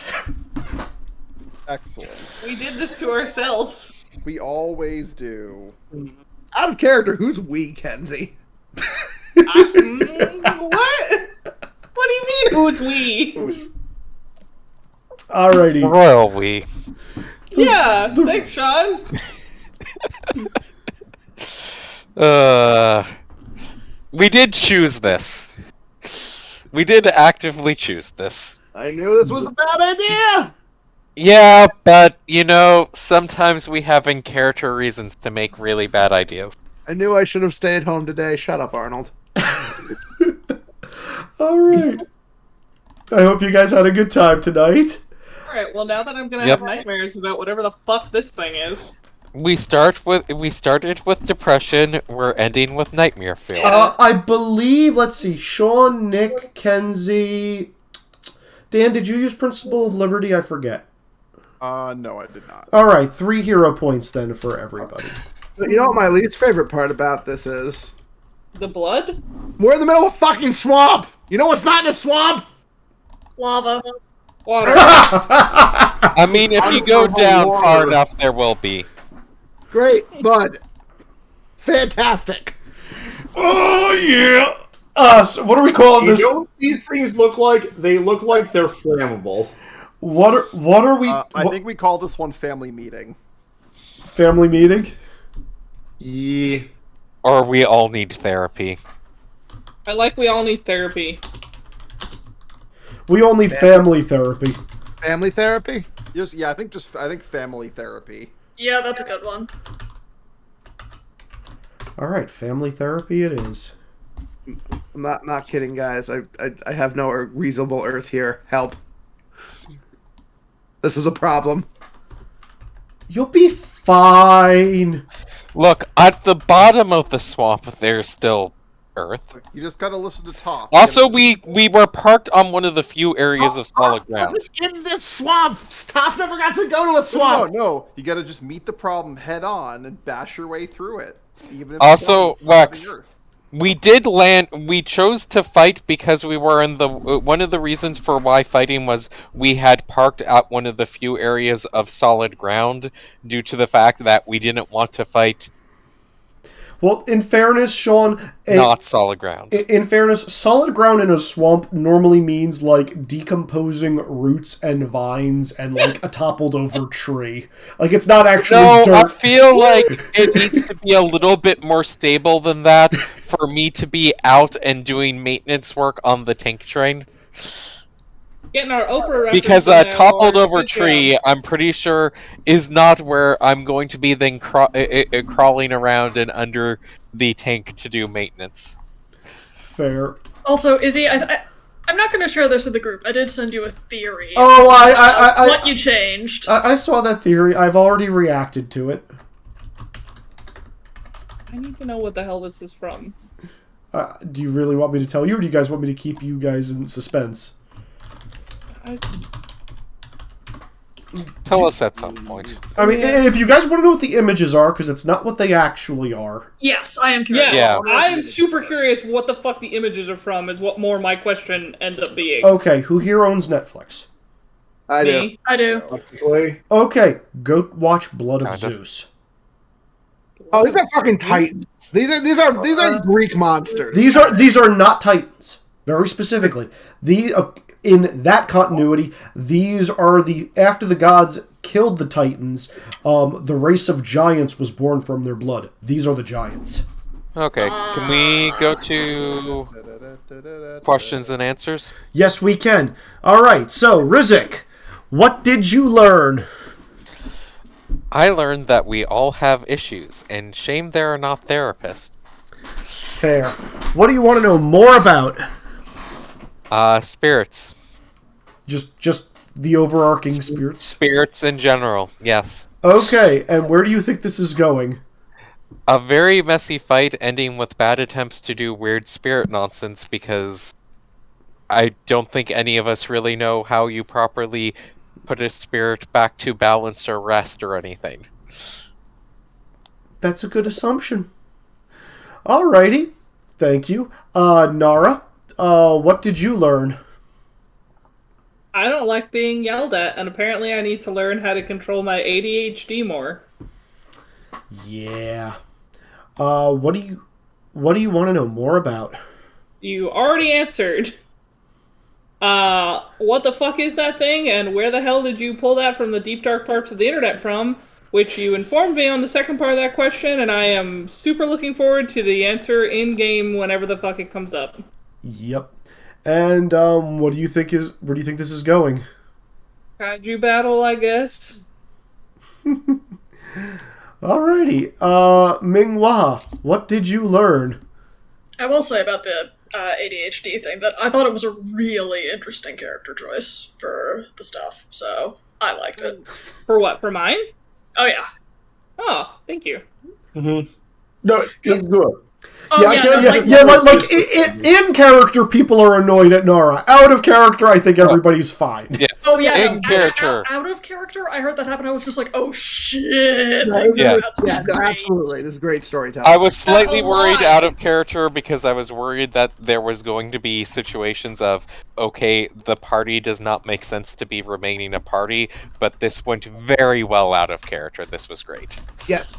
Excellent. We did this to ourselves. We always do. Out of character, who's we, Kenzie? What? What do you mean, who's we? Alrighty. Royal we. Yeah, thanks, Sean. We did choose this. We did actively choose this. I knew this was a bad idea! Yeah, but, sometimes we have in-character reasons to make really bad ideas. I knew I should have stayed home today. Shut up, Arnold. Alright. I hope you guys had a good time tonight. Alright, well now that I'm gonna have nightmares about whatever the fuck this thing is. We started with depression, we're ending with nightmare fear. I believe, let's see, Sean, Nick, Kenzie... Dan, did you use Principle of Liberty? I forget. No, I did not. Alright, 3 hero points then for everybody. But you know what my least favorite part about this is? The blood? We're in the middle of a fucking swamp! You know what's not in a swamp? Lava. Water. I mean, if you go down far enough, there will be. Great, bud. Fantastic. Oh, yeah! So what are we calling this? You know what these things look like? They look like they're flammable. What are we... I think we call this one family meeting. Family meeting? Yeah. Or we all need therapy. I like we all need therapy. We all need family therapy. Family therapy? I think family therapy. Yeah, that's a good one. Alright, family therapy it is. I'm not kidding, guys. I have no reasonable earth here. Help. This is a problem. You'll be fine. Look, at the bottom of the swamp, there's still earth. You just gotta listen to Toph. Also, we were parked on one of the few areas of solid ground. In this swamp! Toph never got to go to a swamp! No. You gotta just meet the problem head on and bash your way through it. Even if Also, Lex, we did land. We chose to fight because we were in the. One of the reasons for why fighting was we had parked at one of the few areas of solid ground due to the fact that we didn't want to fight. Well, in fairness, Sean... Not solid ground. In fairness, solid ground in a swamp normally means, like, decomposing roots and vines and, like, a toppled-over tree. Like, it's not actually dirt. I feel like it needs to be a little bit more stable than that for me to be out and doing maintenance work on the tank train. Getting our Oprah reference. Because a toppled-over tree, I'm pretty sure, is not where I'm going to be then crawling around and under the tank to do maintenance. Fair. Also, Izzy, I'm not going to share this with the group. I did send you a theory. Oh, what you changed. I saw that theory. I've already reacted to it. I need to know what the hell this is from. Do you really want me to tell you, or do you guys want me to keep you guys in suspense? Tell us at some point. I mean, if you guys want to know what the images are, because it's not what they actually are. Yes, I am curious. Yeah. I'm super curious what the fuck the images are from, is what more my question ends up being. Okay, who here owns Netflix? I do. I do. Okay, go watch Blood of Zeus. Oh, these are fucking Titans. These are Greek monsters. These are not Titans. Very specifically, in that continuity, these are after the gods killed the Titans. The race of giants was born from their blood. These are the giants. Okay, can we go to questions and answers? Yes, we can. All right. So, Rizik, what did you learn? I learned that we all have issues, and shame there are not therapists. Fair. What do you want to know more about? Spirits. Just the overarching spirits? Spirits in general, yes. Okay, and where do you think this is going? A very messy fight ending with bad attempts to do weird spirit nonsense, because I don't think any of us really know how you properly put a spirit back to balance or rest or anything. That's a good assumption. Alrighty. Thank you. Nara, what did you learn? I don't like being yelled at, and apparently I need to learn how to control my ADHD more. Yeah. What do you want to know more about? You already answered. What the fuck is that thing, and where the hell did you pull that from the deep dark parts of the internet from? Which you informed me on the second part of that question, and I am super looking forward to the answer in-game whenever the fuck it comes up. Yep. And, where do you think this is going? Kaiju battle, I guess. Alrighty. Minghua, what did you learn? I will say about the ADHD thing that I thought it was a really interesting character choice for the stuff, so I liked it. For what? For mine? Oh, yeah. Oh, thank you. Mm-hmm. No, it's good. Oh, in character, people are annoyed at Nara. Out of character, I think everybody's fine. Yeah. Oh, yeah. In character. Out of character, I heard that happen. I was just like, oh, shit. Absolutely. This is great storytelling. I was slightly worried out of character because I was worried that there was going to be situations of, okay, the party does not make sense to be remaining a party, but this went very well out of character. This was great. Yes.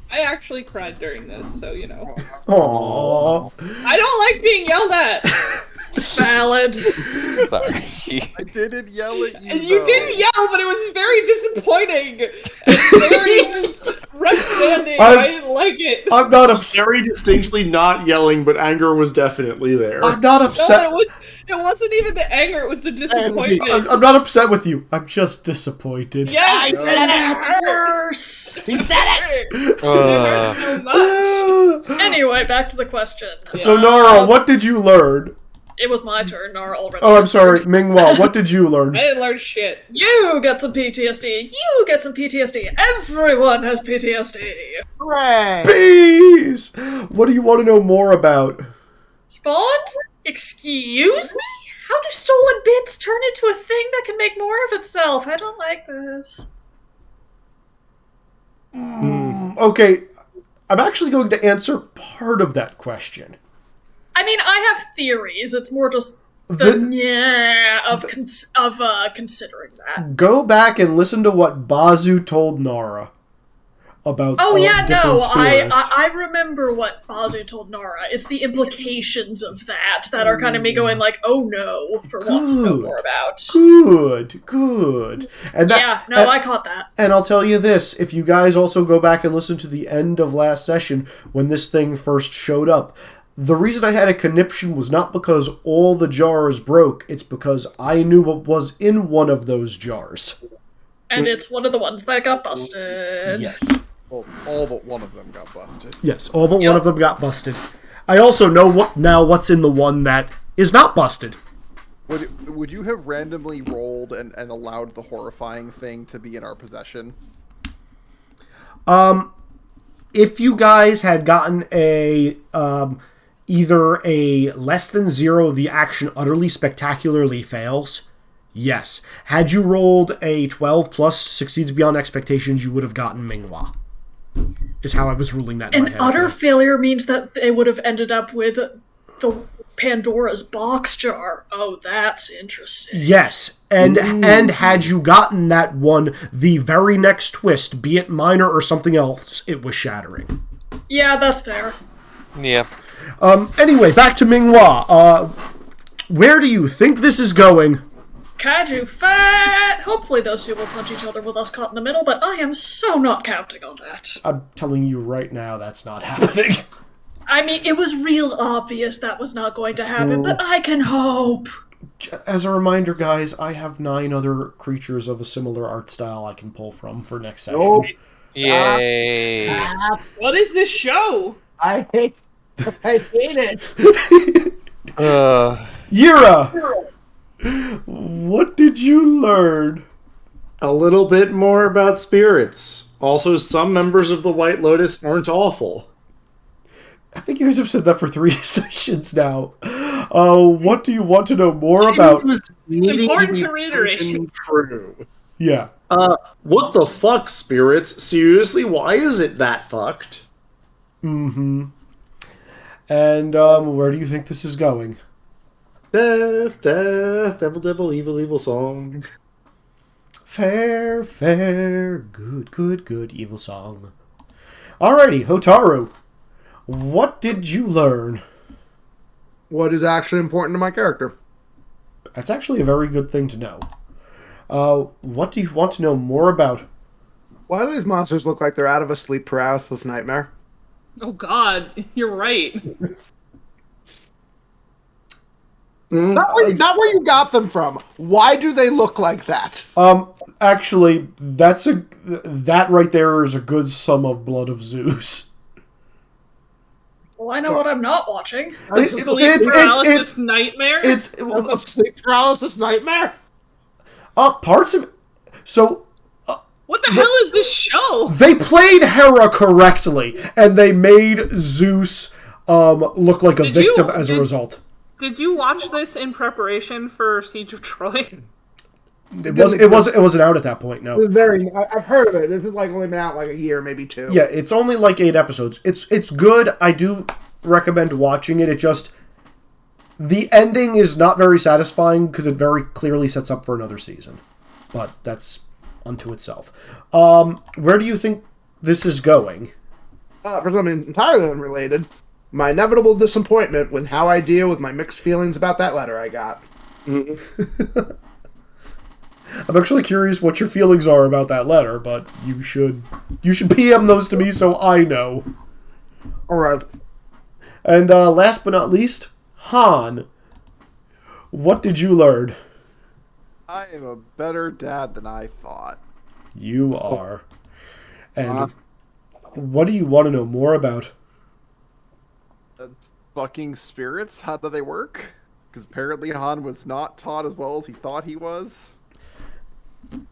I actually cried during this, so you know. Aww. I don't like being yelled at. Valid. Sorry. I didn't yell at you. And you didn't yell, but it was very disappointing. And very just reprimanding. I didn't like it. I'm not upset. Very distinctly not yelling, but anger was definitely there. I'm not upset. No, it wasn't even the anger, it was the disappointment. I'm not upset with you. I'm just disappointed. Yes! And that's worse! He said it! It hurt so much. Anyway, back to the question. So, Nara, what did you learn? It was my turn, Nara already. Oh, I'm sorry. Minghua, what did you learn? I didn't learn shit. You get some PTSD. You get some PTSD. Everyone has PTSD. Hooray! Bees! What do you want to know more about? Spawned? Excuse me? How do stolen bits turn into a thing that can make more of itself? I don't like this. Okay, I'm actually going to answer part of that question. I mean, I have theories. It's more just considering that. Go back and listen to what Bazu told Nara about. Oh yeah, no, spirits. I remember what Bazu told Nara. It's the implications of that are kind of me going like, oh no, for what to know more about. Good. And I caught that. And I'll tell you this: if you guys also go back and listen to the end of last session when this thing first showed up. The reason I had a conniption was not because all the jars broke, it's because I knew what was in one of those jars. And it's one of the ones that got busted. Yes. Well, all but one of them got busted. Yes, all but one of them got busted. I also know what's in the one that is not busted. Would you have randomly rolled and allowed the horrifying thing to be in our possession? If you guys had gotten either a less than 0, the action utterly spectacularly fails, yes. Had you rolled a 12 plus succeeds beyond expectations, you would have gotten Minghua. Is how I was ruling that in my head. An utter failure means that they would have ended up with the Pandora's box jar. Oh, that's interesting. Yes, and had you gotten that one, the very next twist, be it minor or something else, it was shattering. Yeah, that's fair. Yeah. Anyway, back to Minghua. Where do you think this is going? Kaiju fight! Hopefully those two will punch each other with us caught in the middle, but I am so not counting on that. I'm telling you right now, that's not happening. I mean, it was real obvious that was not going to happen, but I can hope. As a reminder, guys, I have 9 other creatures of a similar art style I can pull from for next session. Oh. Yay. What is this show? I hate it. Yira! What did you learn? A little bit more about spirits. Also, some members of the White Lotus aren't awful. I think you guys have said that for 3 sessions now. What do you want to know more about? It's important to reiterate. True. Yeah. What the fuck, spirits? Seriously, why is it that fucked? Mm-hmm. And, where do you think this is going? Death, death, devil, devil, evil, evil song. Fair, fair, good, good, good, evil song. Alrighty, Hotaru. What did you learn? What is actually important to my character? That's actually a very good thing to know. What do you want to know more about? Why do these monsters look like they're out of a sleep paralysis nightmare? Oh God, you're right. Not where you got them from. Why do they look like that? Actually, that right there is a good sum of Blood of Zeus. Well, I know what I'm not watching. Sleep paralysis nightmare. It's a sleep paralysis nightmare. Parts of so. What the hell is this show? They played Hera correctly, and they made Zeus look like a victim as a result. Did you watch this in preparation for Siege of Troy? It wasn't out at that point. No, I've heard of it. This is like only been out like a year, maybe 2. Yeah, it's only like 8 episodes. It's good. I do recommend watching it. It just the ending is not very satisfying because it very clearly sets up for another season. But that's unto itself. Where do you think this is going? For something entirely unrelated, my inevitable disappointment with how I deal with my mixed feelings about that letter I got. Mm-hmm. I'm actually curious what your feelings are about that letter, but you should PM those to me so I know. All right. And last but not least, Han, what did you learn? I am a better dad than I thought. You are. And what do you want to know more about? Bucking spirits? How do they work? Because apparently Han was not taught as well as he thought he was.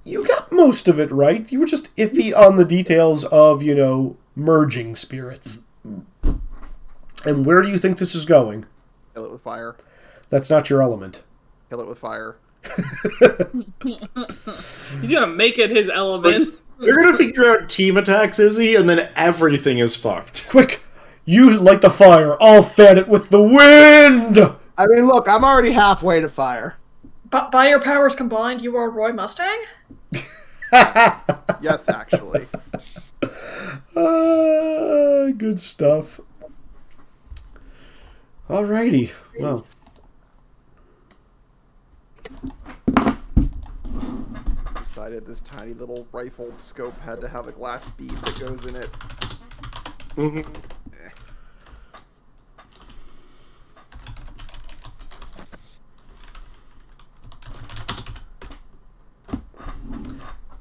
You got most of it right. You were just iffy on the details of, merging spirits. And where do you think this is going? Kill it with fire. That's not your element. Kill it with fire. He's gonna make it his element. You're gonna figure out team attacks, Izzy, and then everything is fucked. Quick! You light the fire. I'll fan it with the wind! I mean, look, I'm already halfway to fire. But by your powers combined, you are Roy Mustang? Yes, actually. Good stuff. Alrighty. Well. Decided this tiny little rifle scope had to have a glass bead that goes in it. Mm-hmm.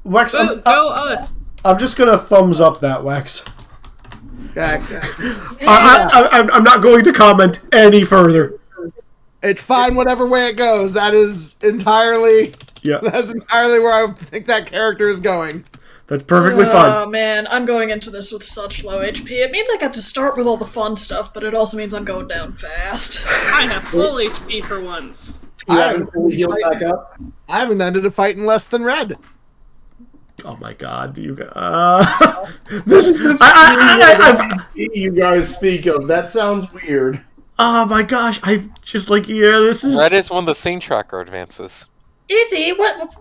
Wax, go us. I'm just gonna thumbs up that, Wax. Yeah. I'm not going to comment any further. It's fine whatever way it goes. That's entirely where I think that character is going. That's perfectly fine. Oh man, I'm going into this with such low HP. It means I got to start with all the fun stuff, but it also means I'm going down fast. I have full HP for once. You haven't fully healed back up? I haven't ended a fight in less than red. Oh my god, you guys. You guys speak of. That sounds weird. Oh my gosh, I just this is... Red is one of the scene tracker advances. Izzy, what?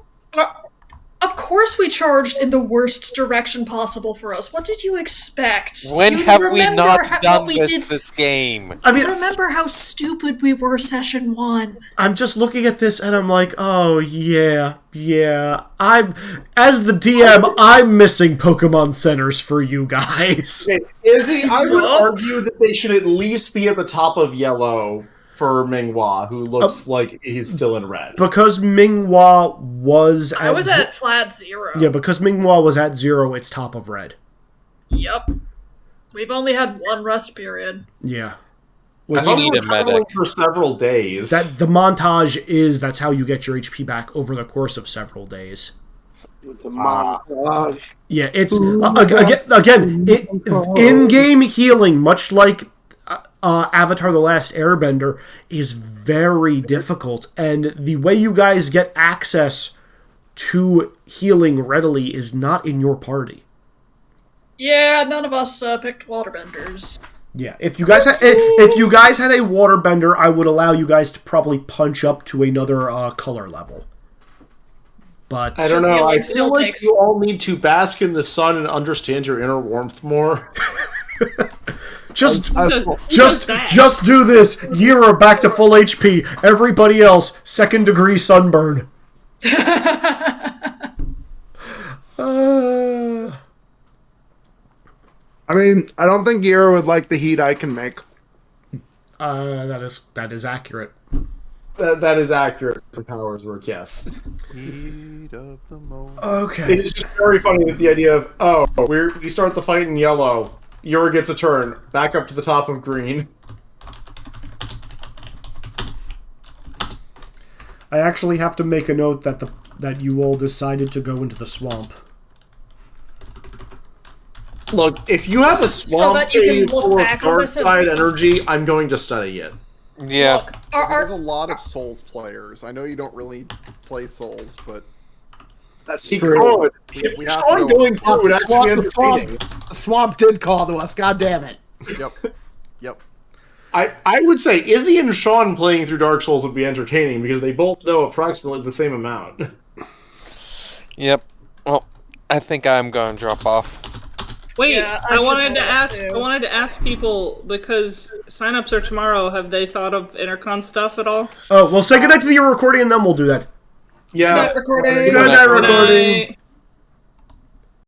Of course we charged in the worst direction possible for us. What did you expect? When have we not done this game? I mean, remember how stupid we were session 1. I'm just looking at this and I'm like, oh yeah. As the DM, I'm missing Pokemon centers for you guys. Izzy, I would argue that they should at least be at the top of yellow for Minghua, who looks like he's still in red. Because Minghua was I was at flat 0. Yeah, because Minghua was at 0, it's top of red. Yep. We've only had one rest period. Yeah. We need a medic for several days. The montage that's how you get your HP back over the course of several days. The montage. Yeah, it's again in-game healing, much like Avatar: The Last Airbender, is very difficult, and the way you guys get access to healing readily is not in your party. Yeah, none of us picked waterbenders. Yeah, if you guys had a waterbender, I would allow you guys to probably punch up to another color level. But I don't know. I feel like you all need to bask in the sun and understand your inner warmth more. Just do this. Yira back to full HP. Everybody else, 2nd degree sunburn. I mean, I don't think Yira would like the heat I can make. That is accurate. That is accurate for Powers work, yes. Heat of the moment. Okay. It's just very funny that the idea of, we start the fight in yellow, Yura gets a turn, back up to the top of green. I actually have to make a note that you all decided to go into the swamp. Look, if you have a swamp cave full of dark side energy, I'm going to study it. Yeah. Look, There's a lot of Souls players. I know you don't really play Souls, but that's true. We have to going through it actually entertaining. The swamp did call to us. God damn it. Yep. I would say Izzy and Sean playing through Dark Souls would be entertaining because they both know approximately the same amount. Yep. Well, I think I'm going to drop off. Wait, Yeah, I wanted to ask people, because signups are tomorrow. Have they thought of Intercon stuff at all? Oh, well, say goodnight to your recording, and then we'll do that. Yeah. Good night, recording. Good night, recording.